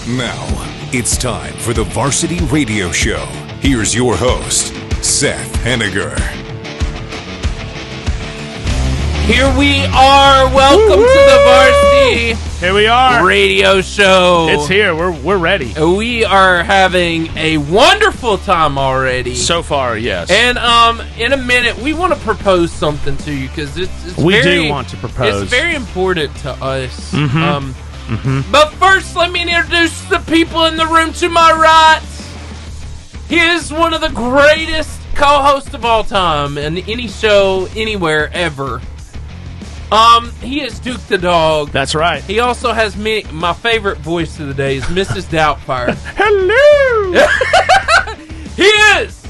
Now, it's time for the Varsity Radio Show. Here's your host, Seth Henniger. Here we are. Welcome to the Varsity Here we are. Radio Show. It's here. We're ready. We are having a wonderful time already. So far, yes. And in a minute, we want to propose something to you because we do want to propose. It's very important to us. But first, let me introduce the people in the room to my right. He is one of the greatest co-hosts of all time in any show, anywhere, ever. He is Duke the Dog. That's right. He also has my favorite voice of the day is Mrs. Doubtfire. Hello! He is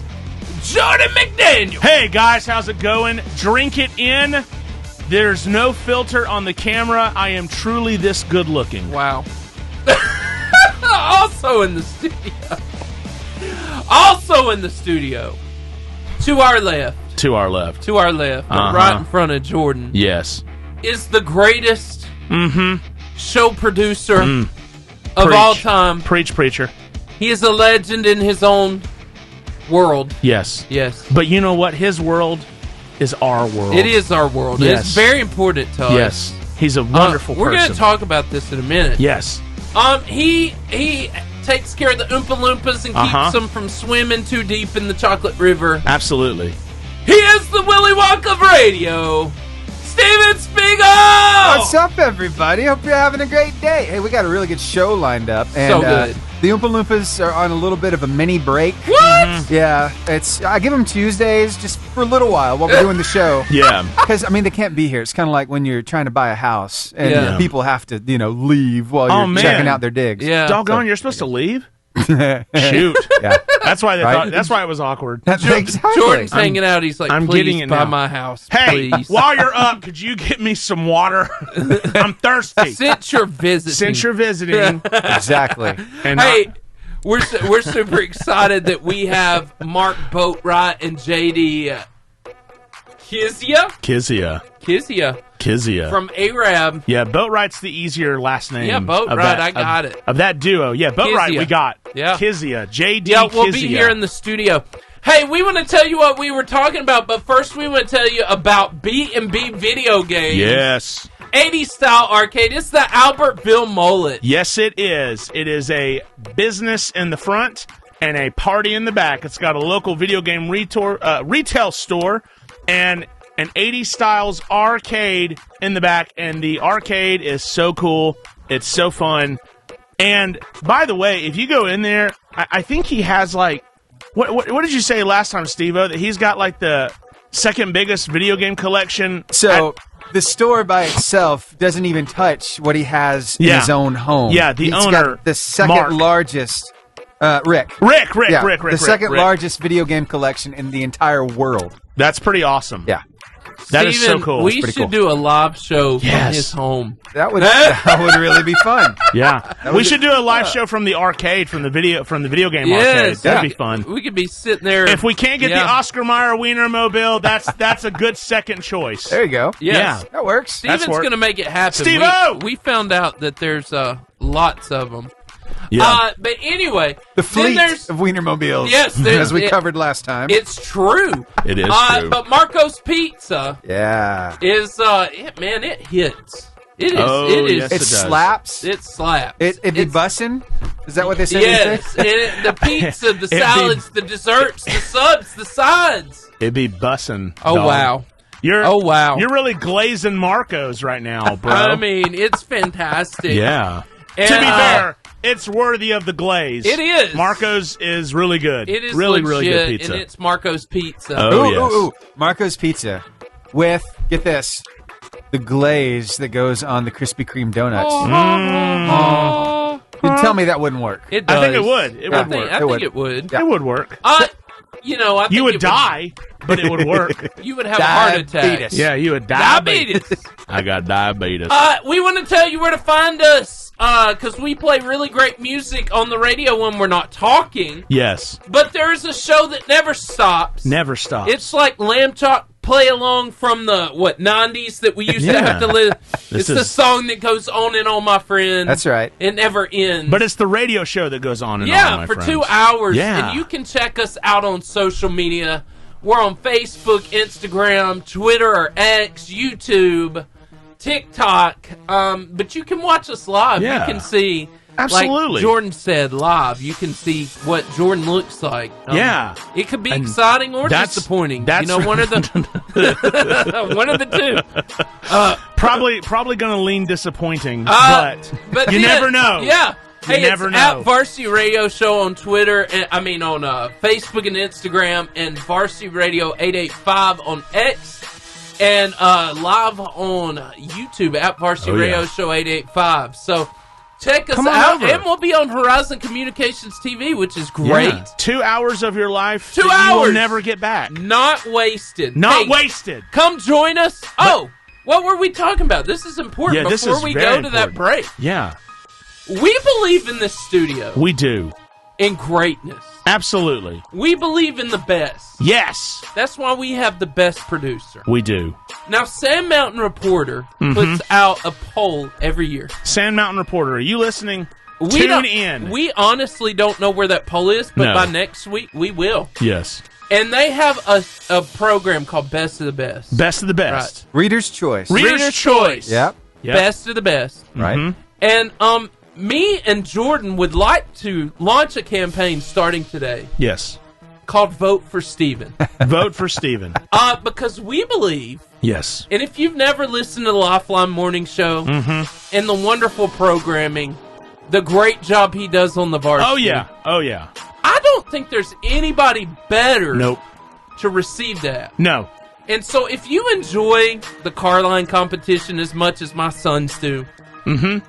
Jordan McDaniel. Hey, guys, how's it going? Drink it in. There's no filter on the camera. I am truly this good looking. Wow. Also in the studio. To our left. But right in front of Jordan. Yes. Is the greatest show producer of all time. Preach, preacher. He is a legend in his own world. Yes. But you know what? His world is our world. It is our world. Yes. It's very important to us. Yes. He's a wonderful person. We're going to talk about this in a minute. Yes. He takes care of the Oompa Loompas and keeps them from swimming too deep in the chocolate river. Absolutely. He is the Willy Wonka of radio, Steven Spiegel! What's up, everybody? Hope you're having a great day. Hey, we got a really good show lined up. And, so good. The Oompa Loompas are on a little bit of a mini break. What? Yeah, I give them Tuesdays just for a little while we're doing the show. Yeah. Because, they can't be here. It's kind of like when you're trying to buy a house and people have to, leave while you're checking out their digs. Yeah. Doggone, you're supposed to leave? Shoot. Yeah. That's why that's why it was awkward. Exactly. Jordan's hanging out. He's like, I'm please getting it buy now. my house, Hey, please. while you're up, could you get me some water? I'm thirsty. Since you're visiting. Exactly. And Hey, we're super excited that we have Mark Boatwright and JD Kizia from Arab. Yeah, Boatwright's the easier last name. Yeah, Boatwright, I got it. Of that duo. Yeah, Boatwright we got. Yeah. Kizia, JD Yeah, we'll Kizia. be here in the studio. Hey, we want to tell you what we were talking about, but first we want to tell you about B&B Video Games. Yes. 80s style arcade. It's the Albertville Mullet. Yes, it is. It is a business in the front and a party in the back. It's got a local video game retail store and an 80s styles arcade in the back, and the arcade is so cool. It's so fun. And by the way, if you go in there, I think he has like what did you say last time, Steve-O? That he's got like the second biggest video game collection. So the store by itself doesn't even touch what he has in his own home. Yeah, the He's owner, got the second Mark. largest. Rick. The second largest video game collection in the entire world. That's pretty awesome. Yeah. That is so Steven, cool. We should do a live show from Yes. his home. That would really be fun. Yeah, we should do a live show from the arcade, from the video game arcade. That'd be fun. We could be sitting there. If we can't get the Oscar Mayer Wienermobile, that's a good second choice. There you go. Yes. Yeah. That works. Steven's going to make it happen. Steve-O! We found out that there's lots of them. Yeah. But anyway, The fleet there's of Wienermobiles. Yes, as we covered last time. It's true. It is true. But Marco's Pizza Yeah. is it hits. It is. Oh, it is. yes, It it does. slaps. It slaps. It be bussin'? Is that what they say? Yes, the pizza, the salads, the desserts, the subs, the sides. It'd be bussin'. Oh dog. wow! You're really glazing Marcos right now, bro. I mean, it's fantastic. Yeah. And, to be fair, it's worthy of the glaze. It is. Marco's is really good. It is really, legit, really good pizza. and it's Marco's Pizza. Oh, yes. Ooh. Marco's Pizza with, get this, the glaze that goes on the Krispy Kreme donuts. You tell me that wouldn't work. It does. I think it would. It would work. I think it would. It would work. I think You would it die, but it would work. You would have a heart attack. Diabetes. Yeah, you would Diabetes. I got diabetes. We want to tell you where to find us because we play really great music on the radio when we're not talking. Yes. But there's a show that never stops. Never stop. It's like lamb chop play along from the 90s that we used to have to live. It's the song that goes on and on, my friend. That's right. It never ends. But it's the radio show that goes on and on, my for friends. 2 hours. Yeah. And you can check us out on social media. We're on Facebook, Instagram, Twitter, or X, YouTube, TikTok. But you can watch us live. Yeah. You can see, absolutely, like Jordan said, live. You can see what Jordan looks like. It could be exciting or disappointing. One of the one of the two. Probably going to lean disappointing, but you never know. Yeah. Hey, never know. At Varsity Radio Show on Twitter, on Facebook and Instagram, and Varsity Radio 88.5 on X, and live on YouTube at Varsity Radio Show 88.5. So check us out, over. and we'll be on Horizon Communications TV, which is great. Yeah. 2 hours of your life 2 that hours. you will never get back. Not wasted. Not wasted. Come join us. What were we talking about? This is important before we go to that break. Yeah. We believe in this studio. We do. In greatness. Absolutely. We believe in the best. Yes. That's why we have the best producer. We do. Now, Sand Mountain Reporter puts out a poll every year. Sand Mountain Reporter, are you listening? Tune in. We honestly don't know where that poll is, but by next week, we will. Yes. And they have a program called Best of the Best. Best of the Best. Right. Reader's Choice. Reader's Choice. Yep. Best of the Best. Right. And me and Jordan would like to launch a campaign starting today. Yes. Called Vote for Steven. Vote for Steven. Because we believe. Yes. And if you've never listened to the Lifeline Morning Show and the wonderful programming, the great job he does on the Varsity. Oh, yeah. I don't think there's anybody better to receive that. No. And so if you enjoy the car line competition as much as my sons do,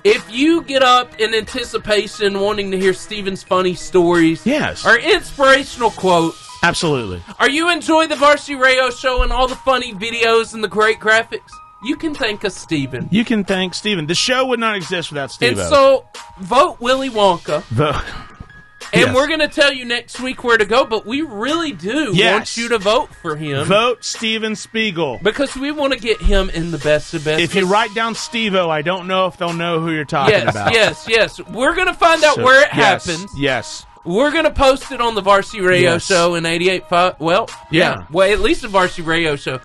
if you get up in anticipation wanting to hear Steven's funny stories or inspirational quotes, absolutely, or you enjoy the Varsity Radio Show and all the funny videos and the great graphics, you can thank us, Steven. You can thank Steven. The show would not exist without Steven. And so, vote Willy Wonka. Vote. And we're going to tell you next week where to go, but we really do want you to vote for him. Vote Steven Spiegel. Because we want to get him in the best of best. If you write down Steve-O, I don't know if they'll know who you're talking about. Yes. We're going to find out where it happens. Yes. We're going to post it on the Varsity Radio Show in 88.5. Well, at least the Varsity Radio Show.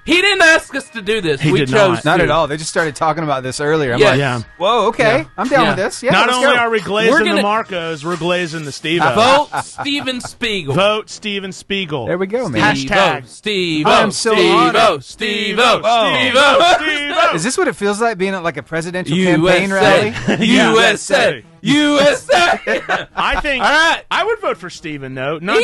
He didn't ask us to do this. We chose not to. at all. They just started talking about this earlier. I'm like, whoa, okay. I'm down with this. Yeah, not let's only go. are we glazing the Marcos, we're glazing the Steve-O. Vote Steven Spiegel. Vote Steven Spiegel. There we go, man. Hashtag Steve-O. I'm so honored. Steve-O. Is this what it feels like being at like a presidential campaign rally? USA. I think I would vote for Steven, though. Not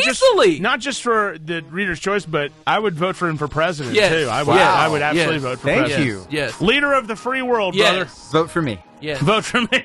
just for the Reader's Choice, but I would vote for him for president, too. I would absolutely vote for president. Thank you. Yes. Leader of the free world, brother. Vote for me. Yes. Vote for me.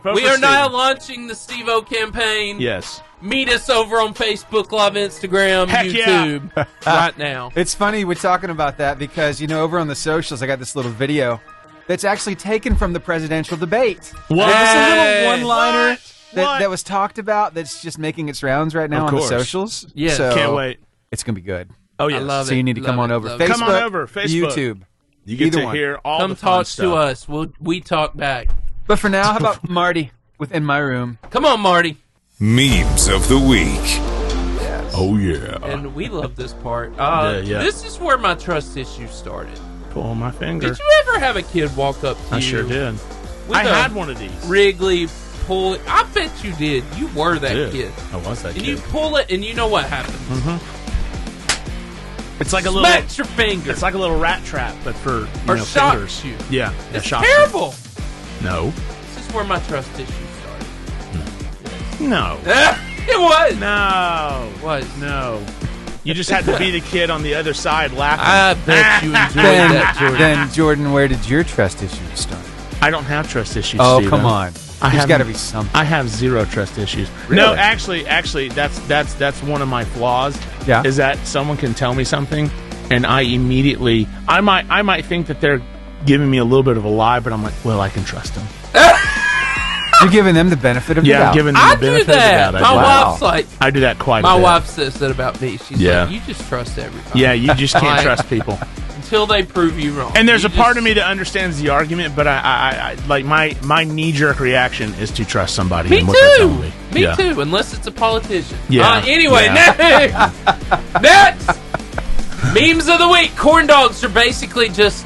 We are now launching the Steve-O campaign. Yes. Meet us over on Facebook, Live, Instagram, YouTube right now. It's funny we're talking about that because, over on the socials, I got this little video that's actually taken from the presidential debate. What? It's a little one-liner that was talked about that's just making its rounds right now on the socials. Yes. So can't wait. It's going to be good. Oh, yeah. I love so you need to come on over. Facebook, come on over. Facebook. YouTube. You get to hear all the fun stuff. Come talk to us. We talk back. But for now, how about Marty within my room? Come on, Marty. Memes of the week. Yes. Oh, yeah. And we love this part. This is where my trust issue started. Pull my finger. Did you ever have a kid walk up to you? I sure did. With I had one of these. Wrigley pull. I bet you did. You were that kid. I was that kid. And you pull it, and you know what happens. It's like a little. Smack your finger. It's like a little rat trap, but for shocks fingers. you. Yeah, it's terrible. No. This is where my trust issue started. No. It was. No. Was. No. You just had to be the kid on the other side laughing. I bet you enjoyed that, Jordan. Then, Jordan, where did your trust issues start? I don't have trust issues, Oh, Steven. come on. There's got to be something. I have zero trust issues. Really? No, actually, that's one of my flaws. Yeah. Is that someone can tell me something, and I immediately, I might think that they're giving me a little bit of a lie, but I'm like, well, I can trust them. You're giving them the benefit of the doubt. Giving them I the benefit do that. of the doubt. My wife's like, I do that quite a bit. My wife says that about me. She's like, you just trust everybody. Yeah, you just can't trust people until they prove you wrong. And there's a part of me that understands the argument, but I like my knee-jerk reason is to trust somebody. Me too. Me too, unless it's a politician. Yeah. Anyway, next. Memes of the week. Corn dogs are basically just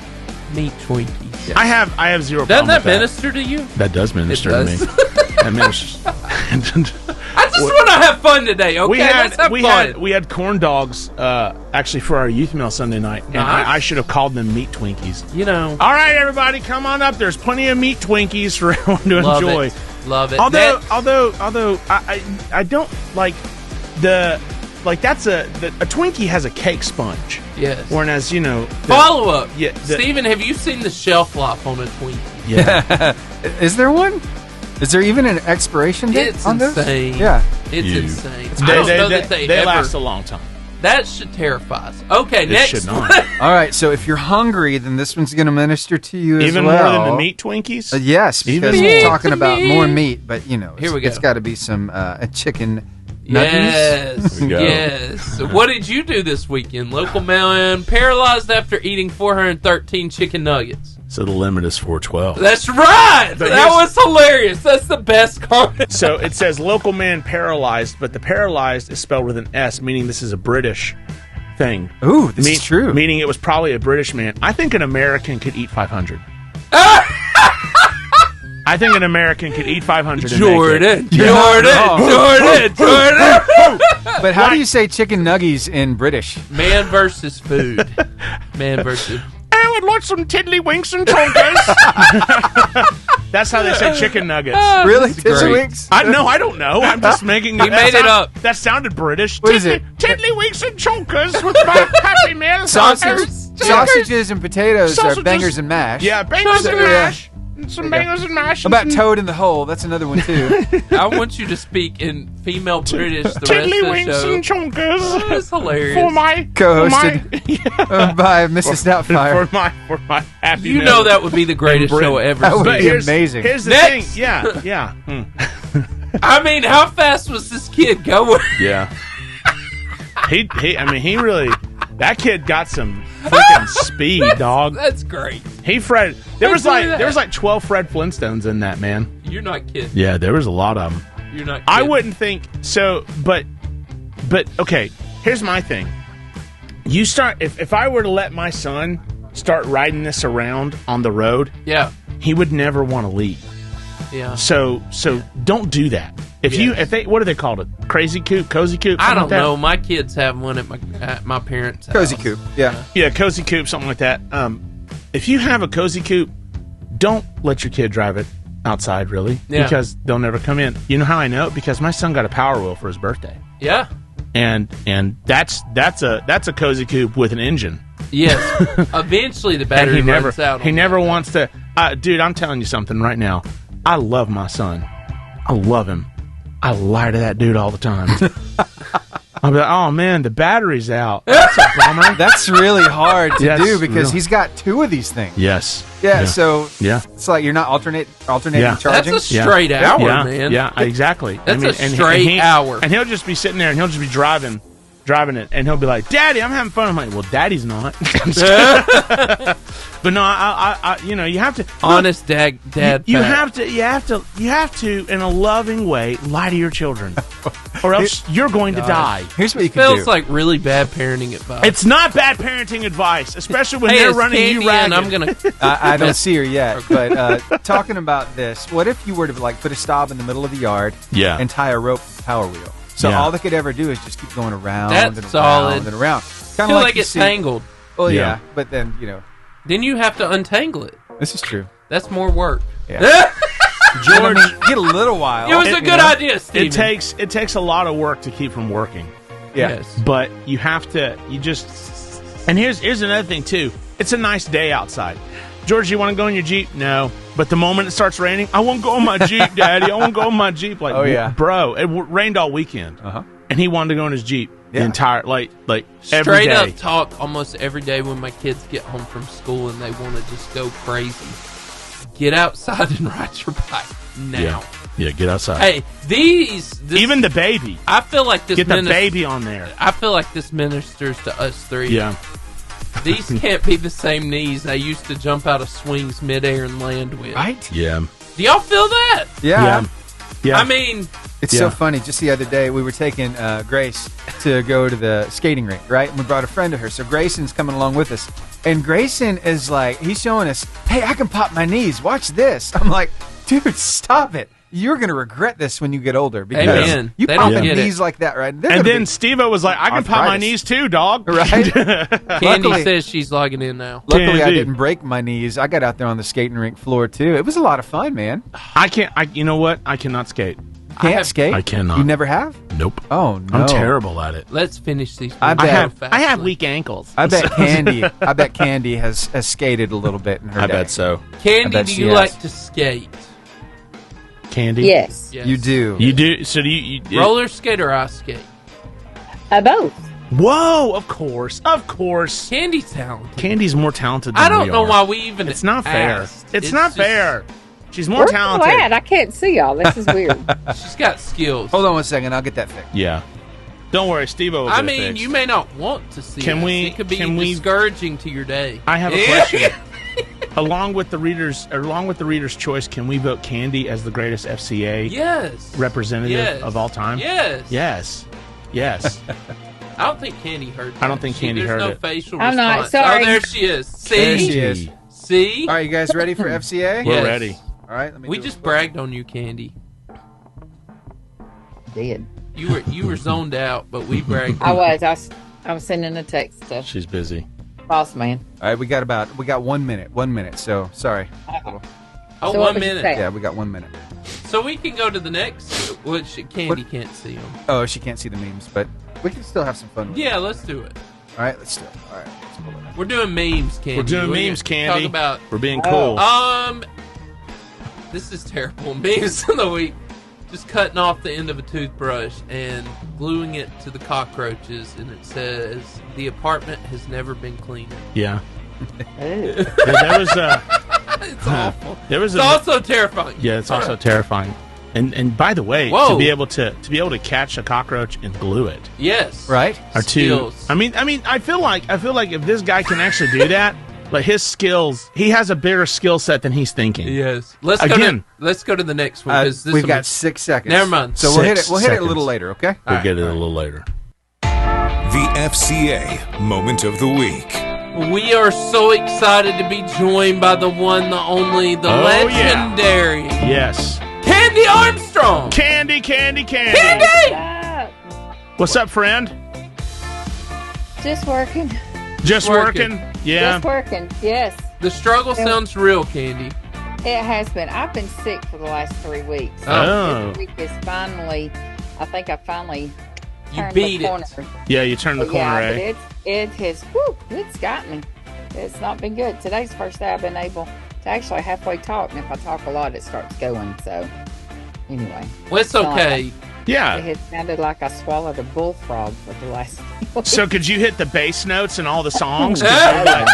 meat Twinkies. I have zero Doesn't problem with that minister to you? That does minister to me. That ministers. I just want to have fun today, okay? Let's have fun. We had corn dogs actually for our youth meal Sunday night, and I should have called them meat Twinkies. You know. All right, everybody, come on up. There's plenty of meat Twinkies for everyone to enjoy. Love it. Although I don't like a Twinkie has a cake sponge. Yes. Whereas, follow up. Yeah. Steven, have you seen the shelf life on a Twinkie? Yeah. Is there one? Is there even an expiration date on those? It's insane. Yeah. It's insane. I don't know that they last a long time. That should terrify us. Okay, next. Should not. All right, so if you're hungry, then this one's going to minister to you even as well. Even more than the meat Twinkies? Yes, because we're talking about more meat, but, here we go. It's got to be some chicken nuggets. Yes. What did you do this weekend? Local man paralyzed after eating 413 chicken nuggets. So the limit is 412. That's right. That was hilarious. That's the best comment. So it says local man paralyzed, but the paralyzed is spelled with an S, meaning this is a British thing. Ooh, this is true. Meaning it was probably a British man. I think an American could eat 500. I think an American could eat 500. Jordan. But how do you say chicken nuggies in British? Man versus food. Man versus. I would like some tiddlywinks and tonkers. That's how they say chicken nuggets. Really? Tiddlywinks? I don't know. I'm just making it. He made it up. That sounded British. What is it? Tiddlywinks and chonkers with my Happy Meal. Sausages and potatoes are bangers and mash. Yeah, bangers and mash. Some bangers and mash. What about Toad in the Hole? That's another one, too. I want you to speak in female British the rest of the show. And chonkers. That's hilarious. For my... Co-hosted by Mrs. Doubtfire. For my Happy Meal. You know that would be the greatest show ever. That would be amazing. Here's the thing. Yeah. I mean, how fast was this kid going? Yeah. He really... That kid got some freaking speed, dog. That's great. He Fred. There was like 12 Fred Flintstones in that, man. You're not kidding. Yeah, there was a lot of them. You're not kidding. I wouldn't think so, but okay. Here's my thing. You start if I were to let my son start riding this around on the road, he would never want to leave. Yeah. So don't do that. If they what do they call it? Crazy coop, cozy coop. I don't know. My kids have one at my parents' house. Cozy coop. Yeah, cozy coop, something like that. If you have a cozy coop, don't let your kid drive it outside, really, because they'll never come in. You know how I know? Because my son got a Power Wheel for his birthday. Yeah. And that's a cozy coop with an engine. Yes. Eventually the battery runs out. He never wants to. Dude, I'm telling you something right now. I love my son. I love him. I lie to that dude all the time. I'll be like, oh man, the battery's out. That's a bummer. That's really hard to do because he's got two of these things. Yes. Yeah. So it's like you're not alternating charging. That's a straight hour, man. Yeah, exactly. That's a straight hour. And he'll just be sitting there and he'll just be driving it, and he'll be like, "Daddy, I'm having fun." I'm like, "Well, Daddy's not." But no, I you have to honest dad. You have to, in a loving way, lie to your children, or else you're going to die. Here's what you can do. Feels like really bad parenting advice. It's not bad parenting advice, especially when they're running you ragged. I'm gonna. I don't see her yet, but talking about this, what if you were to put a stop in the middle of the yard, and tie a rope to the Power Wheel? So all they could ever do is just keep going around and around and around. Kind of like it's tangled. Well, yeah, but then Then you have to untangle it. This is true. That's more work. Yeah. George, get a little while. It was a good idea, Steven. It takes a lot of work to keep from working. Yeah. Yes. But you have to. And here's another thing too. It's a nice day outside. George, you want to go in your Jeep? No. But the moment it starts raining, I won't go in my Jeep, Daddy. I won't go in my Jeep. Like, bro, it rained all weekend, and he wanted to go in his Jeep the entire like straight every day. up talk almost every day when my kids get home from school and they want to just go crazy. Get outside and ride your bike now. Yeah, get outside. Hey, even the baby. I feel like this. Get the baby on there. I feel like this ministers to us three. Yeah. These can't be the same knees I used to jump out of swings midair and land with. Right? Yeah. Do y'all feel that? Yeah. I mean, it's so funny. Just the other day, we were taking Grace to go to the skating rink, right? And we brought a friend of hers. So Grayson's coming along with us. And Grayson is like, he's showing us, hey, I can pop my knees. Watch this. I'm like, dude, stop it. You're going to regret this when you get older. Because you pop the knees like that, right? And then Steve-O was like, I can pop my knees too, dog. Right? Candy says she's logging in now. Luckily, I didn't break my knees. I got out there on the skating rink floor, too. It was a lot of fun, man. You know what? I cannot skate. Can't skate? I cannot. You never have? Nope. Oh, no. I'm terrible at it. Let's finish these. I have weak ankles. I bet Candy has skated a little bit in her day. I bet so. Candy, do you like to skate? Candy? Yes. You do. You do? So do you roller skate or ice skate? Both. Whoa, of course. Of course. Candy's talented. Candy's more talented than I don't know why we even It's not fair. asked. It's not fair. She's more talented. Glad I can't see y'all. This is weird. She's got skills. Hold on 1 second. I'll get that fixed. Yeah. Don't worry, Steve-O will get it fixed. You may not want to see it could be discouraging to your day. I have a question. Along with the reader's choice, can we vote Candy as the greatest FCA representative of all time? Yes. I don't think Candy heard that. I don't think Candy heard There's no it. facial I'm response. not sorry. Oh, there she is. See? There she is. See? All right, you guys ready for FCA? We're ready. All right, let me We just bragged on you, Candy. Did. You were zoned out, but we bragged. I was sending a text to She's busy. boss man. All right, we got 1 minute. 1 minute. So sorry. Oh, So 1 what was minute. your Yeah, we got 1 minute. So we can go to the next, which Candy can't see them. Oh, she can't see the memes, but we can still have some fun with it. Yeah, let's do it. All right, let's do it. All right, let's pull it up. We're doing memes, Candy. We're doing We're memes, gonna Candy. Talk about. We're being cool. This is terrible. Memes of the week. Just cutting off the end of a toothbrush and gluing it to the cockroaches, and it says, "The apartment has never been cleaner." Yeah. Ooh. There was It's awful. It's also terrifying. Yeah, it's also terrifying. And by the way, to be able to catch a cockroach and glue it. Yes. Right? Are two. Skills. I mean, I feel like if this guy can actually do that, like his skills, he has a bigger skill set than he's thinking. Yes. Let's go to the next one because we've got 6 seconds. Never mind. So we'll hit it a little later, okay? We'll get it a little later. The FCA Moment of the Week. We are so excited to be joined by the one, the only, the legendary Yes. Candy Armstrong. Candy. Stop. What's up, friend? Just working. Just working? Yeah. Just working. Yes. The struggle sounds real, Candy. It has been. I've been sick for the last 3 weeks. Oh. This week is finally. I think I finally You turned beat the corner. it. Yeah, you turned the corner, But eh? it has. It's got me. It's not been good. Today's the first day I've been able to actually halfway talk, and if I talk a lot, it starts going. So, anyway. Well, it's okay. It Yeah. has sounded like I swallowed a bullfrog for the last few weeks. So could you hit the bass notes in all the songs? Yeah.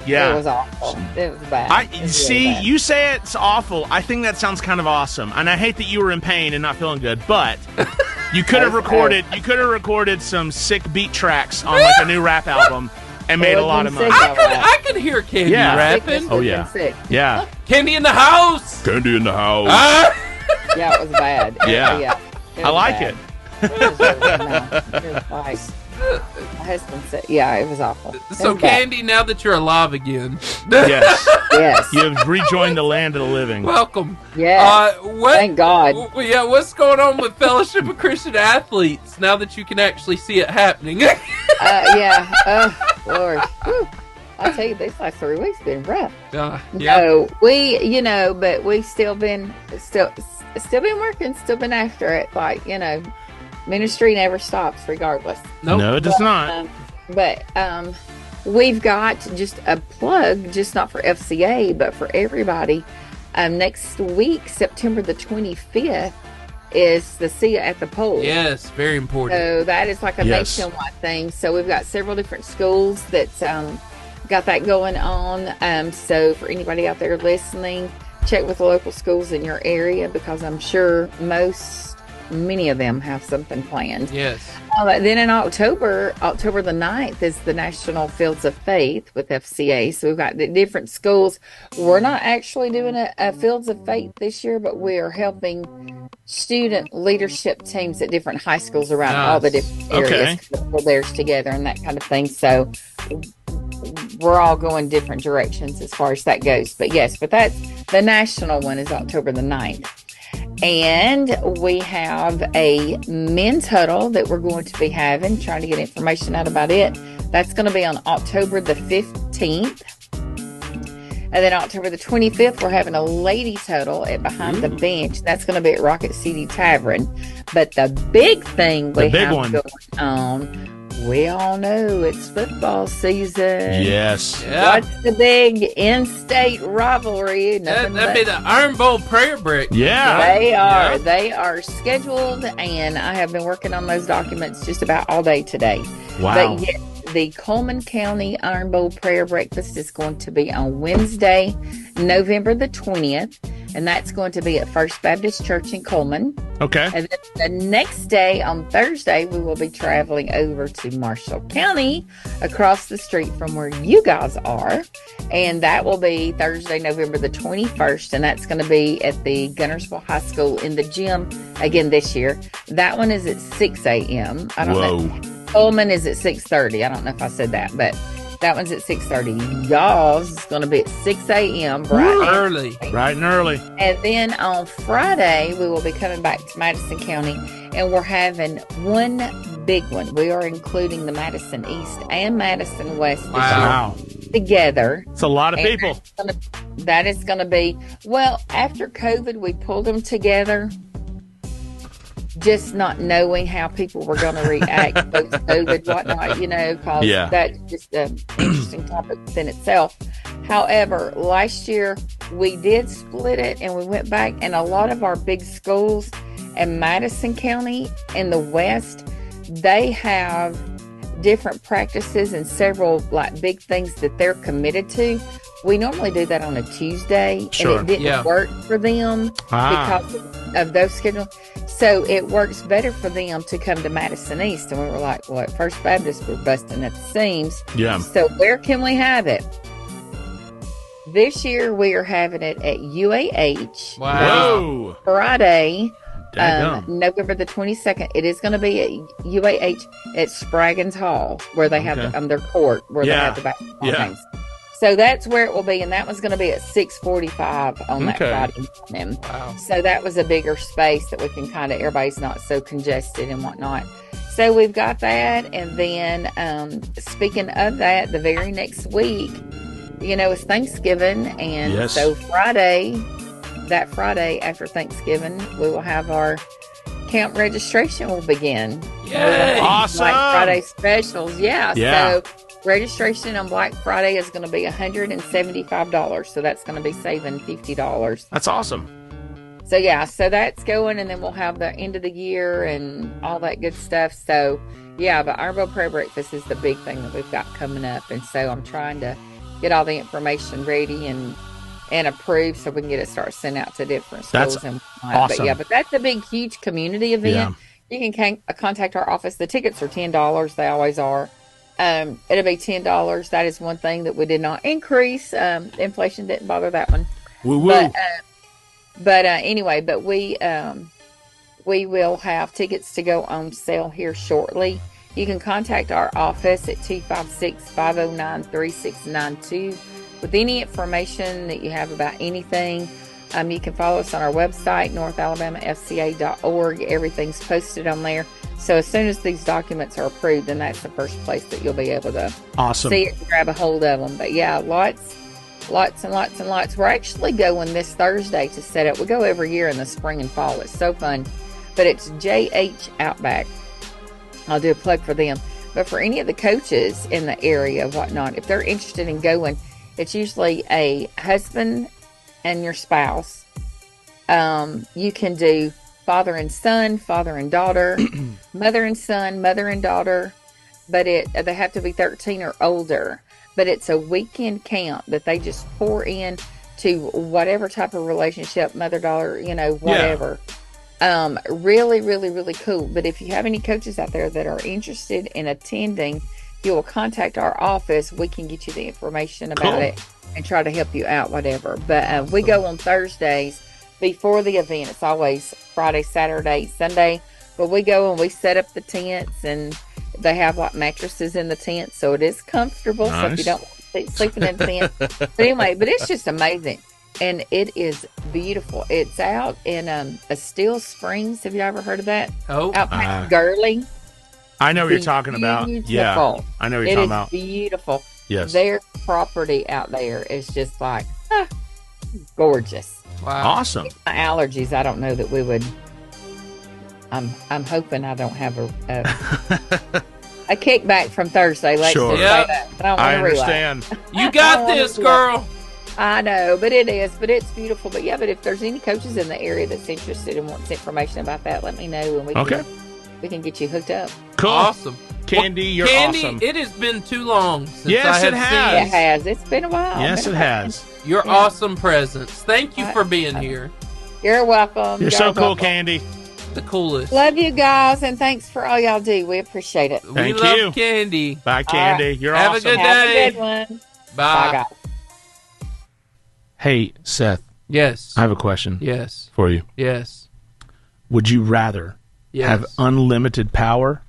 Yeah. It was awful. It was bad. It was See, really bad. you say it's awful. I think that sounds kind of awesome, and I hate that you were in pain and not feeling good. But you could have recorded. You could have recorded some sick beat tracks on like a new rap album and made a lot of money. I could hear Candy rapping. Sickness Oh, has yeah. been sick. Yeah. Candy in the house. Candy in the house. Yeah, it was bad. Yeah. It I was like bad. it. It was really, no, it was like, my husband said, yeah, it was awful. So, It was bad. Candy, now that you're alive again, Yes. Yes. You have rejoined the land of the living. welcome. Yes. Thank God. Yeah, what's going on with Fellowship of Christian Athletes now that you can actually see it happening? Yeah. Oh, Lord. Whew. I tell you, these last 3 weeks been rough. Yeah. No, but we still been working, still been after it. Like, ministry never stops regardless. Nope. No, it does not. But we've got just a plug, just not for FCA, but for everybody. Next week, September the 25th, is the See Ya at the Pole. Yes, very important. So that is like a Yes. nationwide thing. So we've got several different schools that's got that going on. So for anybody out there listening, check with the local schools in your area because I'm sure many of them have something planned. Yes. Then in October the 9th is the National Fields of Faith with FCA. So we've got the different schools. We're not actually doing a Fields of Faith this year, but we are helping student leadership teams at different high schools around all the different areas pull theirs together and that kind of thing. So we're all going different directions as far as that goes. But yes, that's the national one is October the 9th. And we have a men's huddle that we're going to be having, trying to get information out about it. That's going to be on October the 15th. And then October the 25th, we're having a ladies huddle at Behind the Bench. That's going to be at Rocket City Tavern. But the big thing we have going on, we all know it's football season. Yes. Yeah. What's the big in-state rivalry? That'd be the Iron Bowl prayer break. Yeah. They are. Yeah. They are scheduled, and I have been working on those documents just about all day today. Wow. But yes, the Coleman County Iron Bowl Prayer Breakfast is going to be on Wednesday, November the 20th, and that's going to be at First Baptist Church in Coleman. Okay. And then the next day, on Thursday, we will be traveling over to Marshall County, across the street from where you guys are. And that will be Thursday, November the 21st. And that's going to be at the Guntersville High School in the gym again this year. That one is at 6 a.m. I don't know. Coleman is at 6:30. I don't know if I said that, but that one's at 6:30. Y'all's is going to be at 6 a.m. Bright and early. And then on Friday, we will be coming back to Madison County, and we're having one big one. We are including the Madison East and Madison West together. It's a lot of people. That is going to be, well, after COVID, we pulled them together. Just not knowing how people were going to react post-COVID, whatnot, because that's just an interesting topic within itself. However, last year we did split it and we went back, and a lot of our big schools in Madison County in the West, they have different practices and several big things that they're committed to. We normally do that on a Tuesday, and it didn't work for them because of those schedules. So it works better for them to come to Madison East. And we were like, well, at First Baptist, we're busting at the seams. Yeah. So where can we have it? This year, we are having it at UAH. Wow. Friday, November the 22nd. It is going to be at UAH at Spraggins Hall, where they have their court, where they have the basketball games. So that's where it will be, and that one's going to be at 6:45 on that Friday morning. Wow. So that was a bigger space that we can everybody's not so congested and whatnot. So we've got that, and then speaking of that, the very next week, is Thanksgiving, and so Friday after Thanksgiving, we will have our camp registration will begin. Yeah, awesome! Black Friday specials, So registration on Black Friday is going to be $175, so that's going to be saving $50. That's awesome. So so that's going, and then we'll have the end of the year and all that good stuff. So but Iron Bowl Prayer Breakfast is the big thing that we've got coming up, and so I'm trying to get all the information ready and approved so we can get it started sent out to different schools. That's and awesome. But that's a big, huge community event. Yeah. You can contact our office. The tickets are $10. They always are. It'll be $10. That is one thing that we did not increase. Inflation didn't bother that one. Woo-woo. But anyway, we will have tickets to go on sale here shortly. You can contact our office at 256-509-3692 with any information that you have about anything. You can follow us on our website, northalabamafca.org. Everything's posted on there. So as soon as these documents are approved, then that's the first place that you'll be able to see it and grab a hold of them. But lots and lots and lots. We're actually going this Thursday to set up. We go every year in the spring and fall. It's so fun. But it's JH Outback. I'll do a plug for them. But for any of the coaches in the area and whatnot, if they're interested in going, it's usually a husband and your spouse. You can do father and son, father and daughter, mother and son, mother and daughter, but they have to be 13 or older. But it's a weekend camp that they just pour in to whatever type of relationship, mother daughter, whatever. Really, really, really cool. But if you have any coaches out there that are interested in attending, you will contact our office. We can get you the information about it and try to help you out, whatever. But we go on Thursdays before the event. It's always Friday, Saturday, Sunday. But we go and we set up the tents, and they have like mattresses in the tent, so it is comfortable. Nice. So if you don't want to sleep in the tent, but anyway, but it's just amazing, and it is beautiful. It's out in Estill Springs. Have you ever heard of that? Oh, out past Gurley. I know what you're talking about. Yeah, I know what you're talking about. It is beautiful. Yes. Their property out there is just like gorgeous. wow. Awesome. My allergies, I don't know that we would. I'm hoping I don't have a kickback from Thursday. Let's Sure. just Yep. say that. I don't I want to relapse. understand. You got I don't this, wanna girl. I know, but it is. But it's beautiful. But yeah, but if there's any coaches in the area that's interested and wants information about that, let me know, and we can get you hooked up. Cool. Awesome. Candy, you're Candy, awesome. it has been too long since Yes, I have it has. It seen has. It's been a while. Yes, Been it a while. has. your Yeah. awesome presence. Thank you for being here. You're welcome. You're Y'all so cool, welcome. Candy. The coolest. Love you guys, and thanks for all y'all do. We appreciate it. We Thank love you. Candy. Bye, Candy. You're Have a awesome. good Have day. a good one. Bye. Bye, guys. Hey, Seth, Yes. I have a question Yes. for you. Yes. Would you rather Yes. have unlimited power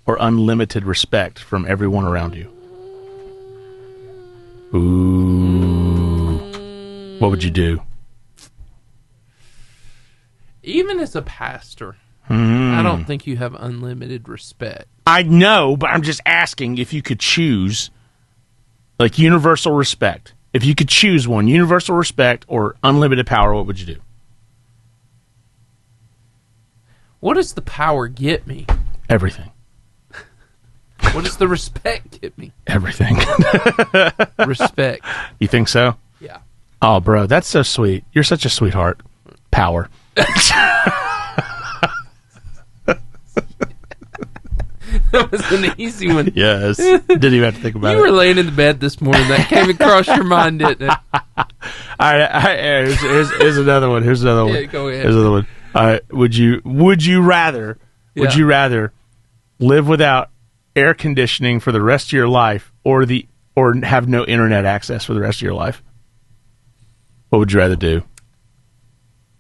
or unlimited respect from everyone around you? Ooh. What would you do? Even as a pastor, I don't think you have unlimited respect. I know, but I'm just asking if you could choose, like, universal respect. If you could choose one, universal respect or unlimited power, what would you do? What does the power get me? Everything. What does the respect get me? Everything. Respect. You think so? Yeah. Oh, bro, that's so sweet. You're such a sweetheart. Power. That was an easy one. Yes. Didn't even have to think about You it. were laying in the bed this morning. That came across your mind, didn't it? All right, here's another one. Here's another one. Yeah, go ahead. Here's another one. Would you rather live without air conditioning for the rest of your life, or have no internet access for the rest of your life? What would you rather do?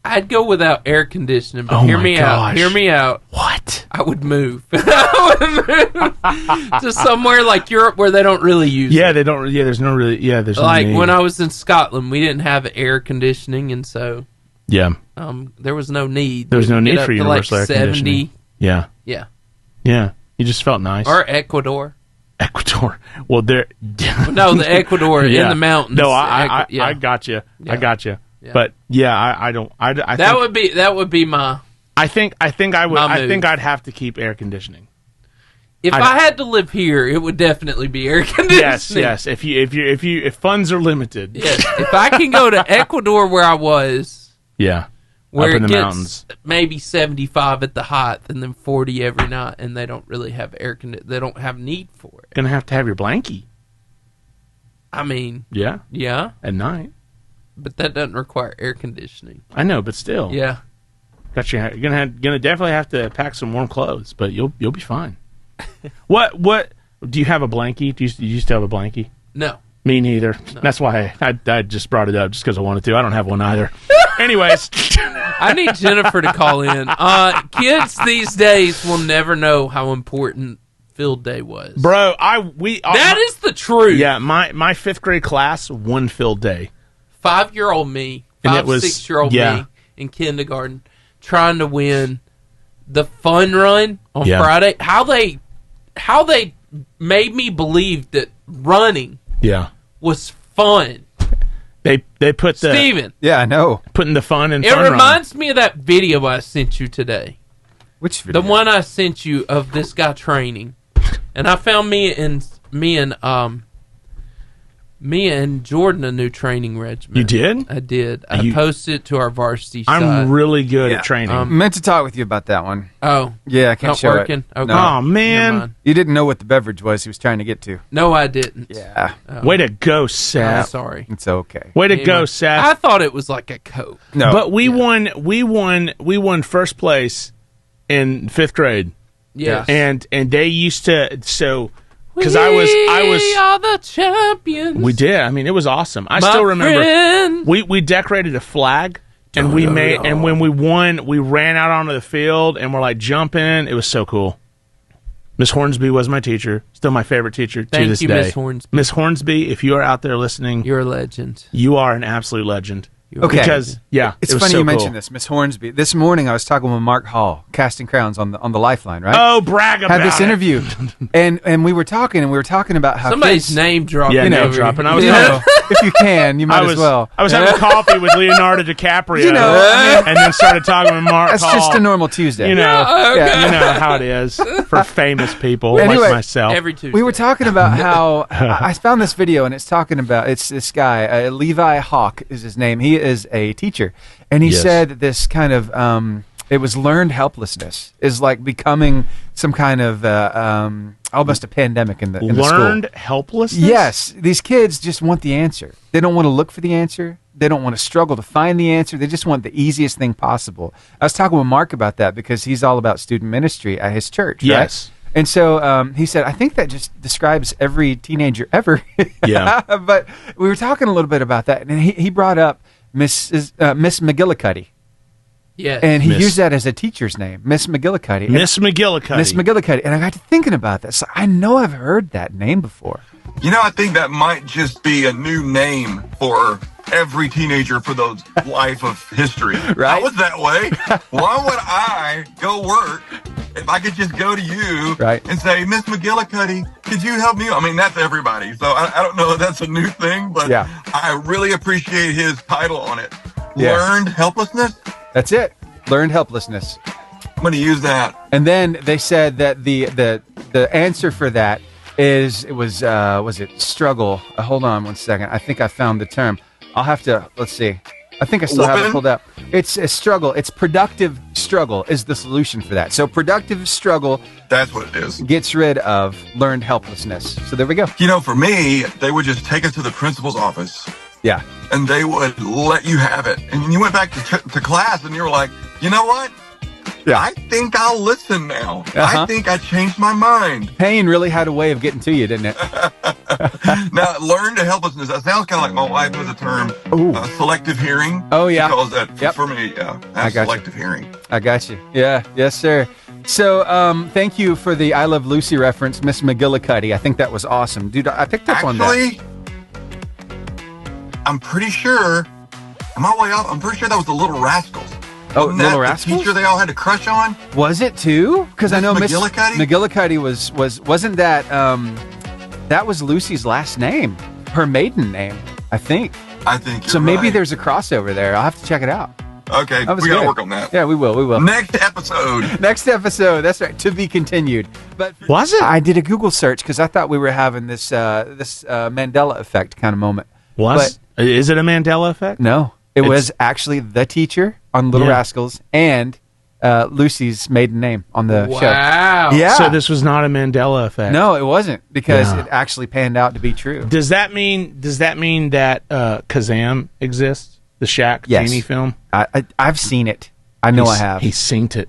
I'd go without air conditioning, but Oh hear my me out. gosh. Hear me out. What? I would move. I would move to somewhere like Europe where they don't really use Yeah, it. they don't. Yeah, there's no really. Yeah, there's Like no need. when I was in Scotland, we didn't have air conditioning, and so Yeah, there was no need. there was no We'd need get up for to universal air like 70. conditioning. Yeah, Yeah. yeah. You just felt nice. Or Ecuador. Ecuador. Well, there. No, the Ecuador in Yeah. the mountains. No, I Yeah. got you. Yeah. I got you. Yeah. But yeah, I don't. I that think, would be my. I think I would. my I move. think I'd have to keep air conditioning. If I had to live here, it would definitely be air conditioning. Yes. If funds are limited. Yes. If I can go to Ecuador where I was, Yeah. where Up in it the gets mountains. maybe 75 at the height and then 40 every night, and they don't really have air conditioning. They don't have need for it. Gonna have to have your blankie. I mean, Yeah. yeah, At night. but that doesn't require air conditioning. I know, but still. Yeah. Got you. You're gonna definitely have to pack some warm clothes, but you'll be fine. What do you have a blankie? Do you still have a blankie? No. Me neither. No. That's why I just brought it up just because I wanted to. I don't have one either. Anyways, I need Jennifer to call in. Kids these days will never know how important field day was. bro, That is the truth. yeah. My fifth grade class won field day. 5-year-old me, And it was- 6-year-old yeah. me in kindergarten trying to win the fun run on Yeah. Friday. How they made me believe that running Yeah, was fun. they put the Steven, Yeah, I know. putting the fun in. it fun run. reminds me of that video I sent you today. Which video? The one I sent you of this guy training. And I found me and me and Jordan a new training regimen. You did? I did. I posted it to our varsity site. I'm really good at training. Meant to talk with you about that one. Oh. Yeah, I can't Not show working? it. Okay. No. Oh, man. You didn't know what the beverage was he was trying to get to. No, I didn't. Yeah. Way to go, I'm Seth. sorry. It's okay. Way to Anyway, go, Seth. I thought it was like a Coke. No. But we won first place in 5th grade. Yes. And they used to, so because we I was are the champions. we did. I mean, it was awesome. I My still remember friend. we decorated a flag and we made, and when we won, we ran out onto the field and we're like jumping. It was so cool. Miss Hornsby was my teacher. Still my favorite teacher to this Thank you, day. Miss Hornsby. Miss Hornsby, if you are out there listening, You're a legend. you are an absolute legend. Okay. Because It's it was funny so you cool. mentioned this, Miss Hornsby. This morning I was talking with Mark Hall, Casting Crowns on the Lifeline, right? Oh, brag about Had this it. interview, and we were talking about how Somebody's kids, name dropping. Yeah, name over dropping. here. I was you know, if you can, you might as well. I was having coffee with Leonardo DiCaprio, You know, I mean- and then started talking with Mark That's Hall. just a normal Tuesday. You know, Yeah. you know how it is for famous people Anyway, like myself. Every Tuesday. We were talking about how I found this video, and it's talking about this guy, Levi Hawk is his name. He is a teacher, and he Yes. said that this kind of it was learned helplessness is like becoming some kind of almost a pandemic in the Learned school. helplessness. Yes, these kids just want the answer. They don't want to look for the answer. They don't want to struggle to find the answer. They just want the easiest thing possible. I was talking with Mark about that because he's all about student ministry at his church. Yes. Right? And so he said, I think that just describes every teenager ever. Yeah. But we were talking a little bit about that, and he brought up Miss McGillicuddy. Yes. And he Miss- used that as a teacher's name, Miss McGillicuddy. Miss McGillicuddy. Miss McGillicuddy. And I got to thinking about that. So I know I've heard that name before. You know, I think that might just be a new name for every teenager for the life of history. Right. I was that way. Why would I go work if I could just go to you Right. and say, Miss McGillicuddy, could you help me? I mean, that's everybody. So I don't know if that's a new thing, but Yeah. I really appreciate his title on it. Yeah. Learned helplessness. That's it. Learned helplessness. I'm going to use that. And then they said that the answer for that was it struggle? Hold on one second. I think I found the term. I'll have to, let's see. I think I still have it Whooping? pulled up. It's a struggle. It's productive struggle is the solution for that. So productive struggle That's what it is. gets rid of learned helplessness. So there we go. You know, for me, they would just take us to the principal's office Yeah. and they would let you have it. And you went back to class and you were like, you know what? Yeah. I think I'll listen now. Uh-huh. I think I changed my mind. Pain really had a way of getting to you, didn't it? Now, learn to helplessness. That sounds kind of like my wife has a term, Ooh. selective hearing. Oh, yeah. She calls that, Yep. for me, yeah, I that's got you. selective hearing. I got you. Yeah. Yes, sir. So thank you for the I Love Lucy reference, Miss McGillicuddy. I think that was awesome. Dude, I picked up on that. Actually, I'm pretty sure, am I way off? I'm pretty sure that was the Little Rascals. Oh, Wasn't that Little the Rascals? teacher they all had a crush on? Was it too? Because I know Miss McGillicuddy? McGillicuddy wasn't that that was Lucy's last name, her maiden name, I think. I think you're So maybe right. there's a crossover there. I'll have to check it out. Okay, That was we got to good. work on that. Yeah, we will. We will. Next episode. Next episode. That's right. To be continued. But Was it? I did a Google search because I thought we were having this Mandela effect kind of moment. Is it a Mandela effect? No, it It's- was actually the teacher on Little Yeah. Rascals and Lucy's maiden name on the show. Wow. Yeah. So this was not a Mandela effect. No, it wasn't because Yeah. it actually panned out to be true. Does that mean that Kazam exists? The Shaq Yes. Jamie film? I've seen it. I know I have. He's synced it.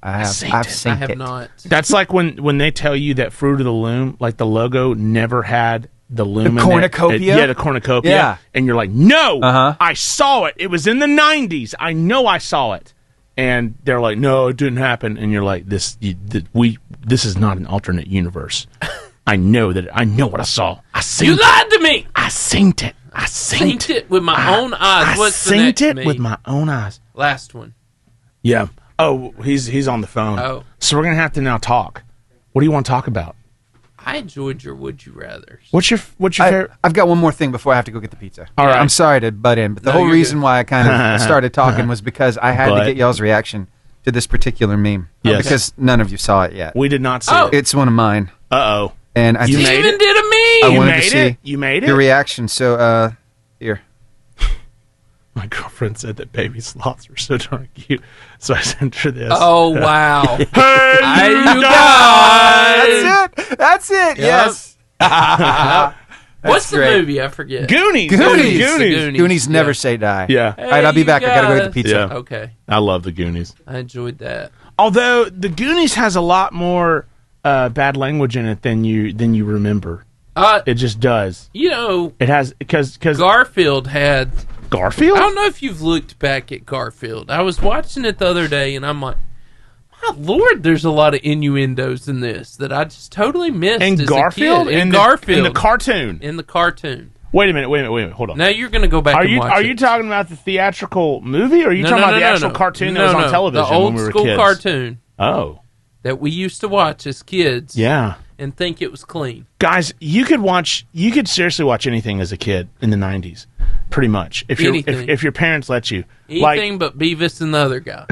I have. seen I've it. seen I have it. not. That's like when they tell you that Fruit of the Loom, like the logo never had the loom in there. cornucopia? Yeah, the cornucopia. Yeah. And you're like, no, Uh-huh. I saw it. It was in the 90s. I know I saw it. And they're like, no, it didn't happen. And you're like, this is not an alternate universe. I know what I saw. I seen You it. lied to me. I synced it. I synced Synced it with my own eyes. I What's the synced next it me? with my own eyes. Last one. Yeah. Oh, he's on the phone. Oh. So we're gonna have to now talk. What do you want to talk about? I enjoyed your Would You Rathers. What's your favorite? I've got one more thing before I have to go get the pizza. All right. I'm sorry to butt in, but the No, whole you're reason good. why I kind of started talking was because I had to But- get y'all's reaction to this particular meme. Yes. Because none of you saw it yet. We did not see Oh. it. It's one of mine. Uh-oh. And I You You made even it? did a meme. I wanted to made see it? You made it? your reaction. So, here. My girlfriend said that baby sloths were so darn cute, so I sent her this. Oh, wow. Hey, Hey, you guys! That's it. Yes. What's the great. movie? I forget. Goonies. Goonies. Goonies never say die. Yeah. Hey, All right, I'll be you back. I gotta go get the guys. pizza. Yeah. Okay. I love the Goonies. I enjoyed that. Although the Goonies has a lot more bad language in it than you remember. It just does. You know, It has because Garfield had... Garfield. I don't know if you've looked back at Garfield. I was watching it the other day, and I'm like, my Lord, there's a lot of innuendos in this that I just totally missed And as Garfield a kid. in Garfield. the cartoon. In the cartoon. Wait a minute. Hold on. Now you're going to go back and watch Are it. you talking about the theatrical movie, or are you talking about the actual cartoon that was on television the old when we were school kids? cartoon Oh, that we used to watch as kids. yeah. And think it was clean. Guys, you could seriously watch anything as a kid in the 90s, pretty much. If your parents let you. Anything but Beavis and the other guy.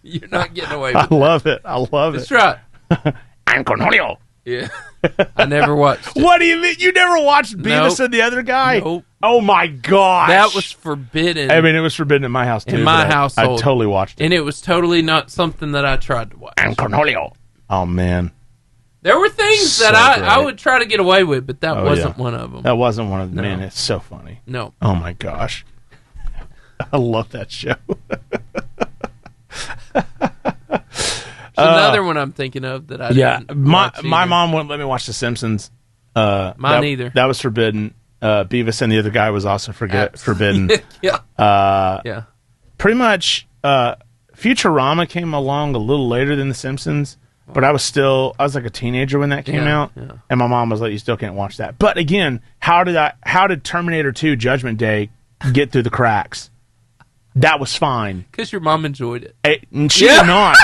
You're not getting away with I love it. I love That's it. right. I'm Cornelio. Yeah. I never watched it. What do you mean? You never watched Beavis Nope. and the other guy? Nope. Oh my gosh. That was forbidden. I mean, it was forbidden in my house too. In my but household. I totally watched it. And it was totally not something that I tried to watch. I'm Cornelio. Oh man. There were things So that I great. would try to get away with, but that Oh, wasn't yeah. one of them. That wasn't one of them. No. Man, it's so funny. No. Oh my gosh. I love that show. Another one I'm thinking of that I didn't watch my either. mom wouldn't let me watch The Simpsons. Mine either. That was forbidden. Beavis and the other guy was also forbidden. Yeah. Yeah. Pretty much, Futurama came along a little later than The Simpsons, but I was like a teenager when that came out, and my mom was like, "You still can't watch that." But again, how did Terminator 2: Judgment Day get through the cracks? That was fine. Because your mom enjoyed it. She did not.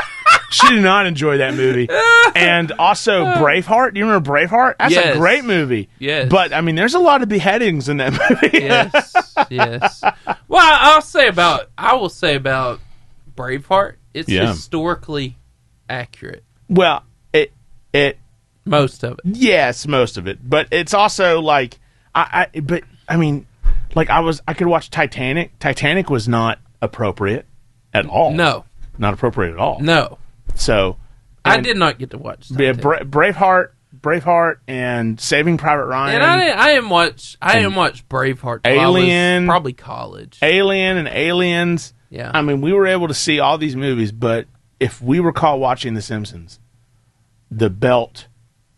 She did not enjoy that movie. And also Braveheart. Do you remember Braveheart? That's Yes. a great movie. Yes. But I mean, there's a lot of beheadings in that movie. Yes. Well, I will say about Braveheart, it's historically accurate. Well, Most of it. yes, most of it. But it's also like I could watch Titanic. Titanic was not appropriate at all. No. Not appropriate at all. No. So I did not get to watch that. yeah, Braveheart and Saving Private Ryan. And I didn't watch Braveheart till Alien. I was probably college. Alien and Aliens. Yeah. I mean, we were able to see all these movies, but if we were caught watching The Simpsons, the belt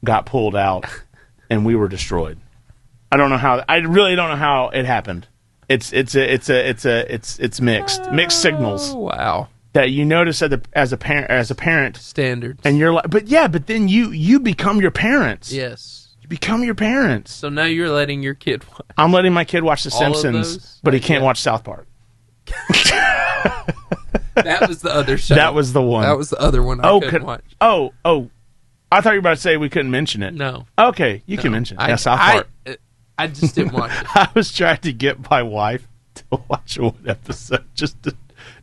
got pulled out and we were destroyed. I really don't know how it happened. It's mixed signals. Oh, wow. That you notice as a parent Standards. and you're like, but then you become your parents. Yes. You become your parents. So now you're letting your kid watch. I'm letting my kid watch The All of Simpsons, those? but he can't watch South Park. That was the other show. That was the one. That was the other one I couldn't watch. Oh, I thought you were about to say we couldn't mention it. No. Okay, you can mention it. Yeah, South Park. I just didn't watch it. I was trying to get my wife to watch one episode just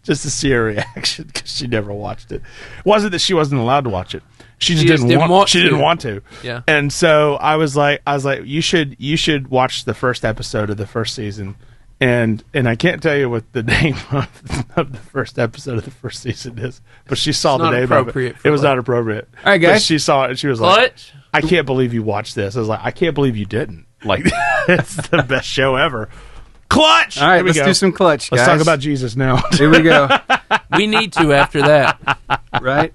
to see her reaction because she never watched it. It wasn't that she wasn't allowed to watch it. She just didn't want. She didn't want to. Yeah. And so I was like, you should watch the first episode of the first season. And I can't tell you what the name of the first episode of the first season is, but she saw the name of it. It was not appropriate. All right, guys. But she saw it and she was like, I can't believe you watched this. I was like, I can't believe you didn't. Like, it's the best show ever. Clutch! All right, Here we let's go. do some clutch, guys. Let's talk about Jesus now. Here we go. We need to after that. Right?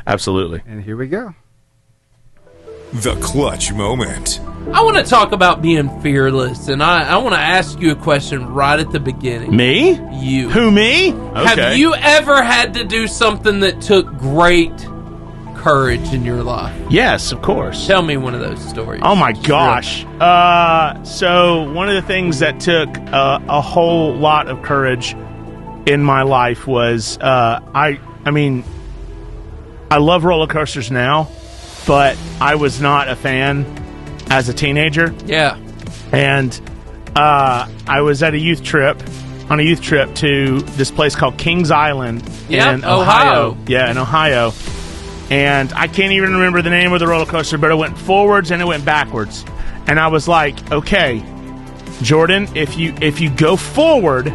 Absolutely. And here we go. The clutch moment. I want to talk about being fearless, and I want to ask you a question right at the beginning. Me? You. Who, me? Okay. Have you ever had to do something that took great courage in your life? Yes, of course. Tell me one of those stories. Oh my gosh. So one of the things that took a whole lot of courage in my life was I love roller coasters now, but I was not a fan as a teenager. Yeah. And I was at on a youth trip to this place called Kings Island in Ohio. Ohio. Yeah, in Ohio. and I can't even remember the name of the roller coaster, but it went forwards and it went backwards. And I was like, okay, Jordan, if you go forward,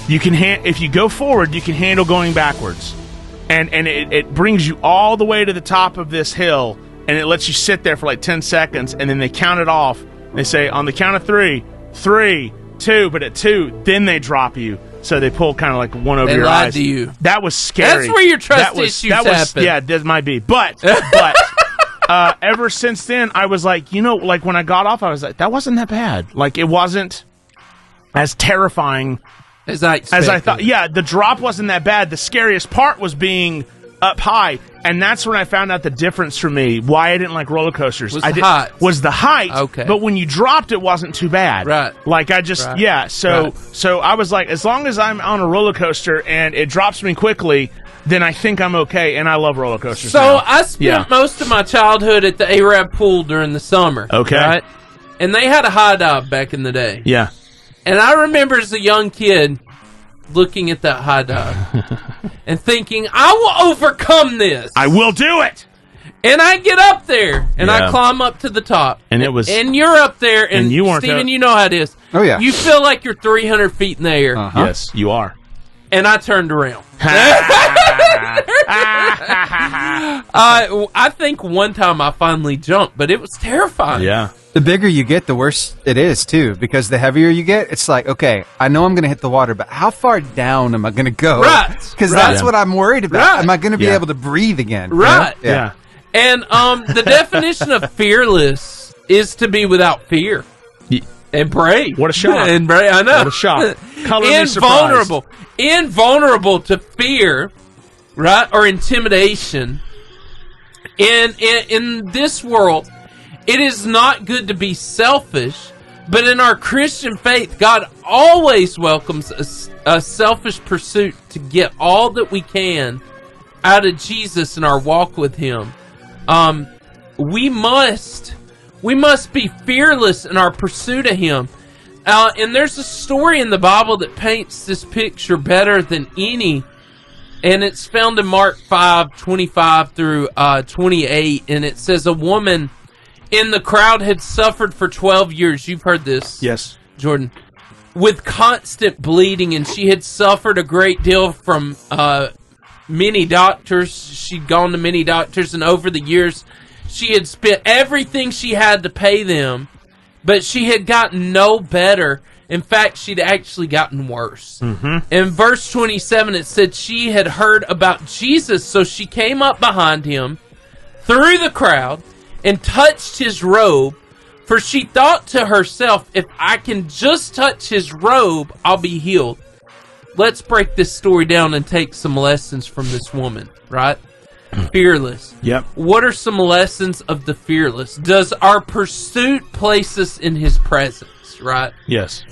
you can handle going backwards. And it brings you all the way to the top of this hill, and it lets you sit there for like 10 seconds, and then they count it off. They say, on the count of 3, 3, 2, but at 2, then they drop you. So they pull kind of like one over your eyes. They lied to you. That was scary. That's where your trust issues happen. Yeah, that might be. But ever since then, I was like, like when I got off, I was like, that wasn't that bad. Like, it wasn't as terrifying as I thought. Yeah, the drop wasn't that bad. The scariest part was being up high, and that's when I found out the difference for me, why I didn't like roller coasters. Was the height. Okay. But when you dropped, it wasn't too bad. Right. Like, I just, So I was like, as long as I'm on a roller coaster and it drops me quickly, then I think I'm okay, and I love roller coasters. So now. I spent most of my childhood at the Arab pool during the summer. Okay. Right? And they had a high dive back in the day. Yeah. And I remember as a young kid looking at that high dive and thinking, I will overcome this. I will do it. And I get up there and I climb up to the top. And it was. And you're up there, and you weren't Steven, you know how it is. Oh, yeah. You feel like you're 300 feet in the air. Uh-huh. Yes, you are. And I turned around. I think one time I finally jumped, but it was terrifying. Yeah. The bigger you get, the worse it is, too, because the heavier you get, it's like, okay, I know I'm going to hit the water, but how far down am I going to go? Right. Because that's what I'm worried about. Right. Am I going to be able to breathe again? Right. You know? Yeah. And the definition of fearless is to be without fear. And brave. What a shock. And brave, I know. What a shock. Color me surprised. Invulnerable to fear, right, or intimidation. In this world, it is not good to be selfish, but in our Christian faith, God always welcomes a selfish pursuit to get all that we can out of Jesus in our walk with Him. We must be fearless in our pursuit of Him. And there's a story in the Bible that paints this picture better than any, and it's found in Mark 5:25 through 28, and it says a woman in the crowd had suffered for 12 years. You've heard this. Yes. Jordan. With constant bleeding, and she had suffered a great deal from many doctors. She'd gone to many doctors, and over the years, she had spent everything she had to pay them, but she had gotten no better. In fact, she'd actually gotten worse. Mm-hmm. In verse 27, it said she had heard about Jesus, so she came up behind him through the crowd and touched his robe, for she thought to herself, if I can just touch his robe, I'll be healed. Let's break this story down and take some lessons from this woman, right? Fearless. Yep. What are some lessons of the fearless? Does our pursuit place us in his presence, right? Yes.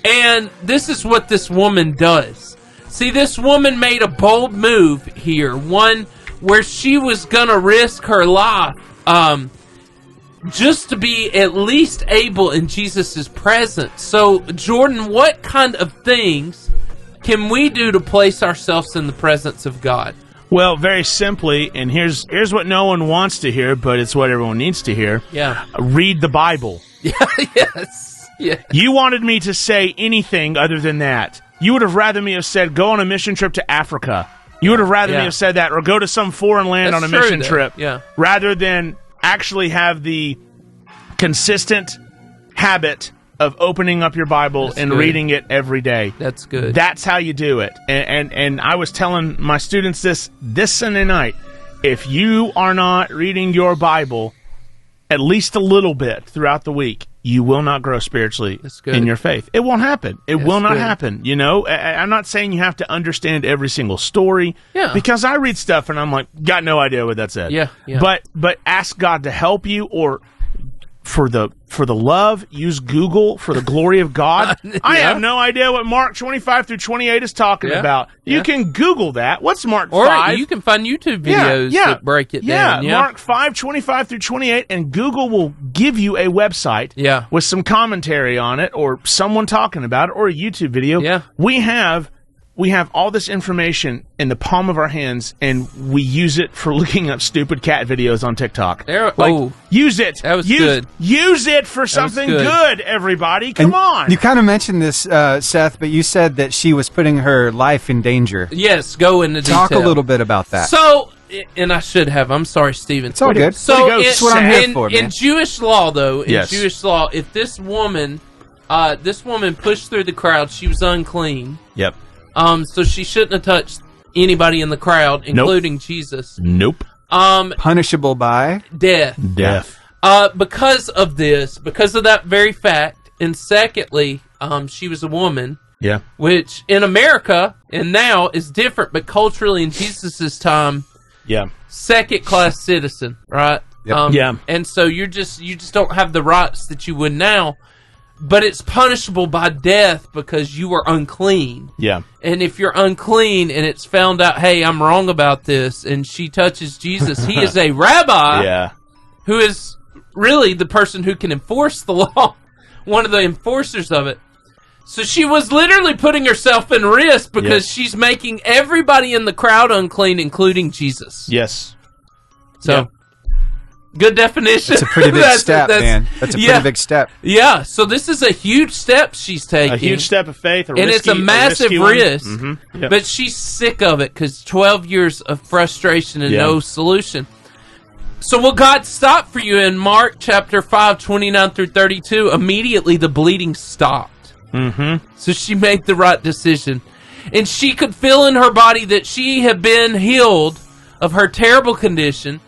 And this is what this woman does. See, this woman made a bold move here, one where she was going to risk her life just to be at least able in Jesus' presence. So, Jordan, what kind of things can we do to place ourselves in the presence of God? Well, very simply, and here's what no one wants to hear, but it's what everyone needs to hear. Yeah. Read the Bible. Yeah, yes. Yeah. You wanted me to say anything other than that. You would have rather me have said, go on a mission trip to Africa. You would have rather me have said that, or go to some foreign land on a mission trip, rather than actually have the consistent habit of opening up your Bible and reading it every day. That's good. That's how you do it. And I was telling my students this Sunday night. If you are not reading your Bible at least a little bit throughout the week, you will not grow spiritually in your faith. It won't happen. It will not happen. You know, I'm not saying you have to understand every single story. Yeah. Because I read stuff and I'm like, got no idea what that said. Yeah. But ask God to help you, or for the love, use Google for the glory of God. I have no idea what Mark 25 through 28 is talking about. You can Google that. What's Mark 5? Or you can find YouTube videos that break it down. Yeah, Mark 5, 25 through 28, and Google will give you a website with some commentary on it, or someone talking about it, or a YouTube video. Yeah. We have we have all this information in the palm of our hands, and we use it for looking up stupid cat videos on TikTok. Use it. That was good. Use it for something good, everybody. Come on. You kind of mentioned this, Seth, but you said that she was putting her life in danger. Yes, go into detail. Talk a little bit about that. So, and I should have. I'm sorry, Stephen. It's all good. So, that's what I'm here for, man. In Jewish law, though, if this woman pushed through the crowd, she was unclean. Yep. So she shouldn't have touched anybody in the crowd, including Jesus. Nope. Punishable by death. Because of that very fact, and secondly, she was a woman. Yeah. Which in America and now is different, but culturally in Jesus' time, second-class citizen, right? Yep. And so you just don't have the rights that you would now. But it's punishable by death because you were unclean. Yeah. And if you're unclean and it's found out, hey, I'm wrong about this, and she touches Jesus, he is a rabbi who is really the person who can enforce the law, one of the enforcers of it. So she was literally putting herself in risk because she's making everybody in the crowd unclean, including Jesus. Yes. So... Good definition. That's a pretty big step, man. That's a pretty big step. Yeah, so this is a huge step she's taking. A huge step of faith. And it's a massive risk. Mm-hmm. Yep. But she's sick of it because 12 years of frustration and no solution. So will God stop for you in Mark chapter 5, 29 through 32? Immediately the bleeding stopped. Mm-hmm. So she made the right decision. And she could feel in her body that she had been healed of her terrible condition.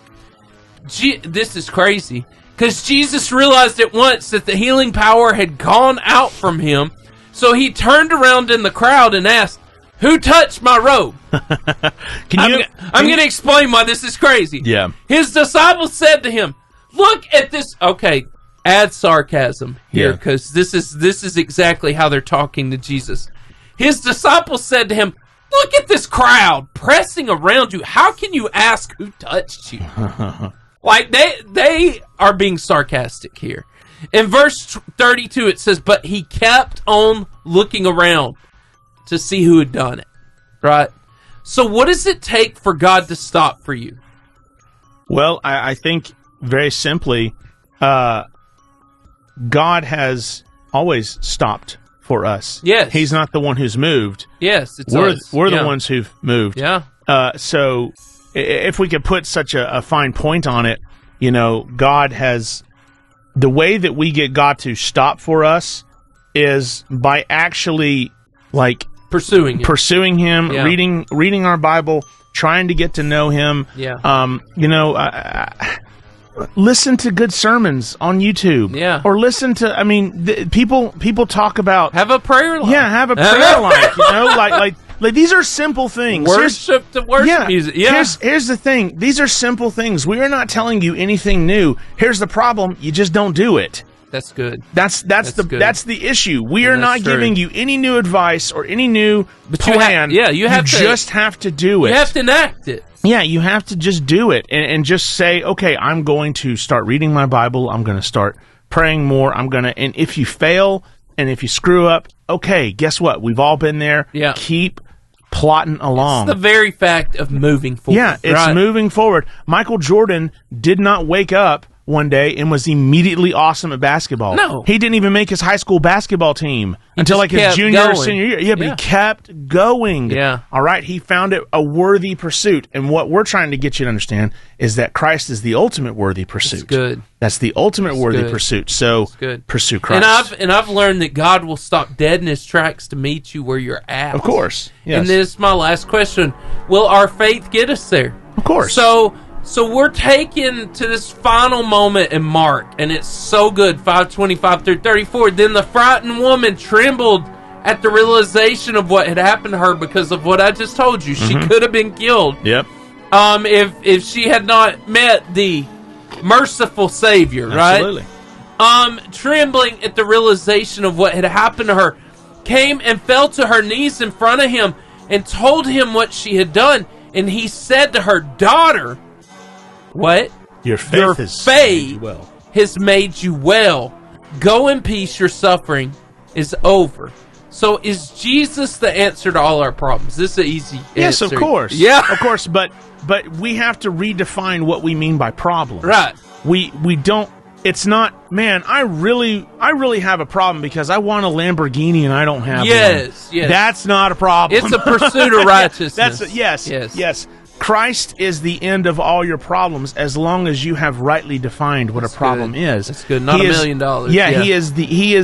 This is crazy because Jesus realized at once that the healing power had gone out from him. So he turned around in the crowd and asked, "Who touched my robe?" I'm going to explain why this is crazy. Yeah. His disciples said to him, "Look at this." Okay, add sarcasm here because this is exactly how they're talking to Jesus. His disciples said to him, "Look at this crowd pressing around you. How can you ask who touched you?" Like, they are being sarcastic here. In verse 32, it says, "But he kept on looking around to see who had done it." Right? So what does it take for God to stop for you? Well, I think very simply, God has always stopped for us. Yes. He's not the one who's moved. Yes, it's We're us. the ones who've moved. Yeah. So if we could put such a fine point on it, God has... The way that we get God to stop for us is by actually, pursuing Him, reading our Bible, trying to get to know Him. Yeah. Listen to good sermons on YouTube. Yeah. Or listen to... people talk about... Have a prayer life. Yeah, have a prayer life. Like these are simple things. Worship music. Yeah. Here's the thing. These are simple things. We are not telling you anything new. Here's the problem. You just don't do it. That's good. That's the issue. We are not giving you any new advice or any new plan. You just have to do it. You have to enact it. Yeah, you have to just do it and just say, okay, I'm going to start reading my Bible. I'm going to start praying more. And if you fail and if you screw up, okay, guess what? We've all been there. Yeah. Keep plotting along. It's the very fact of moving forward. Yeah, it's moving forward. Michael Jordan did not wake up one day and was immediately awesome at basketball. No. He didn't even make his high school basketball team until his junior or senior year. Yeah, but he kept going. Yeah. All right, he found it a worthy pursuit. And what we're trying to get you to understand is that Christ is the ultimate worthy pursuit. That's good. That's the ultimate worthy pursuit. So pursue Christ. And I've learned that God will stop dead in his tracks to meet you where you're at. Of course. Yes. And this is my last question. Will our faith get us there? Of course. So we're taken to this final moment in Mark, and it's so good, 5:25 through 34. Then the frightened woman trembled at the realization of what had happened to her because of what I just told you. She could have been killed. Yep. If she had not met the merciful Savior, Absolutely. right? Trembling at the realization of what had happened to her, came and fell to her knees in front of him and told him what she had done. And he said to her, "Daughter," what? Your faith has made you well. Go in peace. Your suffering is over. So is Jesus the answer to all our problems? This is an easy answer. Yes, of course. Yeah. Of course, but we have to redefine what we mean by problems. Right. We don't. It's not, man, I really have a problem because I want a Lamborghini and I don't have one. Yes. That's not a problem. It's a pursuit of righteousness. Yes. Christ is the end of all your problems as long as you have rightly defined what a problem is. That's good. Not $1 million. Yeah, he is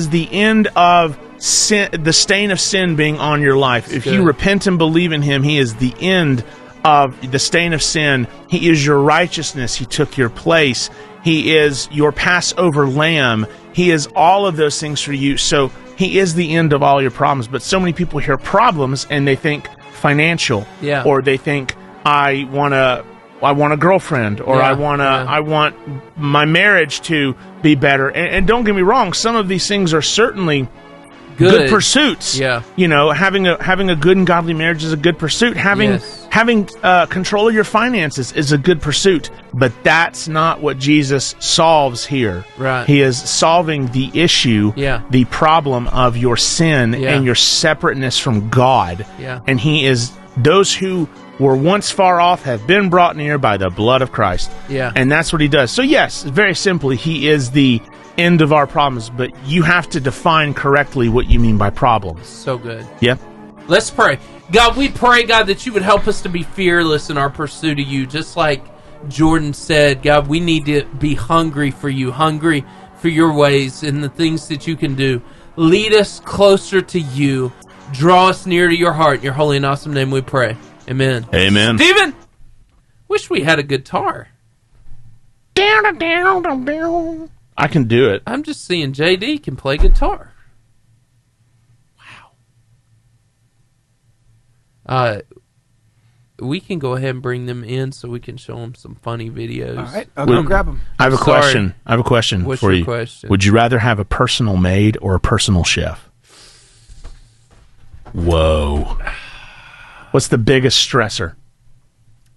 the end of sin, the stain of sin being on your life. If you repent and believe in him, he is the end of the stain of sin. He is your righteousness. He took your place. He is your Passover lamb. He is all of those things for you. So he is the end of all your problems. But so many people hear problems and they think financial, or they think I want a girlfriend, or I want my marriage to be better. And don't get me wrong, some of these things are certainly good pursuits. Yeah. You know, having a good and godly marriage is a good pursuit. Having control of your finances is a good pursuit. But that's not what Jesus solves here. Right. He is solving the issue, the problem of your sin and your separateness from God. Yeah. And he is those who were once far off have been brought near by the blood of Christ. Yeah. And that's what he does. So yes, very simply, he is the end of our problems, but you have to define correctly what you mean by problems. So good. Yeah. Let's pray. God, we pray, God, that you would help us to be fearless in our pursuit of you. Just like Jordan said, God, we need to be hungry for you, hungry for your ways and the things that you can do. Lead us closer to you. Draw us near to your heart. In your holy and awesome name we pray. Amen. Amen. Steven, wish we had a guitar. I can do it. I'm just seeing JD can play guitar. Wow. We can go ahead and bring them in so we can show them some funny videos. All right, I'll go grab them. I have a question. I have a question What's for your you. question? Would you rather have a personal maid or a personal chef? Whoa. What's the biggest stressor?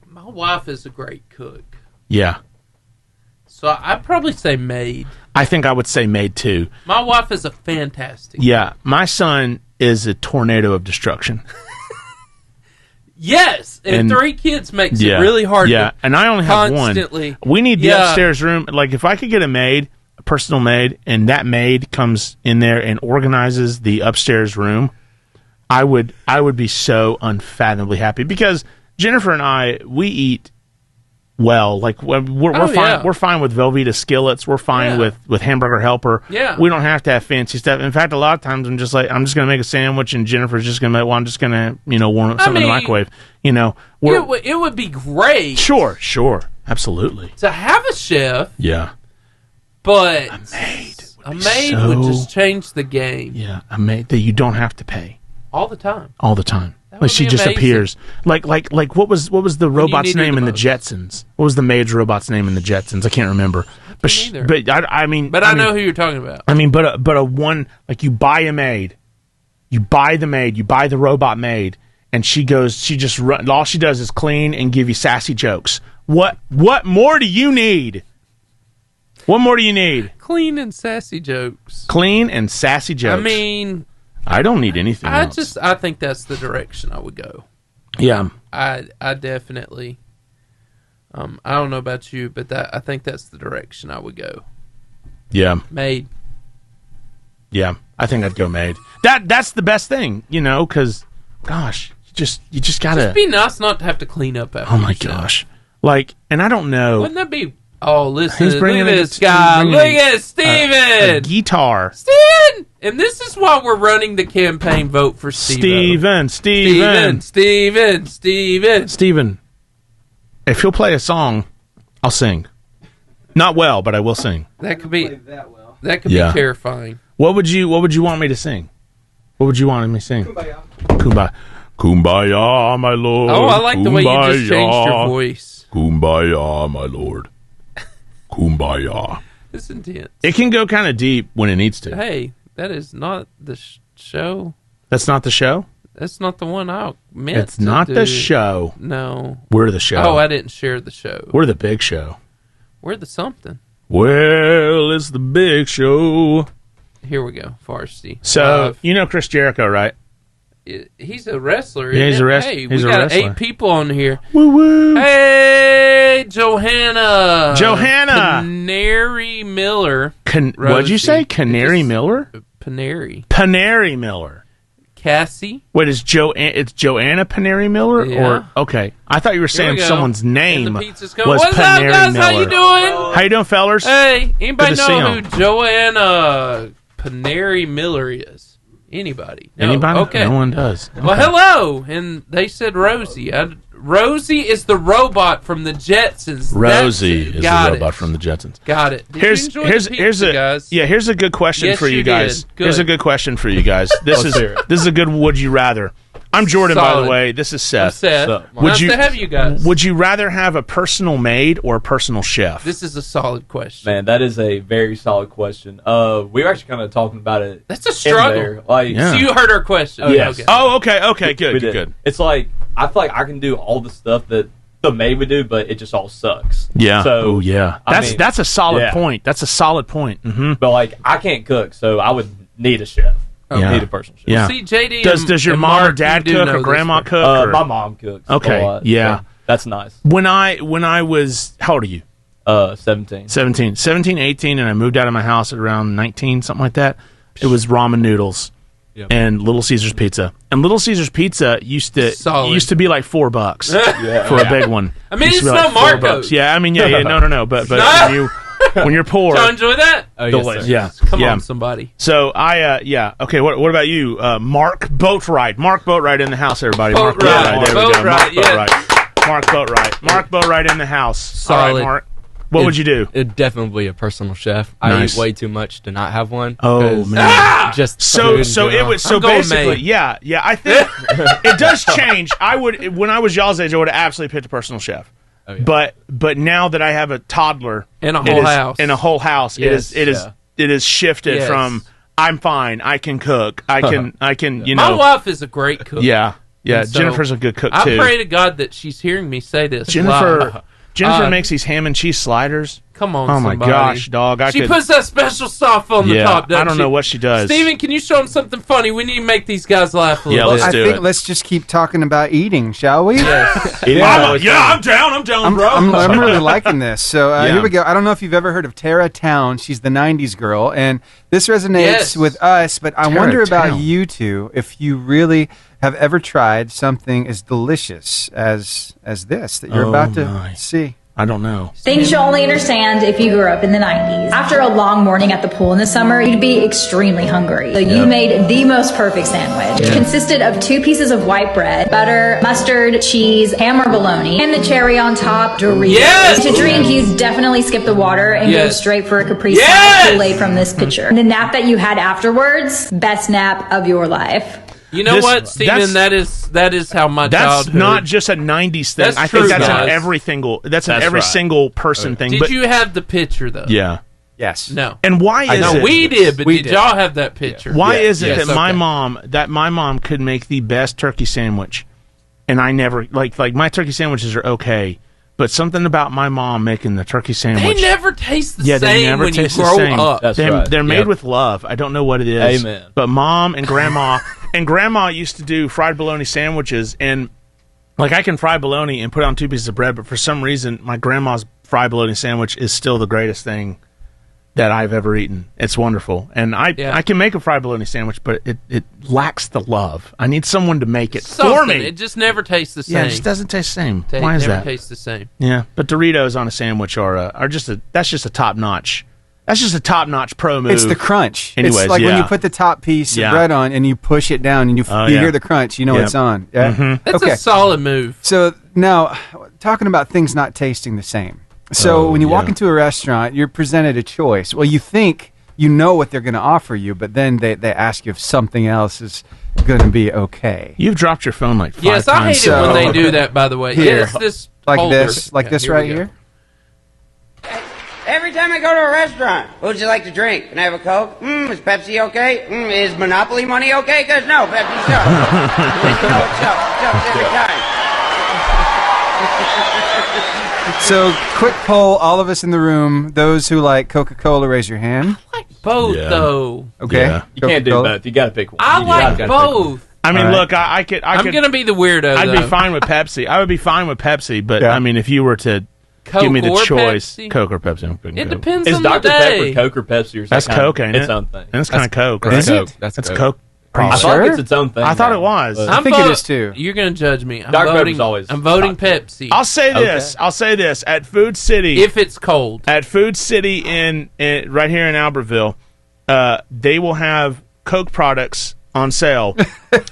My wife is a great cook. Yeah. So I'd probably say maid. I think I would say maid too. My wife is a fantastic. Yeah. My son is a tornado of destruction. Yes, and 3 kids makes it really hard. Yeah, and I only have one. We need the upstairs room. Like, if I could get a maid, a personal maid, and that maid comes in there and organizes the upstairs room, I would be so unfathomably happy. Because Jennifer and I, we eat well. Like, we're fine. Yeah. We're fine with Velveeta skillets. We're fine with Hamburger Helper. Yeah. We don't have to have fancy stuff. In fact, a lot of times I'm just going to make a sandwich, and Jennifer's just going to make, well, I'm just going to, warm up something in the microwave. It would be great. Sure. Absolutely. To have a chef. Yeah. But a maid would just change the game. Yeah, a maid that you don't have to pay. All the time. Like, she just appears. Like what was the robot's name in the Jetsons? What was the maid's robot's name in the Jetsons? I can't remember. But I know who you're talking about. I mean, but a one, like, you buy a maid, you buy the robot maid, and all she does is clean and give you sassy jokes. What more do you need? What more do you need? Clean and sassy jokes. I mean, I don't need anything else. I think that's the direction I would go. Yeah. I definitely, I don't know about you, but I think that's the direction I would go. Yeah. Maid. Yeah, I think I'd go maid. That's the best thing, because, gosh, you just gotta. It'd be nice not to have to clean up after. Oh my gosh, like, and I don't know. Wouldn't that be? Oh, listen, look at this guy. Look at Steven. A guitar. Steven! And this is why we're running the campaign Vote for Steven. Steven. If you'll play a song, I'll sing. Not well, but I will sing. That could be be terrifying. What would you want me to sing? What would you want me to sing? Kumbaya. Kumbaya, my lord. Oh, I like the way you just changed your voice. Kumbaya, my lord. Kumbaya. It's intense. It can go kind of deep when it needs to. Hey, that is not the show. That's not the show? That's not the one I meant. It's not the show. No. We're the show. Oh, I didn't share the show. We're the big show. We're the something. Well, it's the big show. Here we go. Varsity. So, you know Chris Jericho, right? He's a wrestler. Yeah, he's a wrestler. Hey, He's we a got wrestler. 8 people on here. Woo woo. Hey, Johanna. Canary Miller. What'd you say? Canary Miller? Panary Miller. Cassie. Wait, it's Joanna Panary Miller? Yeah. Or okay. I thought you were saying someone's name And the pizza's coming. was What's Panary up, guys? Miller. How you doing? How you doing, fellers? Hey, anybody Good to see know who 'em. Joanna Panary Miller is? Anybody? No. Anybody? Okay. No one does. Okay. Well, hello. And they said Rosie. Rosie is the robot from the Jetsons. Rosie is the Got robot it. from the Jetsons. Got it. Did you enjoy the pizza, guys? Here's a good question Yes, for you you guys. did. Good. Here's a good question for you guys. This is a good would you rather. I'm Jordan, by Solid. the way. This is I'm Seth. Seth. Nice to have you guys. Would you rather have a personal maid or a personal chef? This is a solid question. Man, that is a very solid question. We were actually kind of talking about it. That's a struggle. In there. Like, Yeah. So you heard our question. Oh, yes. Okay. Oh, okay, we good, did. good. It's like I feel like I can do all the stuff that the maid would do, but it just all sucks. Yeah. So yeah. That's a solid point. That's a solid point. Mm-hmm. But like I can't cook, so I would need a chef. I would need a personal chef. Yeah. See, JD. Does your and mom or Mark, dad you do cook know or this grandma part. cook? Or? My mom cooks. Okay. A lot, Yeah. so that's nice. When I was, how old are you? 17. 17, 18, and I moved out of my house at around 19, something like that. It was ramen noodles and Little Caesars pizza. And Little Caesars pizza used to be like $4 for a big one. I mean, Used to it's be not like $4. Marco's. Yeah, I mean, yeah, no. But when you're poor, Do you enjoy that? Oh, delicious. yes, Yeah, Come yeah. on, somebody. So okay. What about you, Mark Boatwright? Mark Boatwright in the house, everybody. Mark Boatwright. There we go. Mark Boatwright, yeah. Boatwright. Mark Boatwright. Mark Boatwright in the house. Solid. All right, Mark. What would you do? It'd definitely be a personal chef. I Nice. eat way too much to not have one. Oh, 'cause man. Just So food in it general. was so I'm going basically, May. yeah. I think it does change. When I was y'all's age, I would have absolutely picked a personal chef. Oh, yeah. But now that I have a toddler And a whole house. it is shifted Yes. from I'm fine, I can cook, I can My wife is a great cook. yeah. And so Jennifer's a good cook I too. pray to God that she's hearing me say this. Jennifer live. makes these ham and cheese sliders. Come on, Oh my somebody. gosh, dog! She puts that special stuff on the top, doesn't I don't she? know what she does. Steven, can you show them something funny? We need to make these guys laugh a little let's bit. do I think it. let's just keep talking about eating, shall we? Yes. I'm down, bro. I'm really liking this. So Yeah. here we go. I don't know if you've ever heard of Tara Town. She's the 90s girl, and this resonates Yes. with us, but I Tara wonder about Town. you two, if you really have ever tried something as delicious as this that you're about to nice. see. I don't know. Things you'll only understand if you grew up in the 90s. After a long morning at the pool in the summer, you'd be extremely hungry. So you made the most perfect sandwich. It consisted of 2 pieces of white bread, butter, mustard, cheese, ham or bologna, and the cherry on top, Doritos. Yes! To drink, you definitely skip the water and go Yes. straight for a Capri Yes! Sun Kool-Aid from this pitcher. The nap that you had afterwards, best nap of your life. You know what, Steven? That is how my That's childhood. not just a 90s thing. That's I think true, that's guys. an every single. That's an That's every right. single person thing. Did but you have the picture though? yeah. Yes. No. And why is No, it? we did, but We did did. y'all have that picture? Why is it Yes, that my okay. mom could make the best turkey sandwich, and I never like my turkey sandwiches are okay, but something about my mom making the turkey sandwich. They never taste the Yeah, they same never when you taste the grow same. up. That's They're, right. they're made Yep. with love. I don't know what it is. Amen. But mom and grandma and grandma used to do fried bologna sandwiches, and like I can fry bologna and put it on 2 pieces of bread, but for some reason my grandma's fried bologna sandwich is still the greatest thing that I've ever eaten. It's wonderful. And I can make a fried bologna sandwich, but it lacks the love. I need someone to make it for Something. me. It just never tastes the same. Yeah, it just doesn't taste the same. Why is never that? tastes the same. Yeah, but Doritos on a sandwich are just a top notch. That's just a top notch pro move. It's the crunch. Anyways, it's like when yeah. you put the top piece Yeah. of bread on and you push it down and you Oh, you yeah. hear the crunch. You know Yep. it's on. Yeah. Mm-hmm. That's okay. a solid move. So now, talking about things not tasting the same. So when you walk into a restaurant, you're presented a choice. Well, you think you know what they're going to offer you, but then they ask you if something else is going to be okay. You've dropped your phone like 5 Yes, I times. hate it when they do that, by the way. Here. Yes, this Like holder. this, like Yeah, this here right we go. here. Every time I go to a restaurant, what would you like to drink? Can I have a Coke? Is Pepsi okay? Is Monopoly money okay? Because no, Pepsi sucks. No, it sucks every time. So, quick poll, all of us in the room, those who like Coca-Cola, raise your hand. both though. Okay. Yeah. You can't do both. You got to pick one. I like both. I mean, look, I could. I'm gonna be the weirdo. I'd though. be fine with Pepsi. I would be fine with Pepsi, but I mean, if you were to Coke give me the or choice, Pepsi? Coke or Pepsi, I'm picking It Coke. depends Is on Dr. the day. Pepper Coke or Pepsi? Or is That's that kind Coke, of ain't its it? own thing? And it's kind of Coke, That's right? Coke. That's That's Coke. Coke. I thought it's its own thing. I thought now, it was. but- I think it is too. You're gonna judge me. I'm Dr. Pepper's voting. always I'm voting Dr. Pepsi. I'll say this. I'll say this. At Food City, if it's cold. At Food City in right here in Albertville, they will have Coke products on sale,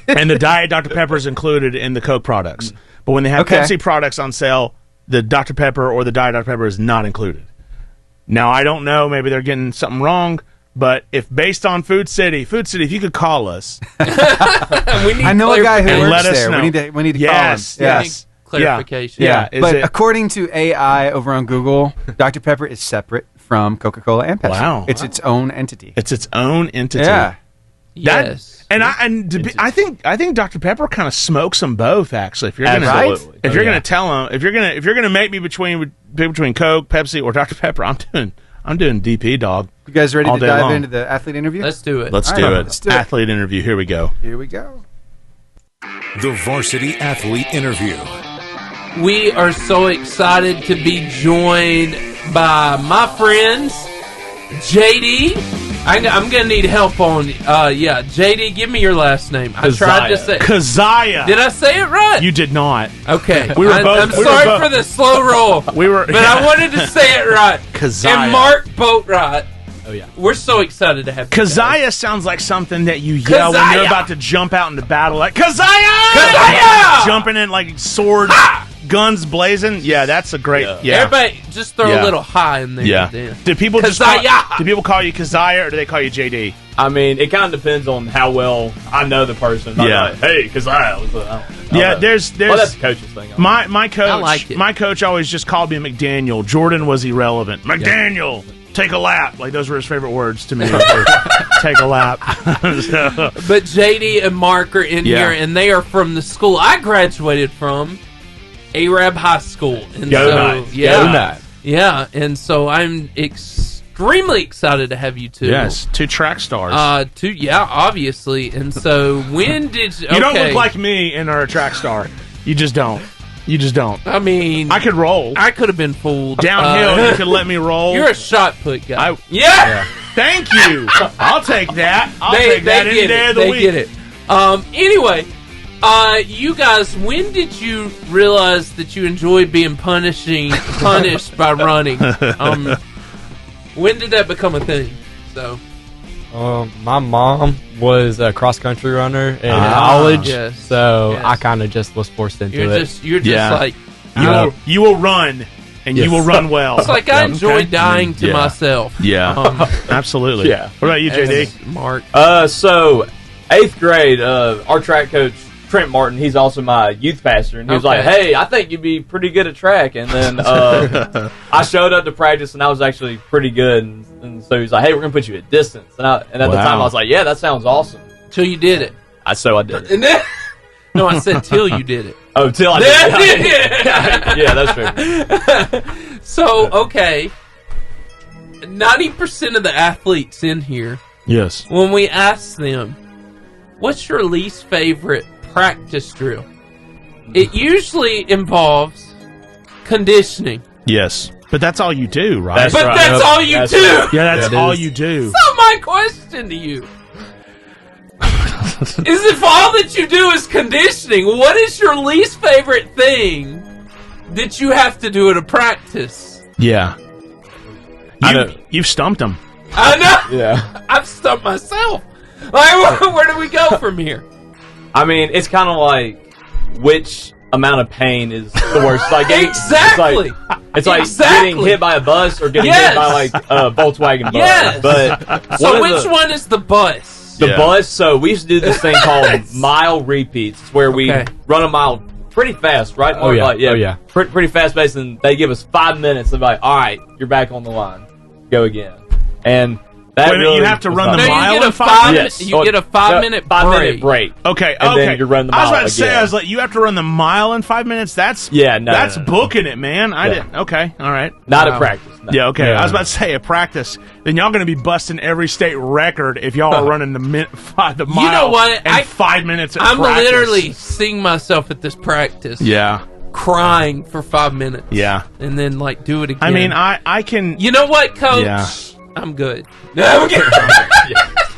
and the Diet Dr. Pepper is included in the Coke products. But when they have Pepsi products on sale, the Dr. Pepper or the Diet Dr. Pepper is not included. Now, I don't know. Maybe they're getting something wrong. But if based on Food City, if you could call us, I know a guy who works let us there. know. We need to Yes, call him. yes. Clarification. Yeah. Is But it- according to AI over on Google, Dr. Pepper is separate from Coca-Cola and Pepsi. Wow. It's its own entity. It's its own entity. Yeah. Yes. I think Dr. Pepper kind of smokes them both. Actually, if you're gonna Absolutely. if you're gonna tell them, if you're gonna make me between Coke, Pepsi, or Dr. Pepper, I'm doing DP, dog. You guys ready all to day dive long. into the athlete interview? Let's do it. Let's All do right, it. let's do it. Athlete interview. Here we go. Here we go. The Varsity Athlete Interview. We are so excited to be joined by my friends, JD. I'm going to need help on, JD, give me your last name. I tried to say Keziah. Did I say it right? You did not. Okay. We were I'm both- sorry for the slow roll. But I wanted to say it right. Keziah. And Mark Boatwright. Oh, yeah. We're so excited to have you guys. Keziah sounds like something that you yell when you're Keziah! about to jump out into battle. Like, Keziah! Keziah! Jumping in like sword, guns blazing. Yeah, that's a great. Yeah. Everybody just throw a little high in there. Yeah. Then. Do people Keziah! do people call you Keziah or do they call you JD? I mean, it kind of depends on how well I know the person. I'm Yeah. like, hey, Keziah. Yeah, there's Well, that's the coach's thing. my coach. I like it. My coach always just called me McDaniel. Jordan was irrelevant. McDaniel. Take a lap. Like, those were his favorite words to me. Take a lap. So, But JD and Mark are in here, and they are from the school I graduated from, Arab High School. And Go so, Knights. yeah, Go Knights. yeah, and so I'm extremely excited to have you two. yes, 2 track stars. Obviously. And so when did You don't look like me and are a track star. You just don't. You just don't. I mean, I could roll. I could have been fooled. Downhill, you could let me roll. You're a shot put guy. Yeah. Thank you. I'll take that. I'll take that any day of the week. They get it. Anyway, you guys, when did you realize that you enjoy being punished by running? When did that become a thing? So, my mom was a cross country runner in college, yes. so I kind of just was forced into it. You're just like You will run, and you will run well. it's like I enjoy dying to myself. Yeah, absolutely. Yeah. What about you, JD? Mark. So 8th grade, our track coach Trent Martin, he's also my youth pastor, and he was like, "Hey, I think you'd be pretty good at track." And then I showed up to practice, and I was actually pretty good. And so he's like, "Hey, we're gonna put you at distance." And at the time, I was like, "Yeah, that sounds awesome." Till you did it. So I did it. And then, no, I said till you did it. Oh, till I did it. Yeah, that's true. So, okay. 90% of the athletes in here, Yes. when we ask them, what's your least favorite practice drill? It usually involves conditioning. Yes. But that's all you do, right? That's But right. that's all you That's do. right. Yeah, that's Yeah, it all is. you do. So my question to you is, if all that you do is conditioning, what is your least favorite thing that you have to do at a practice? Yeah. You've stumped him. I know. Yeah. I've stumped myself. Like, where do we go from here? I mean, it's kind of like which amount of pain is the worst. Like Exactly. It's like Exactly. getting hit by a bus or getting Yes. hit by like a Volkswagen bus. Yes. But So which one is the bus? The bus. So we used to do this thing called mile repeats, where we Okay. run a mile pretty fast, right? Oh, yeah. Like, Oh, yeah. Pretty fast paced, and they give us 5 minutes. They're like, "All right, you're back on the line. Go again." And Wait a minute, you have to run the mile you get in 5 minutes? You get a 5-minute break. break. Okay, And then you run the mile I was about to say, again. I was like, you have to run the mile in 5 minutes? That's that's booking it, man. I didn't. Okay, all right. Not a practice. No. Yeah, okay. I was about to say a practice. Then y'all going to be busting every state record if y'all are running the mile. You know what? In 5 minutes. I'm practice. literally seeing myself at this practice. Yeah. Crying for 5 minutes. Yeah. And then do it again. I mean, I can. You know what, Coach? Yeah. I'm good.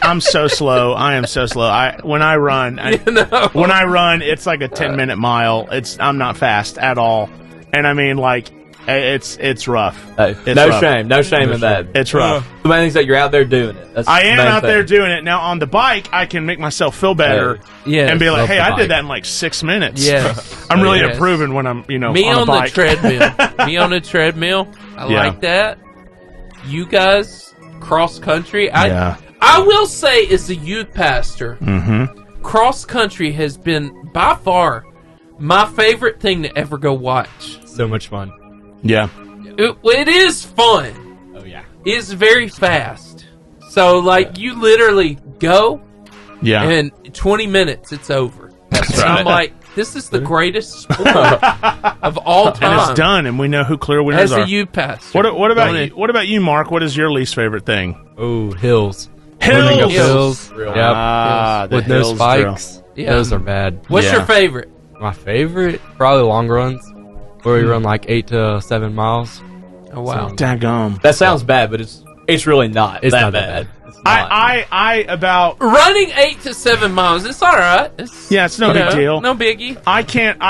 I'm so slow. I am so slow. When I run, it's like a 10-minute mile. I'm not fast at all, and I mean it's rough. Hey, it's no rough. shame in that. It's rough. The main thing is that you're out there doing it. I am out there doing it now. On the bike, I can make myself feel better, and be like, "Hey, I did that in like 6 minutes." Yes. I'm really improving when I'm, me on a bike. The treadmill. Me on the treadmill. I like that. You guys. Cross country. I will say, as a youth pastor, cross country has been by far my favorite thing to ever go watch. So much fun. Yeah, it is fun. Oh yeah, it's very fast. So you literally go, and 20 minutes it's over. That's right. I'm like, this is the greatest sport of all time. And it's done, and we know who clear winners are. As a youth pastor. What about you? What about you, Mark? What is your least favorite thing? Oh, hills. Hills. Yep. With no spikes. Yeah. Those are bad. What's your favorite? My favorite? Probably long runs, where we run like 8 to 7 miles. Oh wow. Daggum. That sounds bad, but it's really not. It's that not bad. that bad. I about running 8 to 7 miles. It's all right. It's no big deal. No biggie. I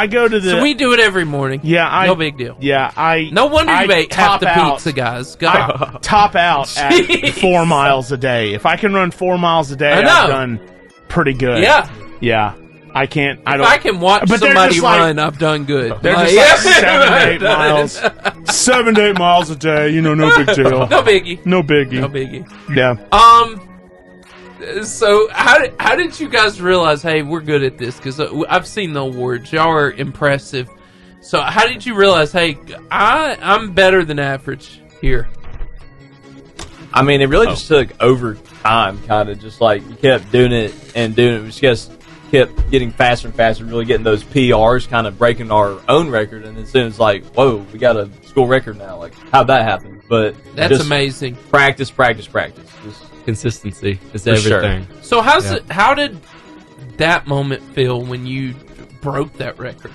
go to the. So we do it every morning. Yeah, no big deal. Yeah, No wonder you ate half the pizza, guys. Go. I top out at 4 miles a day. If I can run 4 miles a day, I've done pretty good. Yeah. I can't. If I can watch somebody run, I've done good. They're just 7 to 8 miles. 7 to 8 miles a day. No big deal. No biggie. No biggie. No biggie. Yeah. So how did you guys realize? Hey, we're good at this because I've seen the awards. Y'all are impressive. So how did you realize? Hey, I'm better than average here. I mean, it really just took over time, kind of just you kept doing it and doing it. We just kept getting faster and faster, really getting those PRs, kind of breaking our own record. And then soon it's whoa, we got a school record now. How'd that happen? But that's amazing. Practice. Just consistency is everything. Sure. So how did that moment feel when you broke that record?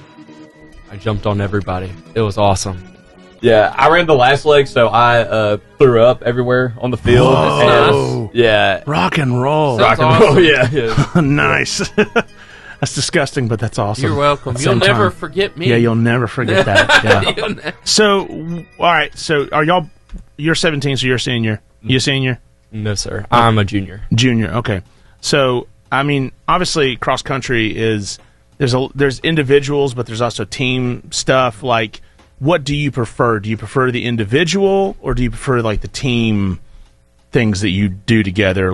I jumped on everybody. It was awesome. Yeah, I ran the last leg, so I threw up everywhere on the field. Whoa. Nice. Yeah. Rock and roll. Sounds awesome. Yeah. Nice. That's disgusting, but that's awesome. You're welcome. You'll never forget me. Yeah, you'll never forget that. Yeah. So, all right. So, you're 17, so you're a senior. You a senior? No, sir. I'm a junior. Junior. Okay. So, I mean, obviously, cross country is there's individuals, but there's also team stuff. What do you prefer? Do you prefer the individual, or do you prefer the team things that you do together?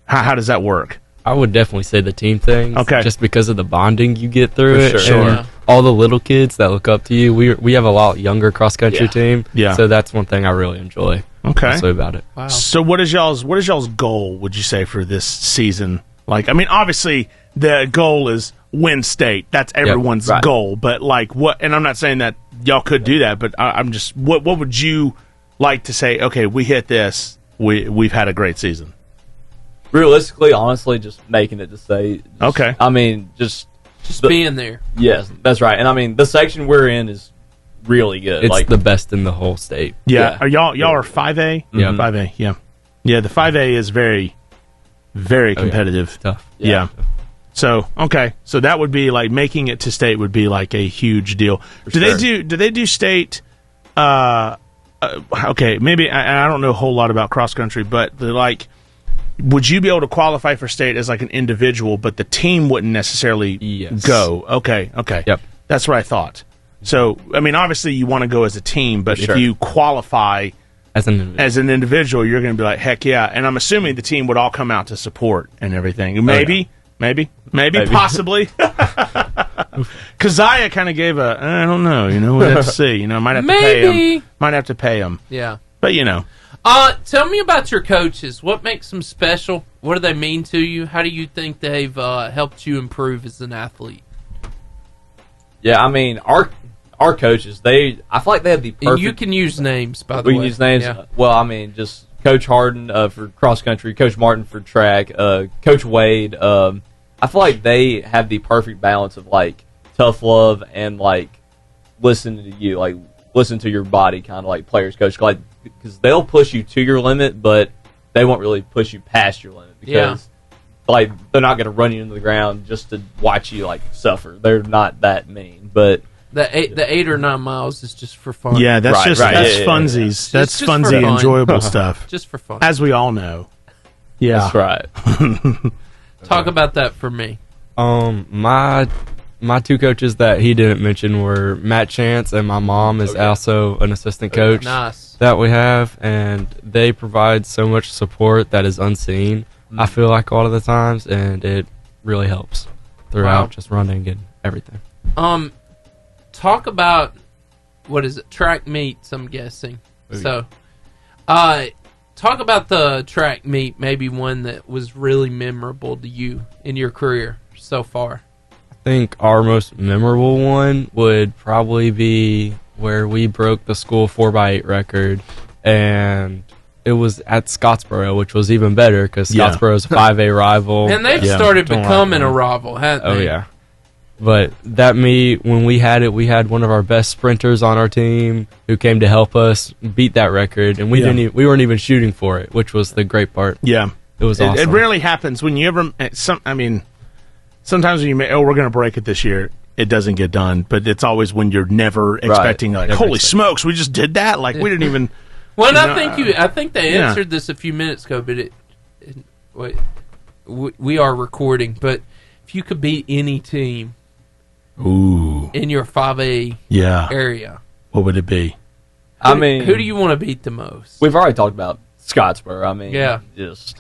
How does that work? I would definitely say the team things. Okay. Just because of the bonding you get through it. Sure. And all the little kids that look up to you. We have a lot younger cross country team. Yeah. So that's one thing I really enjoy. Okay. Also about it. Wow. So what is y'all's goal, would you say, for this season? Obviously the goal is win state. That's everyone's goal. But what? And I'm not saying that y'all could do that, but I'm just what would you like to say? Okay, we hit this. We've had a great season. Realistically, honestly, just making it to state. Okay. I mean, just being there. Yes, that's right. And I mean, the section we're in is really good. It's the best in the whole state. Yeah. Are y'all are 5A? Yeah. 5A. Yeah. Yeah. The 5A is very, very competitive. Tough. Yeah. So okay, so that would be making it to state would be a huge deal. Do they do state? Okay, maybe I don't know a whole lot about cross country, but would you be able to qualify for state as an individual, but the team wouldn't necessarily go? Okay. Yep. That's what I thought. So I mean, obviously you want to go as a team, but if you qualify as an individual, you're going to be heck yeah. And I'm assuming the team would all come out to support and everything. Maybe. Maybe, possibly. Keziah kind of gave I don't know, we'd have to see. Might have to pay him. Might have to pay him. Yeah. But Tell me about your coaches. What makes them special? What do they mean to you? How do you think they've helped you improve as an athlete? Yeah, I mean, our coaches, I feel like they have the perfect... And you can use names, by the way. We can use names? Yeah. Well, I mean, just Coach Harden for cross-country, Coach Martin for track, Coach Wade. I feel like they have the perfect balance of, like, tough love and, like, listening to you, like, listen to your body, kind of like players coach. Like, because they'll push you to your limit, but they won't really push you past your limit. Because, like, they're not going to run you into the ground just to watch you, like, suffer. They're not that mean, but... The 8 or 9 miles is just for fun. Yeah, that's funsies. That's just funsy, enjoyable stuff. Just for fun. As we all know. Yeah. That's right. Talk about that for me. My 2 coaches that he didn't mention were Matt Chance, and my mom is also an assistant coach that we have, and they provide so much support that is unseen, I feel like, a lot of the times, and it really helps throughout just running and everything. Talk about, what is it, track meets, I'm guessing. So, talk about the track meet, maybe one that was really memorable to you in your career so far. I think our most memorable one would probably be where we broke the school 4x8 record, and it was at Scottsboro, which was even better because Scottsboro is a 5A rival. And they've started becoming a rival, haven't they? Oh, yeah. But that meet, when we had it, we had one of our best sprinters on our team who came to help us beat that record, and we weren't even shooting for it, which was the great part. Yeah. It was awesome. It rarely happens when you ever... sometimes when you we're going to break it this year, it doesn't get done, but it's always when you're never expecting, like, holy smokes, we just did that? Like, we didn't even... Well, I think they answered this a few minutes ago, but we are recording, but if you could beat any team... in your 5A area, what would it be? Who do you want to beat the most? We've already talked about Scottsboro. I mean, just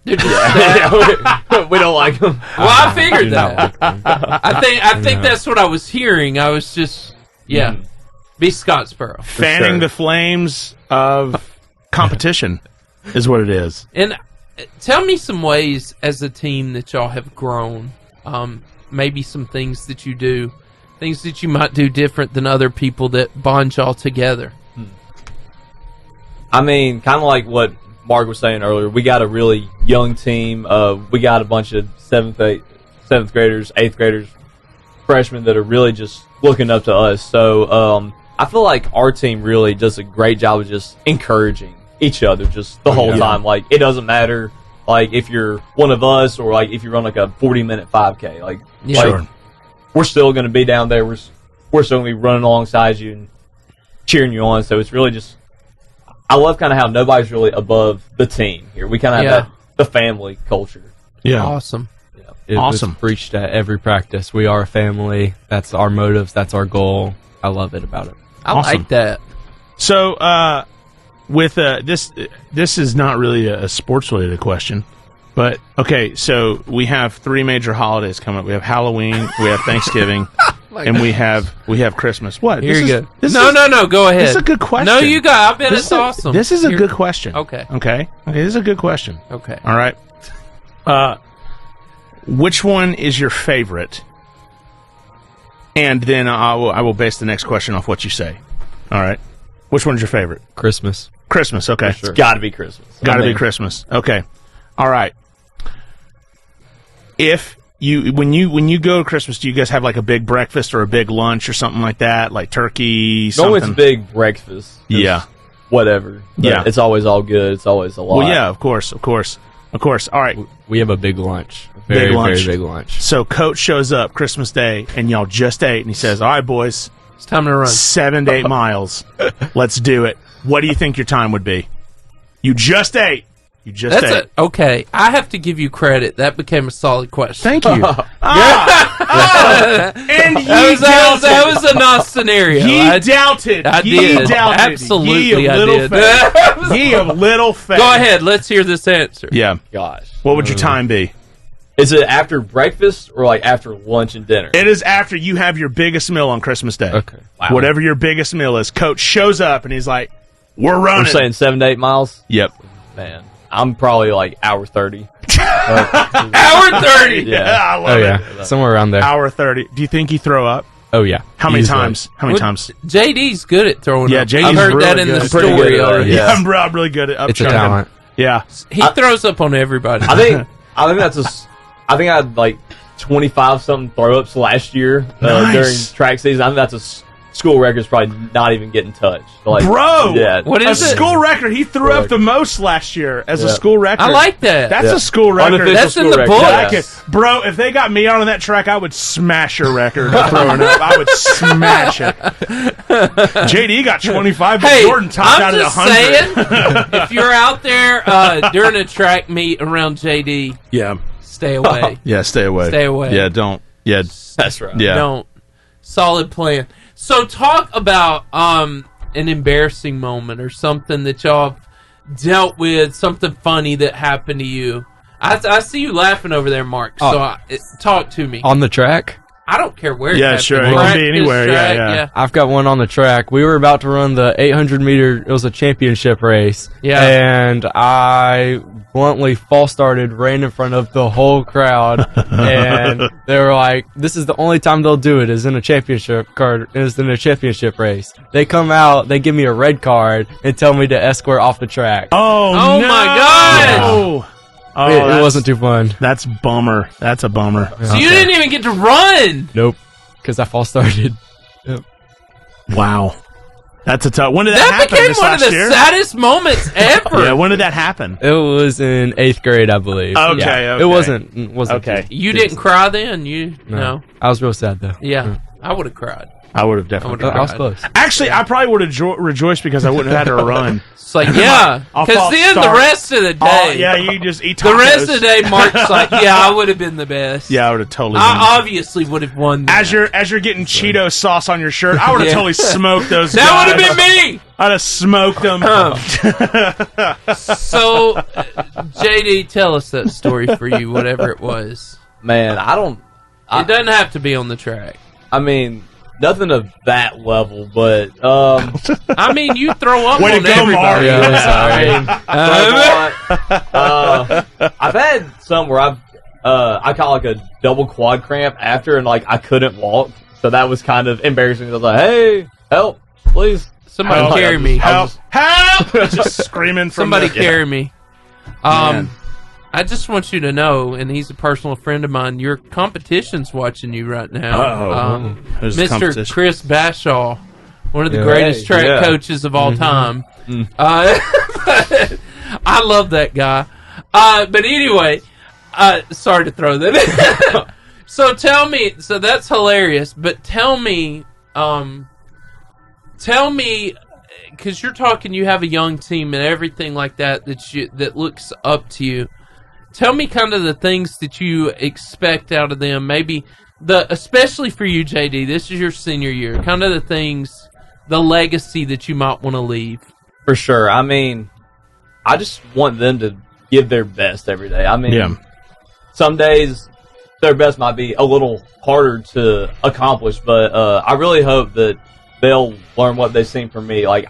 we don't like them. Well, I figured that. I think that's what I was hearing. I was just be Scottsboro, fanning the flames of competition is what it is. And tell me some ways as a team that y'all have grown. Maybe some things that you do, things that you might do different than other people that bond y'all together. I mean, kind of like what Mark was saying earlier, we got a really young team. We got a bunch of 7th graders, 8th graders, freshmen that are really just looking up to us. So I feel like our team really does a great job of just encouraging each other just the whole time. Like, it doesn't matter. Like, if you're one of us, or like if you run like a 40-minute 5K, like we're still going to be down there. We're still going to be running alongside you and cheering you on. So it's really just, I love kind of how nobody's really above the team here. We kind of have the family culture. Yeah, awesome. It was preached at every practice. We are a family. That's our motives. That's our goal. I love it about it. I like that. So, with this is not really a sports related question, but okay. So we have 3 major holidays coming up. We have Halloween, we have Thanksgiving, and we have Christmas. What? Here you go. No. Go ahead. This is a good question. No, you got. I bet it's awesome. This is a good question. Okay. This is a good question. Okay. All right. Which one is your favorite? And then I will base the next question off what you say. All right. Which one's your favorite? Christmas. Christmas, okay. Sure. It's got to be Christmas. Got to be Christmas. Okay. All right. When you go to Christmas, do you guys have like a big breakfast or a big lunch or something like that, like turkey? Something? No, it's big breakfast. Yeah. Whatever. But it's always all good. It's always a lot. Well, yeah, of course. All right. We have a big lunch. Very big lunch. So Coach shows up Christmas Day, and y'all just ate, and he says, "All right, boys, it's time to run 7 to 8 miles. Let's do it." What do you think your time would be? You just ate. Okay, I have to give you credit. That became a solid question. Thank you. And that was a nice scenario. He doubted. I did. Absolutely, I did. He a little fat. Go ahead. Let's hear this answer. Yeah. Gosh. What would your time be? Is it after breakfast or like after lunch and dinner? It is after you have your biggest meal on Christmas Day. Okay. Wow. Whatever your biggest meal is. Coach shows up and he's like, We're running. We're saying 7 to 8 miles. Yep. Man, I'm probably like hour 30. Hour 30. Yeah, I love it. Somewhere around there. Hour 30. Do you think he throw up? Oh yeah. How many times? How many times? JD's good at throwing up. JD's I've heard really that in good. the Pretty story good. already. Yeah, I'm really good at up It's a chunking. talent. Yeah. He throws up on everybody. I think I had like 25 something throw ups last year during track season. I think that's a school record's probably not even getting touched. Like, Bro, yeah. What is a it? school record. He threw up the most last year as a school record. I like that. That's a school record. Unofficial That's in the school book. record. Bro, if they got me out on that track, I would smash a record of throwing up. I would smash it. JD got 25, but Jordan topped out at 100. Saying, if you're out there during a track meet around JD, stay away. Yeah, stay away. Stay away. Yeah, don't. Yeah, That's right. Yeah. Don't. Solid plan. So talk about an embarrassing moment or something that y'all have dealt with, something funny that happened to you. I see you laughing over there, Mark. So talk to me. On the track? I don't care where. Yeah, sure. It can be anywhere. Yeah. I've got one on the track. We were about to run the 800 meter. It was a championship race. Yeah. And I bluntly false started, ran in front of the whole crowd, and they were like, "This is the only time they'll do it. Is in a championship race." They come out, they give me a red card, and tell me to escort off the track. Oh no. my God! Oh, It wasn't too fun. That's bummer. That's a bummer. So you didn't even get to run. Nope, because I false started. Wow. That's a tough. When did that happen? Became This one last of the year? saddest moments ever. Yeah, when did that happen? It was in 8th grade, I believe. Okay, okay. It wasn't Okay. You didn't cry then? No. I was real sad though. Yeah, I would have cried. I would have definitely. I was close. Actually, I probably would have rejoiced because I wouldn't have had to run. It's like, yeah, I'll because false then start. the rest of the day, Yeah, you just eat tacos. the rest of the day, Mark's like, yeah, I would have been the best. Yeah, I would have totally. I obviously would have won. That. As you're getting Cheeto sauce on your shirt, I would have Yeah. totally smoked those. That guys. would have been me. I'd have smoked them. So, JD, tell us that story for you, whatever it was. Man, It doesn't have to be on the track. I mean, nothing of that level, but I mean, you throw up Way to on go, everybody. Yeah, I've had some where I caught like a double quad cramp after, and like I couldn't walk, so that was kind of embarrassing. I was like, "Hey, help, please!" Somebody Help. carry me. Help! Just screaming from Somebody the, carry me. Man. I just want you to know, and he's a personal friend of mine, your competition's watching you right now. Who's the Mr. competition? Chris Bashaw, one of the greatest track coaches of all time. I love that guy. But anyway, sorry to throw that in. So tell me, so that's hilarious, but tell me, because you're talking, you have a young team and everything like that that looks up to you. Tell me kind of the things that you expect out of them. Maybe especially for you, JD. This is your senior year. Kind of the things, the legacy that you might want to leave. For sure. I mean, I just want them to give their best every day. I mean, some days their best might be a little harder to accomplish, but I really hope that they'll learn what they've seen from me. Like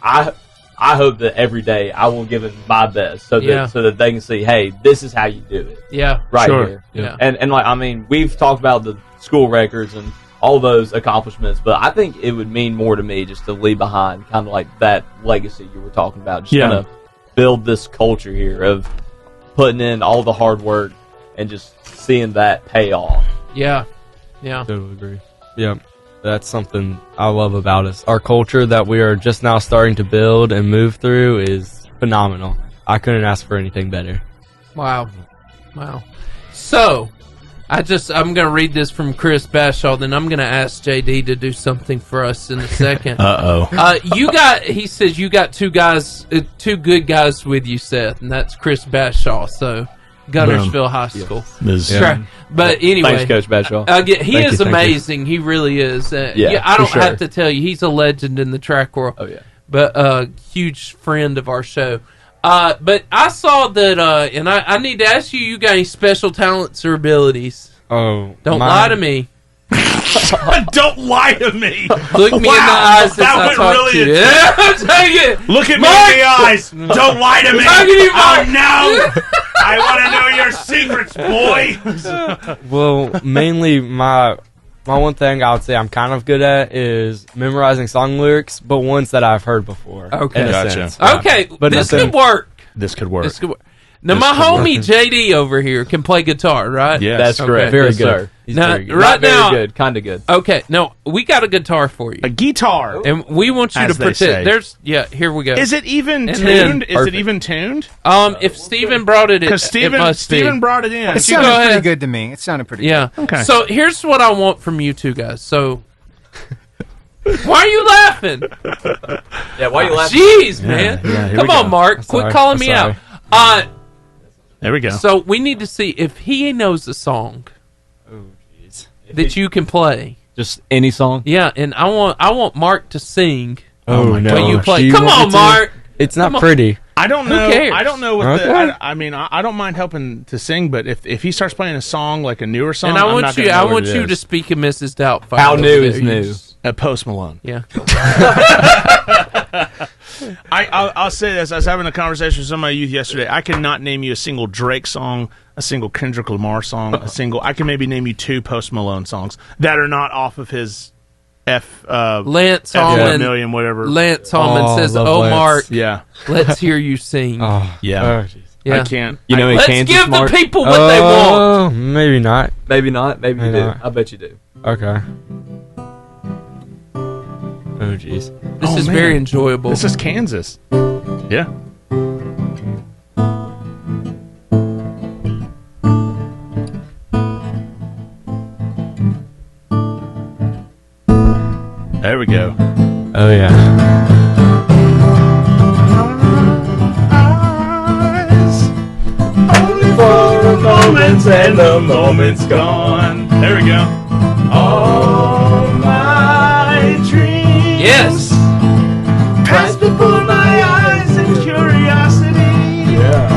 I hope that every day I will give it my best so that they can see, hey, this is how you do it. Yeah. Right Sure. here. Yeah. And like, I mean, we've talked about the school records and all those accomplishments, but I think it would mean more to me just to leave behind kind of like that legacy you were talking about. Just kind of build this culture here of putting in all the hard work and just seeing that pay off. Yeah. Yeah. Totally agree. Yeah. That's something I love about us. Our culture that we are just now starting to build and move through is phenomenal. I couldn't ask for anything better. Wow. So, I'm going to read this from Chris Bashaw, then I'm going to ask JD to do something for us in a second. He says you got two good guys with you, Seth, and that's Chris Bashaw, so Guntersville High School. Yeah. But anyway. Thanks, Coach Batchell. He is amazing. He really is. I don't have to tell you, he's a legend in the track world. Oh, yeah. But a huge friend of our show. But I saw that, and I need to ask you, you got any special talents or abilities? Oh, Don't lie to me. Don't lie to me. Look me in the eyes as that I went talk really to you. intense. Yeah, I'm telling you. Look at Mark! me in the eyes. Don't lie to me. Oh, no. I want to know your secrets, boy. Well, mainly my one thing I would say I'm kind of good at is memorizing song lyrics, but ones that I've heard before. Okay. in a Gotcha. sense. Okay, But this nothing- could work. This could work. This could work. Now, my homie JD over here can play guitar, right? Yes. That's correct. Very Yes, good. sir. He's Now, very good. right Not very now, good. Kind of good. Okay, no, we got a guitar for you, A guitar. and we want you As to they say. pretend. There's, here we go. Is it even And tuned? then- Is it Perfect. even tuned? If Steven brought it, Because it must be. Steven brought it in. It you sounded go pretty ahead. good to me. It sounded pretty Yeah. Okay. So here's what I want from you two guys. So, why are you laughing? Yeah, why are you laughing? Jeez, man. yeah, here Come we on, go. Mark. I'm Quit sorry. calling I'm me sorry. out. There we go. So we need to see if he knows the song Oh, jeez. that you can play. Just any song? Yeah, and I want Mark to sing Oh, my no. when you play. Do Come want on, me to? Mark. It's Come not on. pretty. I don't Who know. cares? I don't know what Okay. I don't mind helping to sing, but if he starts playing a song like a newer song, And I I'm want not you. gonna I know what want it you is. to speak of Mrs. Doubtfire. How new over is there. You new? just- Post Malone. Yeah. I'll say this. I was having a conversation with some of my youth yesterday. I cannot name you a single Drake song, a single Kendrick Lamar song, I can maybe name you 2 Post Malone songs that are not off of his Lance F Allman. million, whatever. Lance Allman says, love "Oh, Lance. Mark, Yeah. let's hear you sing." Oh, Yeah. Oh, jeez. Yeah. I can't. You know, in Let's Kansas, give Mark? the people what they want. Oh, maybe not. Maybe not. Maybe you Maybe do. not. I bet you do. Okay. Oh, jeez. This Oh, is man. very enjoyable. This is Kansas. Yeah. There we go. Oh, yeah. Only for a moment, and the moment's gone. There we go. All my dreams. Yes. Pass before my eyes in curiosity. Yeah.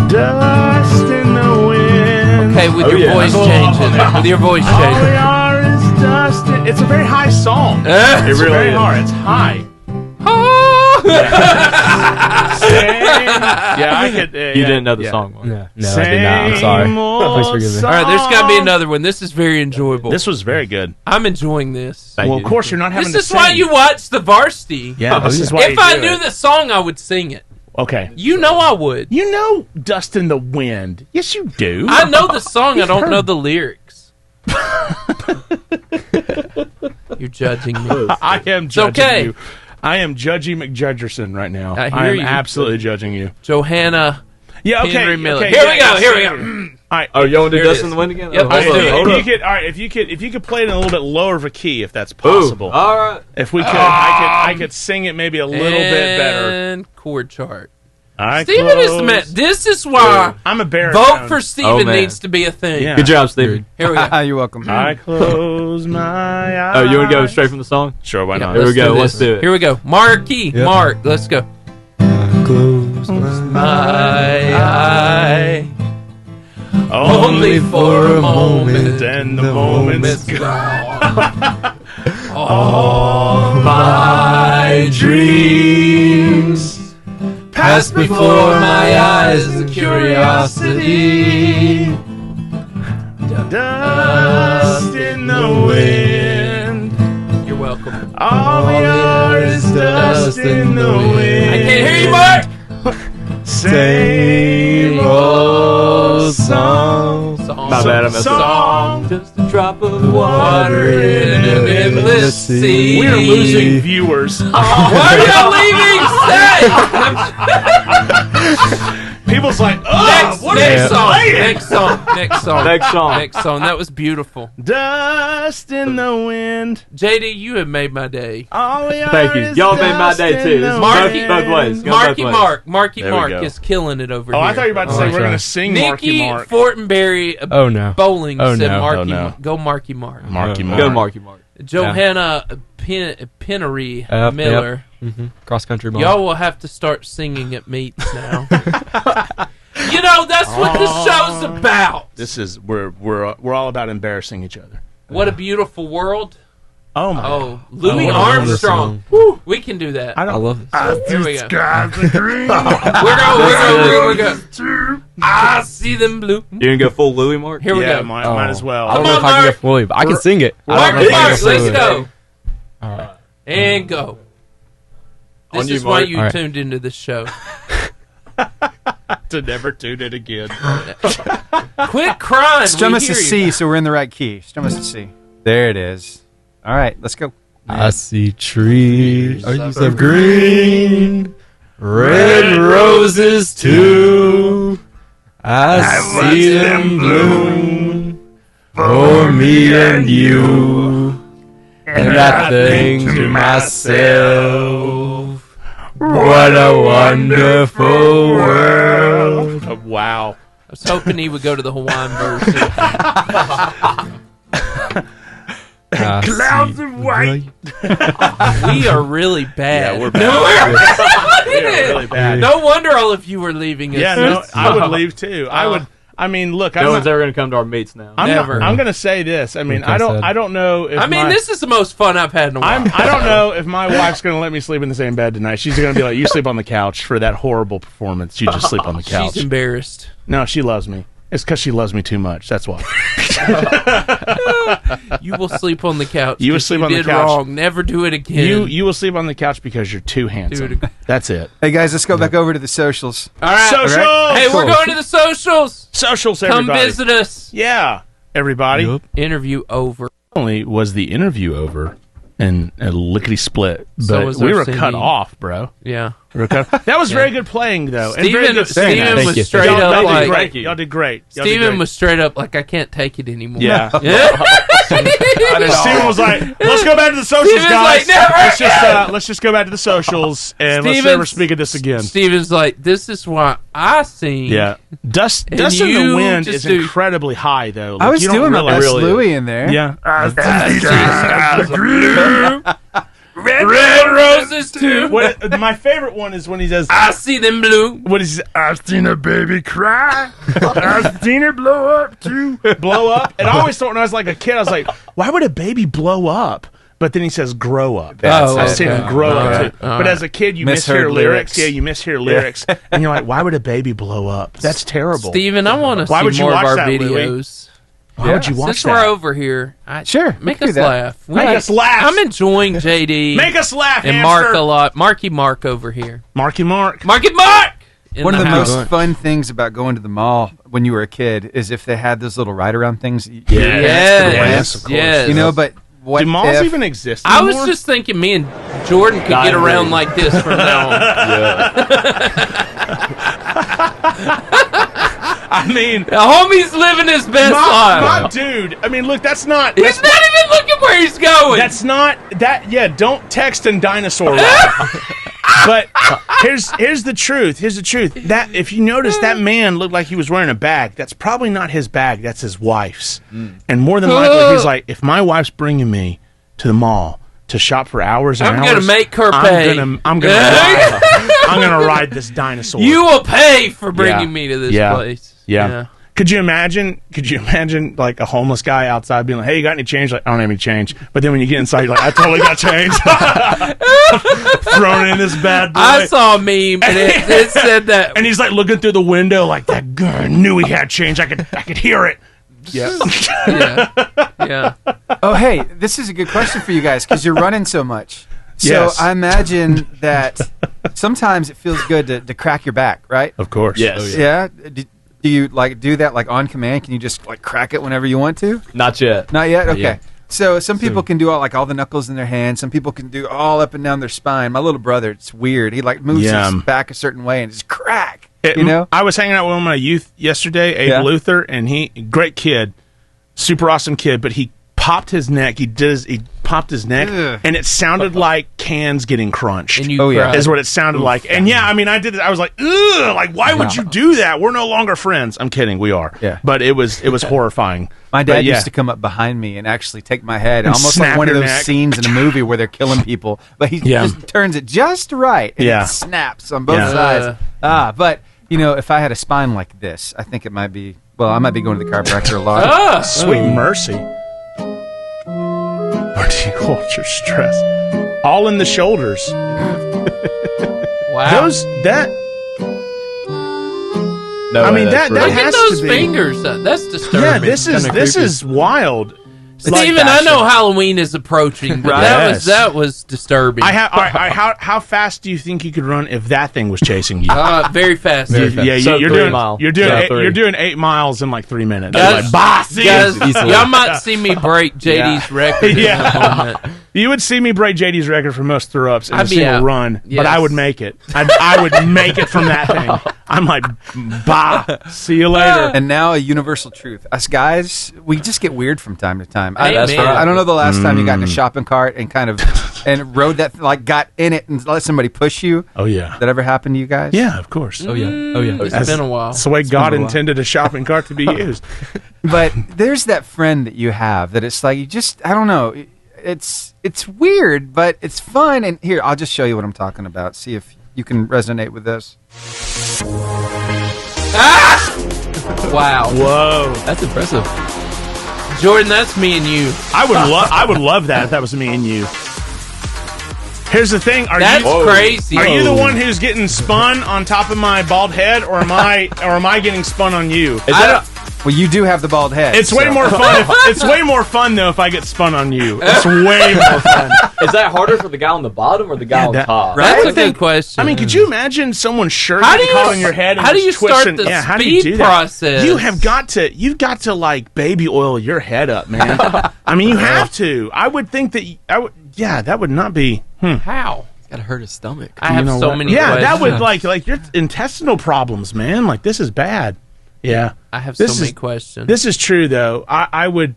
Dust in the wind. Okay, with Oh, your yeah. voice Go changing. on. With your voice All we changing. are is dust. It's a very high song. It It's really very is. hard. It's high. Yeah, I could. You didn't know the song. Mark. No, I did not. I'm sorry. Please forgive me. All right, there's got to be another one. This is very enjoyable. This was very good. I'm enjoying this. Thank Well, you. of course, you're not having This to is why sing. you watch the Varsity. Yeah, this is why If you I do knew it. the song, I would sing it. Okay. You know I would. You know Dust in the Wind. Yes, you do. I know the song. I don't know the lyrics. You're judging me. I am judging okay. you. I am judging McJudgerson right now. I hear I am you. absolutely judging you. Johanna. Yeah, okay. Henry Miller. Okay, Here yeah, we go. yeah, Here we yeah. go. All right. Oh, you want to Here do it Dust is. in the Wind again? Yep, Oh, let's hold do on, it. hold If on. you could, all right. If you could play it in a little bit lower of a key, if that's Ooh, possible. all right. If we could, I could sing it maybe a little bit better. And chord chart. I Steven is the close- man. This is why I'm a baritone. vote for Steven man. needs to be a thing. Yeah. Good job, Stevie. Here we go. You're welcome. I close my eyes. Oh, you want to go straight from the song? Sure, why Yeah, not? Here we let's go, do let's this. do it. Here we go. Marky Mark. Let's go. Close my My eye. Only for a moment, and the moment's gone. All my dreams pass before my eyes in curiosity. Dust in the wind. You're welcome. All we are is dust in the wind. I can't hear you, Mark. Same old song. My bad, I messed up. Song. Just a drop of water in an endless sea. We are losing viewers. Why are y'all leaving? Say! People's like, oh, what are next you song. playing? Next song. Next song. Next song. Next song. That was beautiful. Dust in the wind. JD, you have made my day. All we are Thank you. is Y'all made my dust day, in too. the This is Marky- both ways. Go Marky both ways. Mark. Marky There we Mark go. is killing it over Oh, here. I thought you were about to say we're going to sing Marky Nikki Mark. Fortenberry Oh, no. Bowling Oh, said no. Marky Oh, no. Mark. Go Marky Mark. Marky Go Mark. Go Marky Mark. Johanna Pennery Yep, Miller. Cross country ball. Y'all will have to start singing at meets now. You know, that's what this show's about. This is we're all about embarrassing each other. What a Beautiful World. Oh my! Oh, Louis Armstrong. We can do that. I love this. Here we go. Skies are green. We're go. I see them blue. You can go full Louis, Mark? Here we go. Might as well. I don't Come know on, if I can Mark. get fully, but I can sing it. Mark, let's go. All right. And go. This is why you tuned into this show. To never tune it again. Quit crying. Strum us a C, so we're in the right key. Strum us a C. There it is. All right, let's go. I see trees of green, red roses too. I see them bloom for me and you. And I think to myself, what a wonderful world. Oh, wow. I was hoping he would go to the Hawaiian version. Clouds of white. We are really bad. Yeah, we're bad. We are really bad. No wonder all of you were leaving us. Yeah, no, I would leave too. I mean, look, No one's ever going to come to our meets now. I'm going to say this. I mean, I don't know if this is the most fun I've had in a while. I don't know if my wife's going to let me sleep in the same bed tonight. She's going to be like, "You sleep on the couch for that horrible performance. You just sleep on the couch." She's embarrassed. No, she loves me. It's because she loves me too much. That's why. You will sleep on the couch. You will sleep on the couch. You did wrong. Never do it again. You will sleep on the couch because you're too handsome. That's it. Hey, guys, let's go back over to the socials. All right. Socials! Hey, we're going to the socials. Socials, everybody. Come visit us. Yeah, everybody. Yep. Interview over. Not only was the interview over and a lickety split, So but was we our were singing. cut off, bro. Yeah. That was very good playing, though. And very good Steven singing. was you. straight Y'all up did like... great. Y'all did great. Steven was straight up like, I can't take it anymore. Yeah. Yeah. Steven was like, "Let's go back to the socials, Steven's guys. like, Let's just go back to the socials and let's Steven's- never speak of this again." Steven's like, this is why I sing. Yeah, dust in the you wind just is do- incredibly high, though. I was you don't doing my realize- best Louis in there. Yeah. Red roses too. My favorite one is when he says, I see them blue. "What is? I've seen a baby cry. I've seen it blow up too. Blow up." And I always thought when I was like a kid, I was like, "Why would a baby blow up?" But then he says, "Grow up." I've seen him grow up too. But as a kid, you mishear Misheard lyrics. lyrics. Yeah, you mishear lyrics, and you're like, "Why would a baby blow up? That's terrible." Steven, I want to Why would see you more of watch our that, Louis? videos. Why would you watch Since that? we're over here, Sure, we make can do us that. laugh. Make us laugh. I'm enjoying JD. Make us laugh, and hamster. Mark a lot. Marky Mark over here. Marky Mark. Marky Mark. In One of the house. most fun things about going to the mall when you were a kid is if they had those little ride-around things. Yes, of course. yes. You know, but what Do malls if, even exist I anymore? was just thinking me and Jordan could get around like this from now on. I mean, The homie's living his best life. my dude. I mean, look, that's not. He's not even looking where he's going. That's not that. Yeah, don't text and dinosaur ride. But here's the truth. Here's the truth. That if you notice, that man looked like he was wearing a bag. That's probably not his bag. That's his wife's. And more than likely, he's like, if my wife's bringing me to the mall to shop for hours and I'm hours, gonna make her pay. I'm gonna ride this dinosaur. You will pay for bringing me to this place. Yeah. Could you imagine like a homeless guy outside being like, "Hey, you got any change?" Like, "I don't have any change." But then when you get inside, you're like, "I totally got change." Thrown in this bad boy. I saw a meme and it said that, And he's like looking through the window like, "That guy knew he had change. I could hear it." Yeah. yeah. Oh, hey, this is a good question for you guys because you're running so much. So Yes. I imagine that sometimes it feels good to crack your back, right? Of course. Yes. Yeah. Do you like do that like on command? Can you just like crack it whenever you want to? Not yet. Not yet. Okay. yet. So some people can do all the knuckles in their hands. Some people can do all up and down their spine. My little brother, it's weird. He like moves his back a certain way and just crack. You know. I was hanging out with one of my youth yesterday, Abe Luther, and he great kid, super awesome kid, but he popped his neck. He popped his neck, and it sounded like cans getting crunched. And you is what it sounded like. And yeah, I mean, I did it. I was like, ugh, like why would you do that? We're no longer friends. I'm kidding, we are. Yeah. But it was horrifying. My dad used to come up behind me and actually take my head, And almost like snap one of your those neck. scenes in a movie where they're killing people. But he just turns it just right, and it snaps on both sides. But you know, if I had a spine like this, I think it might be. Well, I might be going to the chiropractor a lot. Sweet mercy. cardio ultra stress. All in the shoulders. Wow. No, I mean, that's that really- Look at has those to be. fingers. That's disturbing. Yeah, this is wild. Steven, I know Halloween is approaching, but that was disturbing. How fast do you think you could run if that thing was chasing you? Very fast. Yeah, So you're 3 doing miles. You're doing Yeah, 8, you're doing 8 miles in like 3 minutes. Guys, Guys, y'all might see me break JD's record. Yeah. You would see me break JD's record for most throw-ups in a single run, but I would make it. I would make it from that thing. I'm like, bah, see you later. And now a universal truth. Us guys, we just get weird from time to time. That's right. I don't know the last time you got in a shopping cart and kind of and rode that, like got in it and let somebody push you. Oh, yeah. That ever happened to you guys? Yeah, of course. Oh, yeah. It's been a while. That's the way God intended a shopping cart to be used. But there's that friend that you have that it's like, you just, I don't know. It's weird, but it's fun. And here, I'll just show you what I'm talking about. See if you can resonate with this. Wow. Whoa. That's impressive. Jordan, that's me and you. I would love that if that was me and you. Here's the thing: That's crazy. Are you the one who's getting spun on top of my bald head, or am I getting spun on you? Well, you do have the bald head. It's way more fun. It's way more fun though if I get spun on you. It's way more fun. Is that harder for the guy on the bottom or the guy on top? That's a good question. I mean, could you imagine someone's shirt getting caught on your head? And how do you start twisting? the how do you speed do that? process? You've got to like baby oil your head up, man. I mean, you have to. I would think that that would not be. How? Gotta hurt his stomach. I have so many Yeah, questions. that would like your intestinal problems, man. Like this is bad. Yeah, I have so many questions. This is true though. I would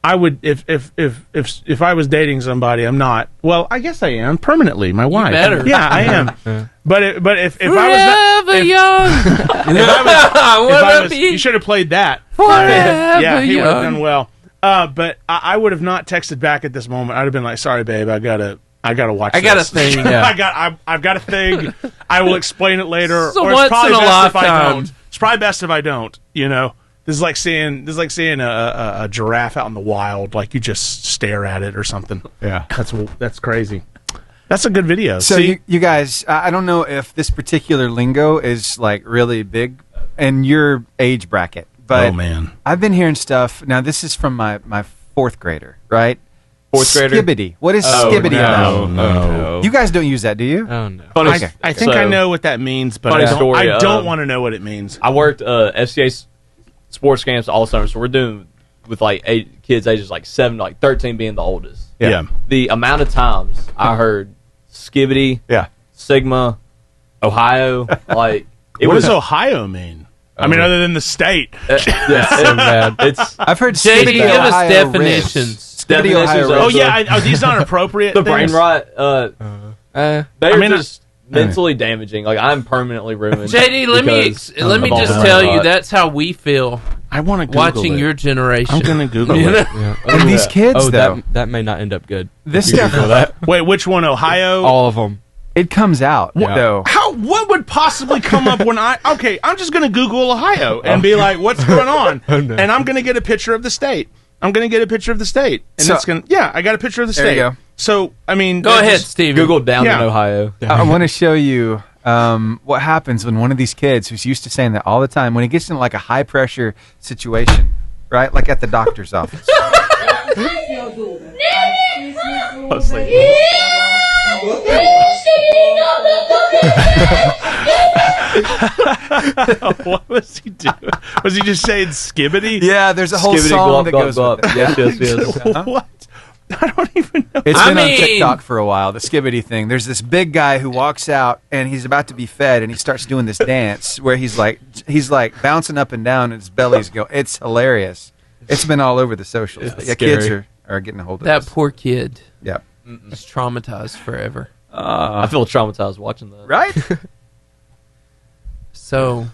if I was dating somebody, I'm not. Well, I guess I am permanently. My wife. better. Yeah, I am. But if I Forever young. you should have played that. Forever Yeah, he would have young. done well. But I would have not texted back at this moment. I'd have been like, "Sorry, babe, I gotta watch. I got this. a thing. Yeah. I've got a thing. I will explain it later. So or once it's probably in a best if I lifetime. don't. It's probably best if I don't. You know, this is like seeing a giraffe out in the wild. Like you just stare at it or something. Yeah, that's crazy. That's a good video. So you guys, I don't know if this particular lingo is like really big in your age bracket, but oh man, I've been hearing stuff. Now this is from my fourth grader, right? Fourth grader? Skibbity. What is skibbity about? no. You guys don't use that, do you? Oh, no. I think I know what that means, but Funny I story, don't want to know what it means. I worked FCA sports camps all summer, so we're doing with like 8 kids ages like 7 to like 13 being the oldest. Yeah. The amount of times I heard Skibbity, Sigma, Ohio, like What does Ohio mean? I mean, other than the state. Yeah, so bad. I've heard JD, Skibbity give us Ohio definitions. ribs. Skibbity Ohio Definitions ribs. Oh yeah, are these not appropriate? the brain things? rot. They're mean, just mentally damaging. Like I'm permanently ruined. JD, let me of all just the tell brain you rot. that's how we feel I want to Google watching it. your generation. I'm gonna Google You it. know? And these kids, though, that may not end up good. this stuff, Wait, which one? Ohio? All of them. it comes out, though. What would possibly come up when I'm just gonna Google Ohio and be like, what's going on? And I'm gonna get a picture of the state. And So- it's gonna I got a picture of the There state. you go. So I mean, Go ahead, Steven. Google down Yeah. in Ohio. I want to show you what happens when one of these kids who's used to saying that all the time, when he gets in like a high pressure situation, right? Like at the doctor's office. What was he doing? Was he just saying skibbity? Yeah, there's a whole Skibbity song that glop, goes glop, with it. glop. Yes. What? I don't even know. It's I been on mean- TikTok for a while, the skibbity thing. There's this big guy who walks out and he's about to be fed and he starts doing this dance where he's like bouncing up and down and his belly's going. It's hilarious. It's been all over the socials. It's Yeah, kids scary. are getting a hold of That this. poor kid Yep. is traumatized forever. I feel traumatized watching that. Right? So,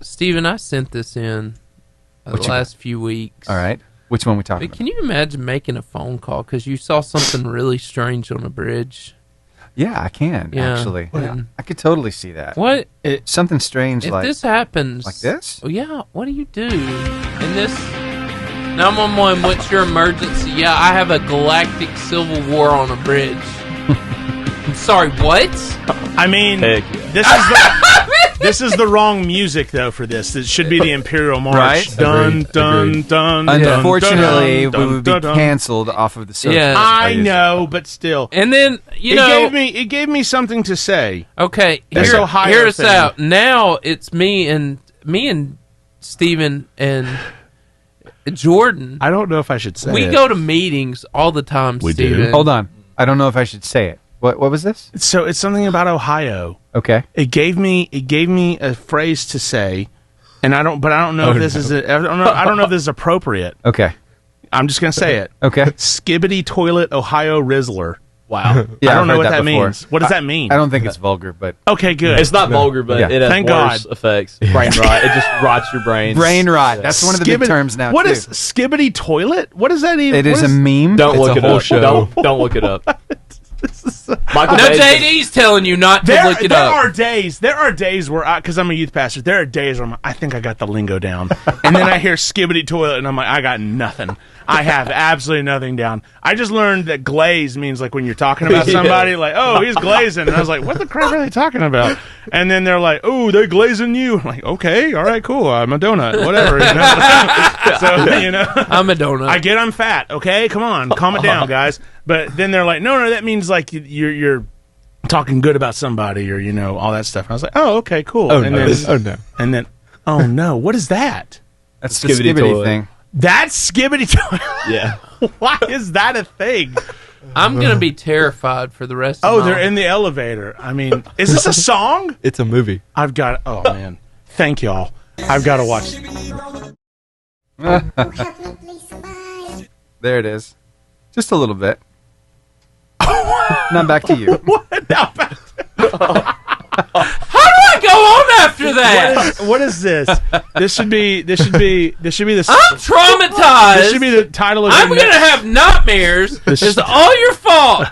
Steven, I sent this in the What you last few weeks. All right. Which one we talking But about? can you imagine making a phone call because you saw something really strange on a bridge? Yeah, I can, Yeah. actually. And- I could totally see that. What Something strange if like this happens? like this? Oh yeah. What do you do? And this 911, what's your emergency? Yeah, I have a galactic civil war on a bridge. I'm sorry, what? I mean, Heck yeah. this is the wrong music though for this. It should be the Imperial March. Right? Dun dun dun. Unfortunately, dun, dun, we would be dun, dun. canceled off of the social. Yeah. I know, but still. And then It gave me something to say. Okay, This Ohio hear us thing. out. Now it's me and Steven and Jordan. I don't know if I should say We it. go to meetings all the time, We do. Steven. Hold on. I don't know if I should say it. What was this? So it's something about Ohio. Okay. It gave me a phrase to say, and I don't know if this is I don't know if this is appropriate. Okay. I'm just gonna say it. Okay. Skibbity toilet Ohio Rizzler. Wow. Yeah, I don't I've know heard what that before. means. What does that mean? I don't think it's vulgar, but Okay, good. It's not vulgar, but Yeah. it has Thank worse God. effects. Brain rot. It just rots your brain. brain rot. That's one of the big Skibbity- terms now. What too. is skibbity toilet? What is that even? It is what a meme. Don't It's look a it whole up. show. Don't look it up. Michael No, Bay's- JD's telling you not to look it there up. are days where because I'm a youth pastor, there are days where I think I got the lingo down, and then I hear skibbity toilet, and I'm like, I got nothing. I have absolutely nothing down. I just learned that glaze means like when you're talking about somebody, like, oh, he's glazing, and I was like, what the crap are they talking about? And then they're like, oh, they're glazing you. I'm like, okay, all right, cool. I'm a donut, whatever. You know? So I'm a donut. I get I'm fat. Okay, come on, calm it down, guys. But then they're like, no, that means like you're talking good about somebody, or all that stuff. I was like, oh, okay, cool. Oh, and no. then, Oh, no. And then, oh no, what is that? That's the Skibbity skibbity toilet. thing. That's skibbity toilet. Yeah. Why is that a thing? I'm gonna be terrified for the rest of Oh, my they're life. in the elevator. I mean, is this a song? It's a movie. I've got. Oh man, thank y'all. I've got to watch. There it is. Just a little bit. Now back to you. What? Now back How do I go on after that? what is this? This should be the. I'm traumatized. This should be the title of I'm your gonna have nightmares. It's all your fault.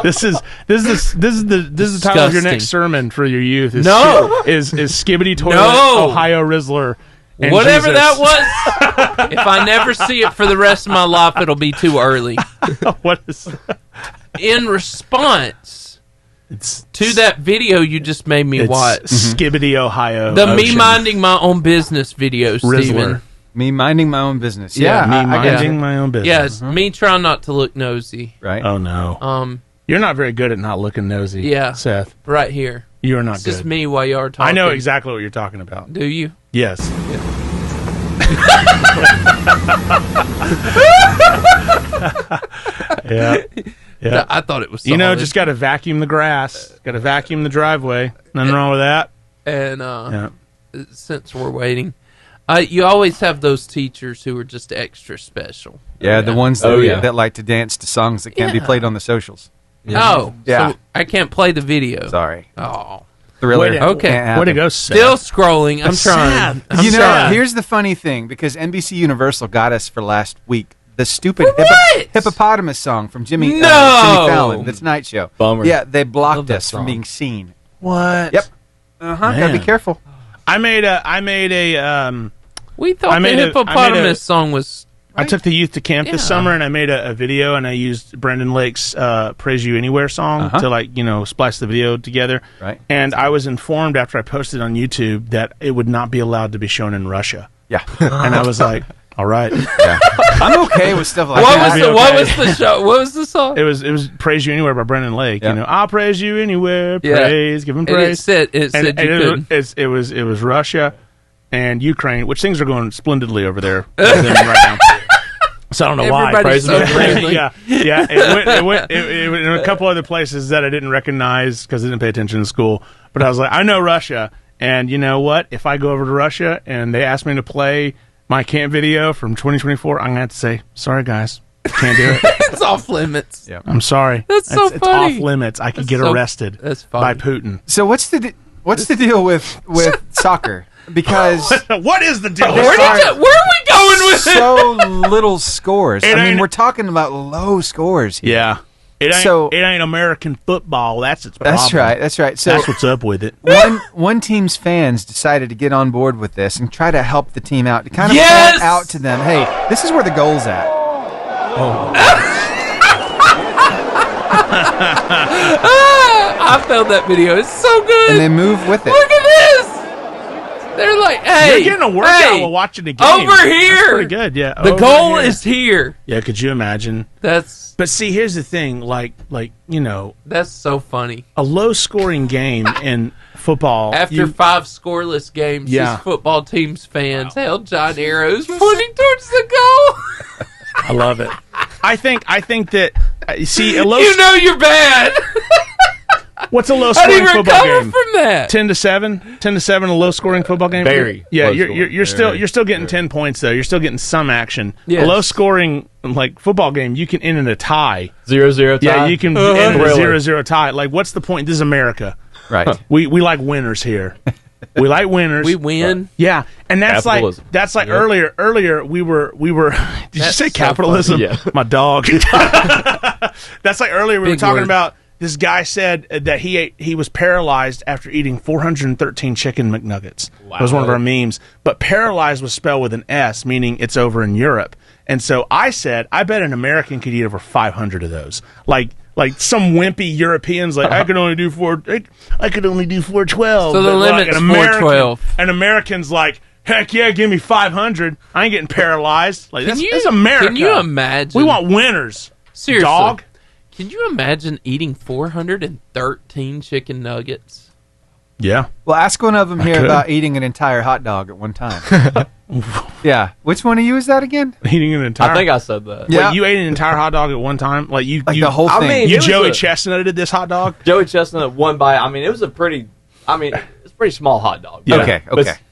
This is the title of your next Disgusting. sermon for your youth. Is No. is Skibbity Toilet No. Ohio Rizzler. and Whatever Jesus. that was, if I never see it for the rest of my life, it'll be too early. What is? In response It's to that video you just made me watch, Skibbity Ohio. the me Ocean. minding my own business video, Steven. Rizzler. Me minding my own business. Me I get minding you. my own business. Yeah, it's me trying not to look nosy. Right. Oh no. You're not very good at not looking nosy. Yeah. Seth. Right here. You are not It's good. just me while you are talking. I know exactly what you're talking about. Do you? Yes. Yeah. Yeah. I thought it was solid. Just got to vacuum the grass. Got to vacuum the driveway. Nothing wrong with that. And Yeah. since we're waiting, you always have those teachers who are just extra special. Yeah, the ones that, Oh, yeah. that like to dance to songs that can't be played on the socials. Oh, Yeah. so I can't play the video. Sorry. Oh, Thriller. Way to- Okay. Can't happen. Way to go, Seth. still scrolling. I'm trying. I'm You know, trying. here's the funny thing, because NBC Universal got us for last week. The stupid what? hippopotamus song from Jimmy No! Fallon, the Tonight Show. Bummer. Yeah, they Love blocked that us from song. being seen. What? Yep. Gotta be Man. careful. I made a We thought I made the a- hippopotamus song was. I took the youth to camp this Yeah. summer, and I made a video, and I used Brendan Lake's "Praise You Anywhere" song to splice the video together. Right. And I was informed after I posted on YouTube that it would not be allowed to be shown in Russia, Yeah. and I was like, "All right." Yeah. I'm okay with stuff like What that. was be what okay. was the show? What was the song? It was "Praise You Anywhere" by Brendan Lake. Yeah. I'll praise you anywhere. Yeah. Praise, give him And praise. it said you couldn't. It was Russia and Ukraine, which things are going splendidly over there right now. So I don't know why. Everybody's so friendly. Yeah. It went in a couple other places that I didn't recognize because I didn't pay attention in school. But I was like, I know Russia, and you know what? If I go over to Russia and they ask me to play my camp video from 2024, I'm gonna have to say, sorry guys, can't do it. It's off limits. Yeah. I'm sorry. That's so It's funny. off limits. I could That's get so- arrested that's by funny. Putin. So what's the deal with soccer? Because What is the deal? Where are we going with it? so little scores. It I mean, ain't- we're talking about low scores here. Yeah. It ain't American football. That's its problem. That's right. So that's what's up with it. One team's fans decided to get on board with this and try to help the team out. To kind of point out to them, hey, this is where the goal's at. Oh. I found that video. It's so good. And they move with it. Look at this. They're like, hey. You're getting a workout while watching the game. Over here. That's pretty good, yeah. The goal is here. Yeah, could you imagine? But see, here's the thing. Like that's so funny. A low-scoring game in football. After 5 scoreless games, his football team's fans held giant arrows pointing towards the goal. I love it. I think that see, you're bad. What's a low-scoring football game? From that? 10-7, 10-7, a low-scoring football game. Very. Yeah, you're still getting 10 points though. You're still getting some action. Yes. A low-scoring football game, you can end in a tie. 0-0 tie. Yeah, you can end in a 0-0 tie. Like, what's the point? This is America, right? We like winners here. We like winners. We win. Yeah, and that's capitalism. like earlier we were. Did you say capitalism? Yeah. My dog. That's like earlier we were talking about. This guy said that he was paralyzed after eating 413 chicken McNuggets. Wow. That was one of our memes. But paralyzed was spelled with an S, meaning it's over in Europe. And so I said, I bet an American could eat over 500 of those. Like some wimpy Europeans, I could only do 412. So the limit's 412. An American's like, heck yeah, give me 500. I ain't getting paralyzed. Like that's America. Can you imagine? We want winners. Seriously. Dog. Can you imagine eating 413 chicken nuggets? Yeah. Well, ask one of them here about eating an entire hot dog at one time. Yeah. Which one of you is that again? Eating an entire... I think I said that. Yeah. Wait, you ate an entire hot dog at one time? Like the whole thing? I mean, you Joey Chestnutted this hot dog? Joey Chestnut, one bite. I mean, it was a pretty... it's a pretty small hot dog. Yeah. Okay.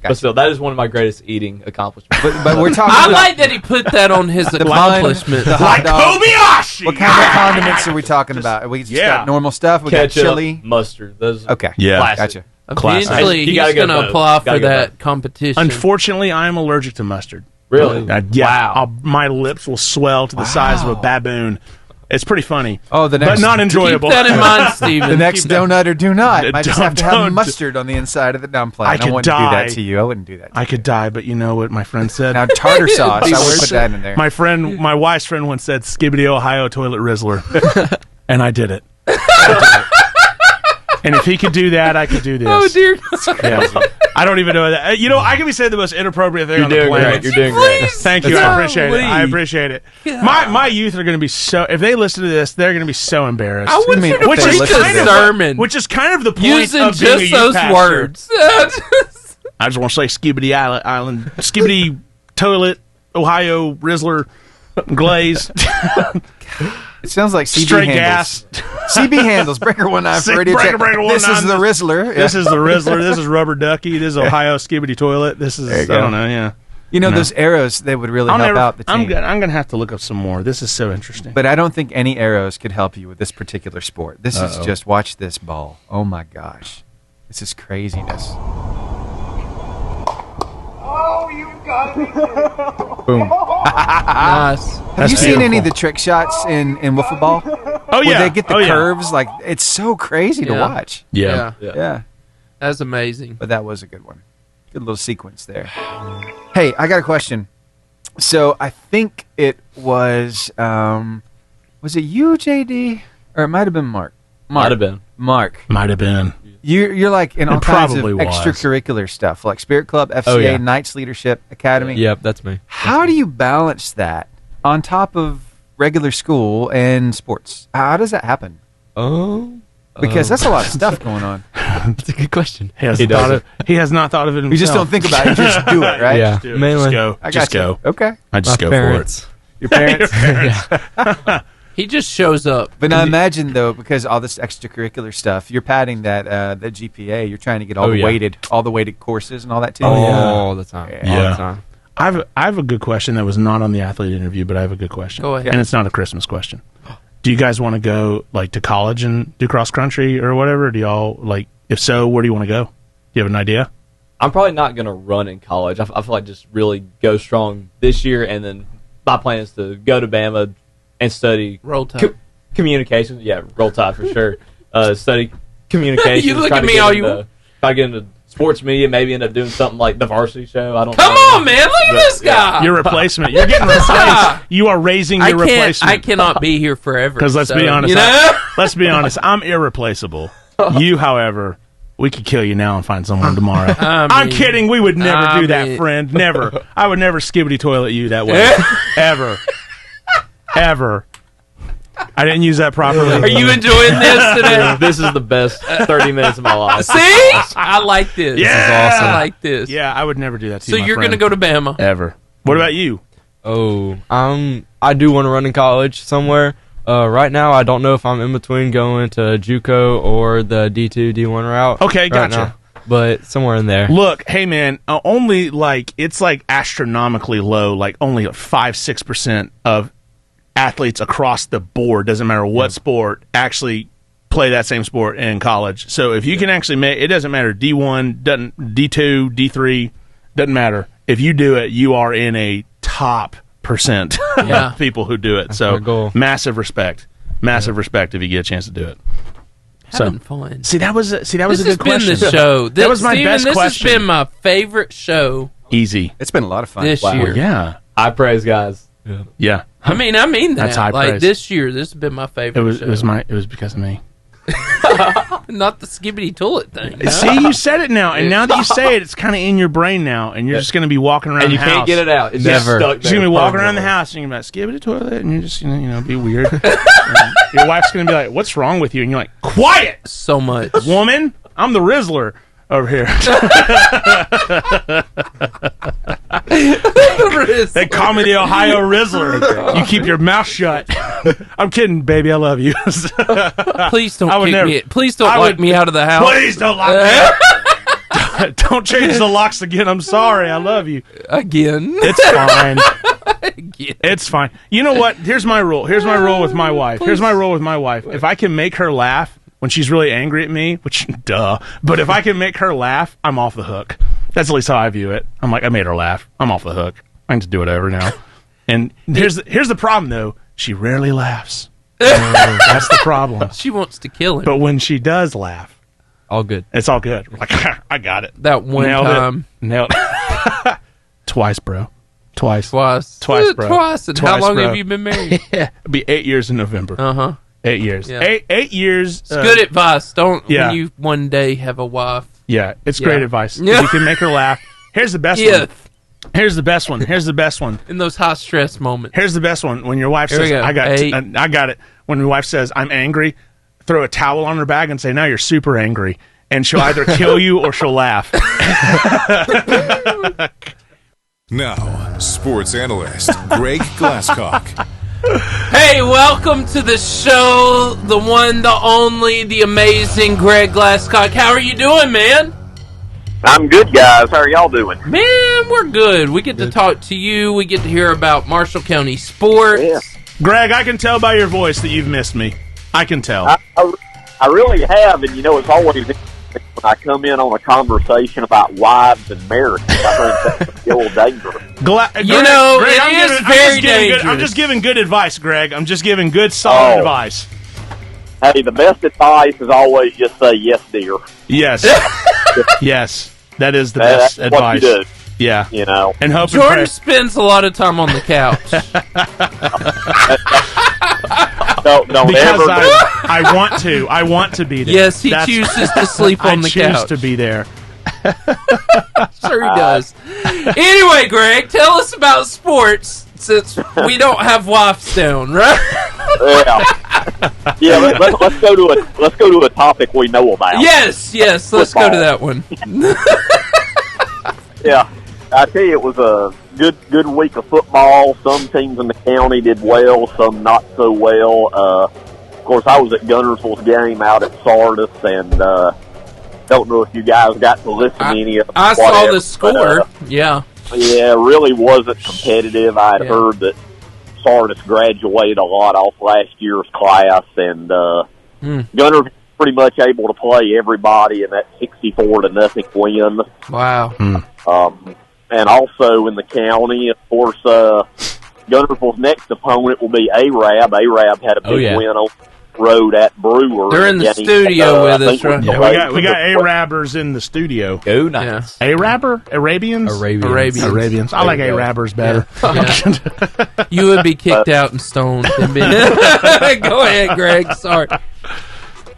But still, that is one of my greatest eating accomplishments. But we're talking I like that he put that on his accomplishment. The hot dog. Kobayashi! What kind of condiments are we talking about? We just got normal stuff. We ketchup, got chili, mustard. Those Gotcha. Eventually, he's going to apply for that competition. Unfortunately, I am allergic to mustard. Really? Wow. My lips will swell to the size of a baboon. It's pretty funny. Oh, but not enjoyable. Keep that in mind, Steven. The next donut or do not. Might just have to have mustard on the inside of the dumpling. I wouldn't do that to you. I wouldn't do that to you. I could die, but you know what my friend said? Now, tartar sauce, I would put that in there. My wife's friend once said, Skibbity Ohio toilet rizzler. And I did it. And if he could do that, I could do this. Oh, dear. Yeah. I don't even know that. I can be saying the most inappropriate thing on the planet. You're doing great. Thank you. I appreciate it. My youth are going to be so... If they listen to this, they're going to be so embarrassed. I want you to preach a sermon. Which is kind of the point using of being just a youth those pastor. words. I just want to say Skibbity Island. Skibbity toilet, Ohio Rizzler glaze. It sounds like CB Straight handles. gas. CB handles. Breaker 19 radio check. This is the Rizzler. Yeah. This is the Rizzler. This is Rubber Ducky. This is Ohio Skibbity toilet. This is, I don't know, yeah. You know, those arrows, they would really help out the team. I'm going to have to look up some more. This is so interesting. But I don't think any arrows could help you with this particular sport. This is just, watch this ball. Oh, my gosh. This is craziness. Oh, you got me. Boom. Nice. Have you seen any of the trick shots in wiffle ball? Oh, yeah. Where they get the curves? Like, it's so crazy to watch. Yeah. That's amazing. But that was a good one. Good little sequence there. Hey, I got a question. So I think it was it you, JD? Or it might have been Mark. Might have been. Mark. Might have been. You're like in all kinds of was. extracurricular stuff, like Spirit Club, FCA, Knights Leadership Academy. Yep, that's me. How do you balance that on top of regular school and sports? How does that happen? Because that's a lot of stuff going on. That's a good question. He has not thought of it himself. You just don't think about it. You just do it, right? Yeah. Mainly. Just go. Okay. I just go parents. for it. Your parents? Yeah. He just shows up. But now imagine, though, because all this extracurricular stuff, you're padding that GPA. You're trying to get all the weighted courses and all that, too. All the time. Yeah. All the time. I have a good question that was not on the athlete interview, but I have a good question. Go ahead. And it's not a Christmas question. Do you guys want to go to college and do cross country or whatever? Do y'all if so, where do you want to go? Do you have an idea? I'm probably not going to run in college. I feel like just really go strong this year, and then my plan is to go to Bama and study. Roll Tide. communications. Yeah, Roll Tide for sure. Study communications. You look at me all you want. If I get into sports media, maybe end up doing something like the Varsity Show. I don't Come know. on, man. Look at this guy. Your replacement. You're getting replaced. You are raising your replacement. I cannot be here forever. Because let's be honest. Let's be honest. I'm irreplaceable. You, however, we could kill you now and find someone tomorrow. I'm kidding. We would never do that, friend. Never. I would never skibbity toilet you that way. Ever. Ever. I didn't use that properly. Are you enjoying this today? This is the best 30 minutes of my life. See? I like this. Yeah. This is awesome. I like this. Yeah, I would never do that to you, So you're going to go to Bama? Ever. What about you? Oh, I do want to run in college somewhere. Right now, I don't know if I'm in between going to JUCO or the D2, D1 route. Okay, gotcha. Now, but somewhere in there. Look, hey man, only it's astronomically low, only 5-6% of athletes across the board, doesn't matter what sport, actually play that same sport in college. So if you can actually make it, doesn't matter D1, D2, D3, doesn't matter. If you do it, you are in a top percent of people who do it. That's so massive respect if you get a chance to do it. Having fun. See, that was a good question. This has been the show. That was my best question. This has been my favorite show. Easy. It's been a lot of fun this year. Yeah. I praise guys. Yeah. I mean that. That's high praise. This year, this has been my favorite show. It was because of me. Not the skibbity toilet thing. No? See, you said it now, and now that you say it, it's kind of in your brain now, and you're just going to be walking around the house. And you can't get it out. It's Never. just stuck there. You're going to be walking around the house, and you're going to be like, skibbity toilet, and you're just going to, be weird. Your wife's going to be like, what's wrong with you? And you're like, quiet! So much. Woman, I'm the Rizzler over here. They call me the Ohio Rizzler. You keep your mouth shut. I'm kidding, baby. I love you. Please don't kick me. Please don't lock me out of the house. Please don't lock me out. Don't change the locks again. I'm sorry. I love you. Again. It's fine. It's fine. You know what? Here's my rule. Here's my rule with my wife. If I can make her laugh when she's really angry at me, which, duh, but if I can make her laugh, I'm off the hook. That's at least how I view it. I'm like, I made her laugh. I'm off the hook. I can just do whatever now. And here's the problem, though. She rarely laughs. That's the problem. She wants to kill him. But when she does laugh, all good. It's all good. We're like, I got it. That one time. Nailed it. Twice, bro. Twice, bro. Twice. And how long have you been married? It'll be 8 years in November. 8 years. Yeah. 8 years. It's good advice. When you one day have a wife. Yeah, it's great advice. If you can make her laugh. Here's the best one. Here's the best one. In those high stress moments. Here's the best one. When your wife says, I got it. When your wife says, I'm angry, throw a towel on her back and say, now you're super angry. And she'll either kill you or she'll laugh. Now, sports analyst Greg Glasscock. Hey, welcome to the show. The one, the only, the amazing Greg Glasscock. How are you doing, man? I'm good, guys. How are y'all doing? Man, we're good. We get to talk to you. We get to hear about Marshall County sports. Yeah. Greg, I can tell by your voice that you've missed me. I can tell. I really have, and it's always interesting when I come in on a conversation about wives and marriage. I think that's a little dangerous. Greg, it is very dangerous. I'm just giving good advice, Greg. I'm just giving good, solid advice. Hey, the best advice is always just say yes, dear. Yes. Yes. That is the best advice. What you do. Yeah. And hope Jordan spends a lot of time on the couch. No, because I want to be there. Yes, he chooses to sleep on the couch. I choose to be there. Sure he does. Anyway, Greg, tell us about sports since we don't have wives down, right? Yeah. Let's go to a topic we know about. Yes. Let's go to that one. Yeah, I tell you, it was a good week of football. Some teams in the county did well, some not so well. Of course, I was at Guntersville's game out at Sardis, and don't know if you guys got to listen to any of it. I saw the score. Yeah, really wasn't competitive. I had heard that Sardis graduated a lot off last year's class, and Guntersville pretty much able to play everybody in that 64-0 win. Wow. And also in the county, of course, Guntersville's next opponent will be Arab. Arab had a big win on the road at Brewer. They're in the studio with us, right? Yeah, we got Arabbers in the studio. Go nice. Yeah. Arabians? Arabians. I like Arabbers better. Yeah. You would be kicked out and stoned. Go ahead, Greg. Sorry.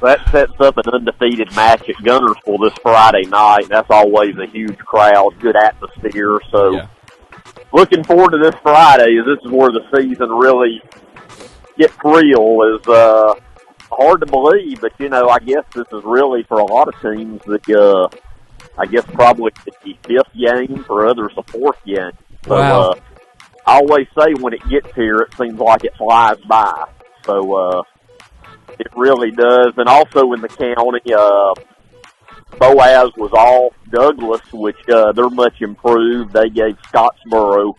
That sets up an undefeated match at Guntersville this Friday night. That's always a huge crowd, good atmosphere. So, looking forward to this Friday. This is where the season really gets real. Is hard to believe, but I guess this is really for a lot of teams that I guess probably the fifth game, for others the fourth game. So, wow. I always say when it gets here, it seems like it flies by. So. It really does. And also in the county, Boaz was off. Douglas, which they're much improved. They gave Scottsboro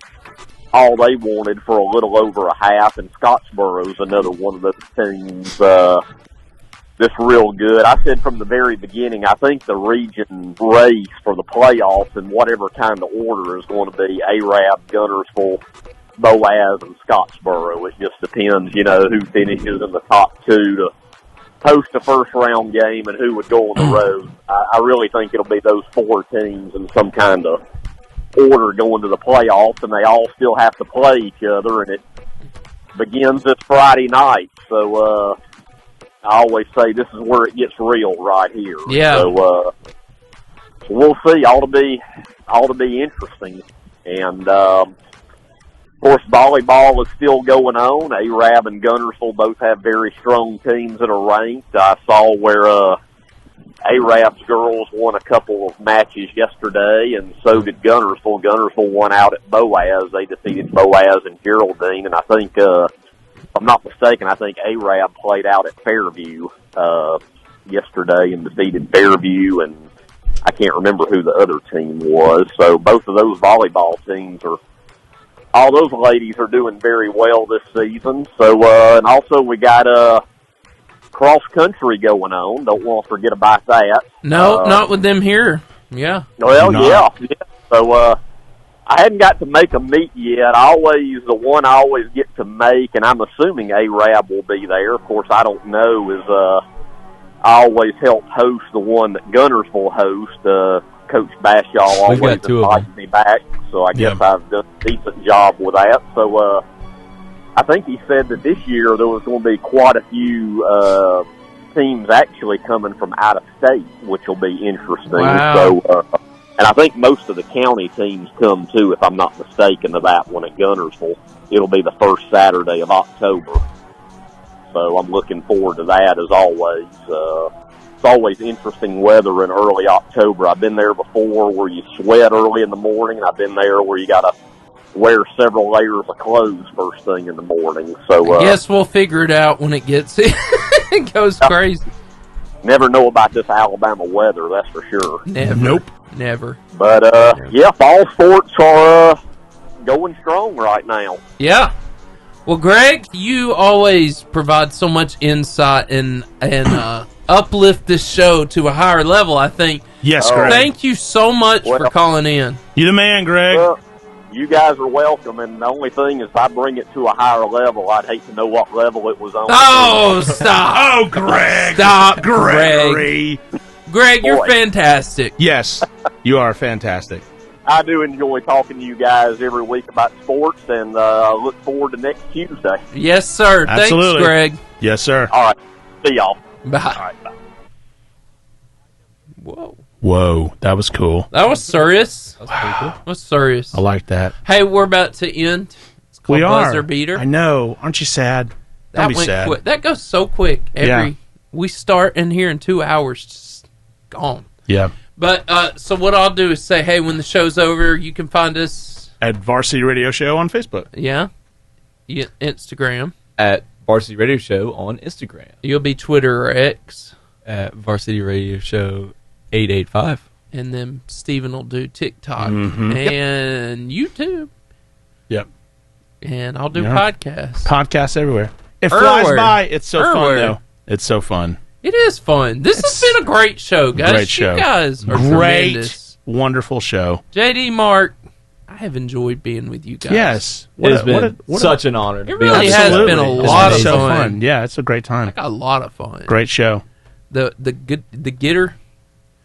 all they wanted for a little over a half, and Scottsboro's another one of those teams that's real good. I said from the very beginning, I think the region race for the playoffs in whatever kind of order is going to be Arab, Guntersville, Boaz, and Scottsboro. It just depends, who finishes in the top two to host a first-round game and who would go on the road. I really think it'll be those four teams in some kind of order going to the playoffs, and they all still have to play each other, and it begins this Friday night. So I always say this is where it gets real right here. Yeah. So we'll see. Ought to be interesting, and of course, volleyball is still going on. Arab and Guntersville both have very strong teams that are ranked. I saw where Arab's girls won a couple of matches yesterday, and so did Guntersville. Guntersville won out at Boaz. They defeated Boaz and Geraldine, and I think, if I'm not mistaken, I think Arab played out at Fairview yesterday and defeated Fairview, and I can't remember who the other team was. So both of those volleyball teams all those ladies are doing very well this season. So, and also we got cross country going on. Don't want to forget about that. No, not with them here. Yeah. Well, yeah. So, I hadn't got to make a meet yet. The one I always get to make, and I'm assuming Arab will be there. Of course, I don't know, is I always help host the one that Guntersville hosts. Coach Bashaw always invites me back, so I guess I've done a decent job with that. So I think he said that this year there was going to be quite a few teams actually coming from out of state, which will be interesting. Wow. So, and I think most of the county teams come too, if I'm not mistaken, to that one at Guntersville. It'll be the first Saturday of October. So I'm looking forward to that as always. It's always interesting weather in early October. I've been there before where you sweat early in the morning, and I've been there where you got to wear several layers of clothes first thing in the morning. So yes, we'll figure it out when it gets it goes crazy. Never know about this Alabama weather, that's for sure. Never. Nope. Never. But fall sports are going strong right now. Yeah. Well, Greg, you always provide so much insight and uplift this show to a higher level, I think. Yes, Greg. Thank you so much for calling in. You the man, Greg. You guys are welcome, and the only thing is if I bring it to a higher level, I'd hate to know what level it was on. Oh, stop. Oh, Greg. Stop, Gregory. Greg, you're fantastic. Yes, you are fantastic. I do enjoy talking to you guys every week about sports, and look forward to next Tuesday. Yes, sir. Absolutely. Thanks, Greg. Yes, sir. All right. See y'all. Bye. All right, bye. Whoa, that was cool. That was serious. That's pretty cool. That was serious. I like that. Hey, we're about to end. It's called We are. Buzzer Beater. I know. Aren't you sad? Don't be went sad. quick. That goes so quick. We start in here in 2 hours, just gone. Yeah. But so what I'll do is say, hey, when the show's over, you can find us at Varsity Radio Show on Facebook. Yeah. Instagram. At Varsity Radio Show on Instagram. You'll be Twitter or X. At Varsity Radio Show 885. And then Steven will do TikTok and YouTube. Yep. And I'll do podcasts. Podcasts everywhere. It flies by. It's so fun, though. It's so fun. It is fun. This has been a great show, guys. Great show. You guys are great, tremendous. Wonderful show. JD, Mark, I have enjoyed being with you guys. Yes. It's been such an honor. It really has been a lot of fun. Yeah, it's a great time. I got a lot of fun. Great show. The Gitter.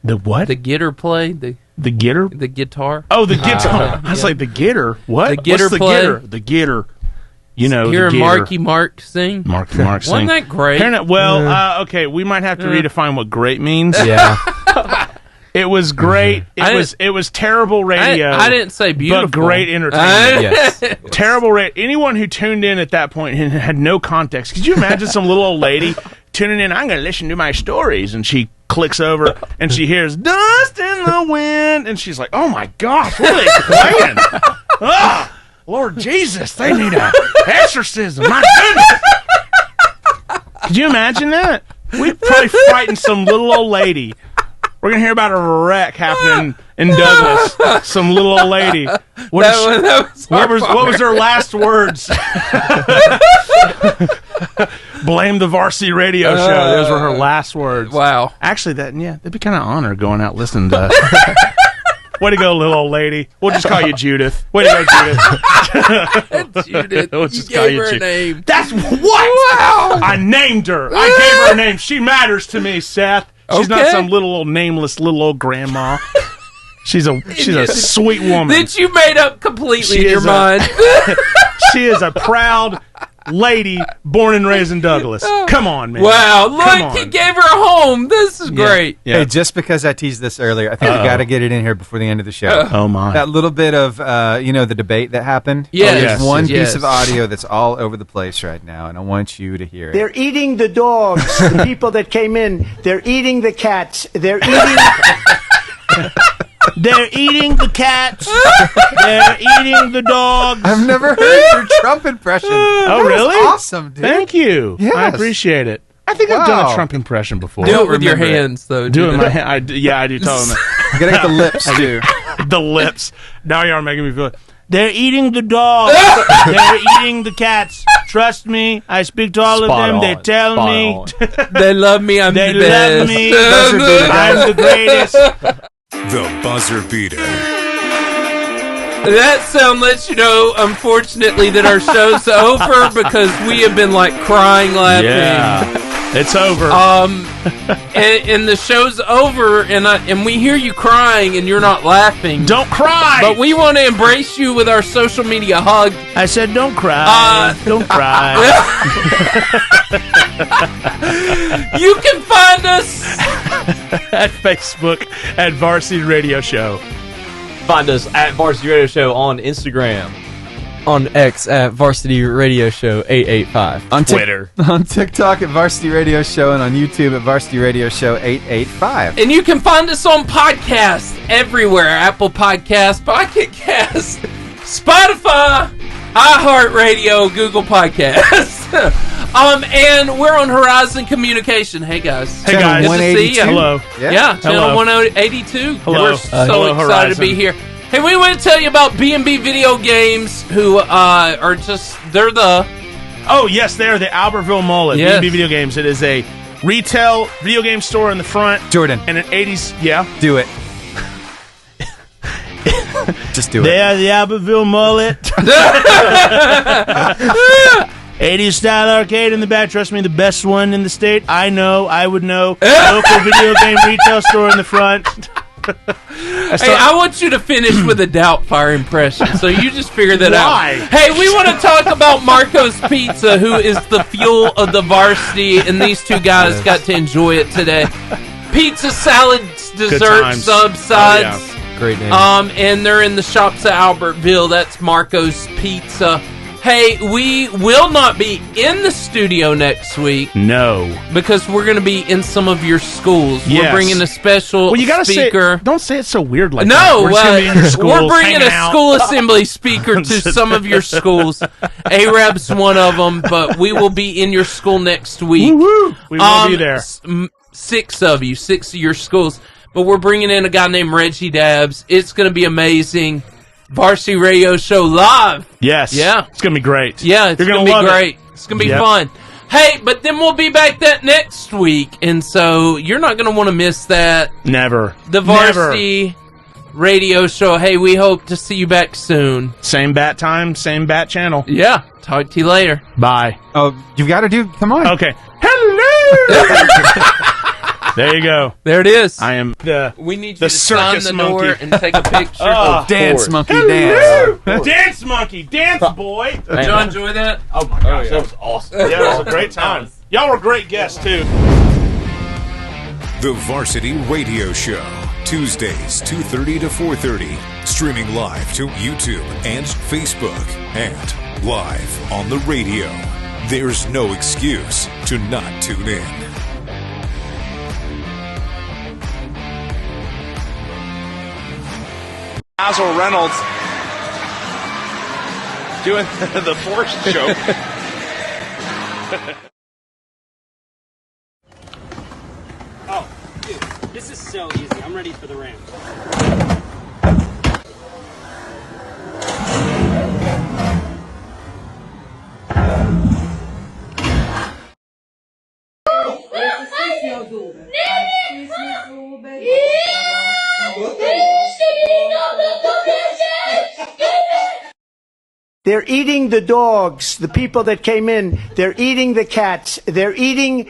The what? The Gitter play. The Gitter? The guitar. Oh, the guitar. I was like, the Gitter? What? The Gitter What's the play? Gitter? The Gitter. You know, hearing the Marky Mark sing. Marky Mark sing. Wasn't that great? Okay, we might have to redefine what great means. Yeah. It was great. It was terrible radio. I didn't say beautiful. But great entertainment. Yes. Terrible radio. Anyone who tuned in at that point and had no context. Could you imagine some little old lady tuning in? I'm going to listen to my stories. And she clicks over and she hears dust in the wind. And she's like, oh my gosh, what are they playing? Oh, Lord Jesus, they need an exorcism. My goodness. Could you imagine that? We'd probably frighten some little old lady. We're going to hear about a wreck happening in Douglas. Some little old lady. What was her last words? Blame the Varsity Radio Show. Those were her last words. Wow. Actually, that'd be kind of honor going out listening to way to go, little old lady. We'll just call you Judith. Way to go, Judith. Judith. We'll You gave her a name. That's what? Wow. I named her. I gave her a name. She matters to me, Seth. She's not some little old nameless little old grandma. She's a sweet woman that you made up completely in your mind. She is a proud lady born and raised in Douglas. Come on, man. Wow, look, he gave her a home. This is great. Yeah. Hey, just because I teased this earlier, I think we got to get it in here before the end of the show. Oh my! That little bit of the debate that happened. Yes. There's one piece of audio that's all over the place right now, and I want you to hear it. They're eating the dogs. The people that came in. They're eating the cats. They're eating. They're eating the cats. They're eating the dogs. I've never heard your Trump impression. Oh, really? Awesome, dude. Thank you. Yes. I appreciate it. I think I've done a Trump impression before. Do it with your hands, though. Do it with my hand. I do tell them. You gotta get the lips, too. The lips. Now you are making me feel it. They're eating the dogs. They're eating the cats. Trust me. I speak to all of them. They tell me. They love me. I'm the best. They love me. I'm the greatest. The Buzzer Beater. That sound lets you know, unfortunately, that our show's over because we have been like crying, laughing. Yeah, it's over. And the show's over, and we hear you crying, and you're not laughing. Don't cry. But we want to embrace you with our social media hug. I said, don't cry. Don't cry. You can find us at Facebook at Varsity Radio Show. Find us at Varsity Radio Show on Instagram. On X at Varsity Radio Show 885. On Twitter. On TikTok at Varsity Radio Show, and on YouTube at Varsity Radio Show 885. And you can find us on podcasts everywhere. Apple Podcasts, Pocket Casts, Spotify, iHeartRadio, Google Podcasts. And we're on Horizon Communication. Hey, guys. Hey, guys. Good to see you. Hello. Yeah, Channel 182. Hello. We're so Hello, excited Horizon. to be here. Hey, we want to tell you about B&B Video Games, who are just, they're the... Oh, yes, they are the Albertville Mall at Yes. B&B Video Games. It is a retail video game store in the front. Jordan. And an 80s, yeah. Do it. Just do They it. are the Albertville Mullet. 80s style arcade in the back. Trust me, the best one in the state. I know. I would know. Local video game retail store in the front. Hey, I want you to finish with a Doubtfire impression, so you just figure that Why? out. Hey, we want to talk about Marco's Pizza, who is the fuel of the Varsity, and these two guys got to enjoy it today. Pizza, salads, desserts, sub sides. Oh, yeah. Great name. And they're in the shops at Albertville. That's Marco's Pizza. Hey, we will not be in the studio next week. No. Because we're going to be in some of your schools. Yes. We're bringing a special Well, you gotta speaker. don't say it so weird like that. No, We're just gonna be in your schools, we're bringing hanging a out. school assembly speaker to some of your schools. Arab's one of them, but we will be in your school next week. Woo-hoo. We will be there. 6 of your schools. But we're bringing in a guy named Reggie Dabbs. It's going to be amazing. Varsity Radio Show live. Yes. Yeah. It's going to be great. Yeah, it's going to be great. It's going to be fun. Hey, but then we'll be back that next week, and so you're not going to want to miss that. Never. The Varsity radio show. Hey, we hope to see you back soon. Same bat time, same bat channel. Yeah. Talk to you later. Bye. Oh, you've got to do. Come on. Okay. Hello. There you go. There it is. I am We need you the to sign circus the monkey. door and take a picture. Dance monkey Hello. dance. Dance monkey, dance boy. Did y'all enjoy that? Oh my gosh, that was awesome. Yeah, it was a great time. Y'all were great guests too. The Varsity Radio Show, Tuesdays 2:30 to 4:30, streaming live to YouTube and Facebook and live on the radio. There's no excuse to not tune in. Basil Reynolds doing the force joke. Oh, dude, this is so easy. I'm ready for the Rams. They're eating the dogs, the people that came in. They're eating the cats. They're eating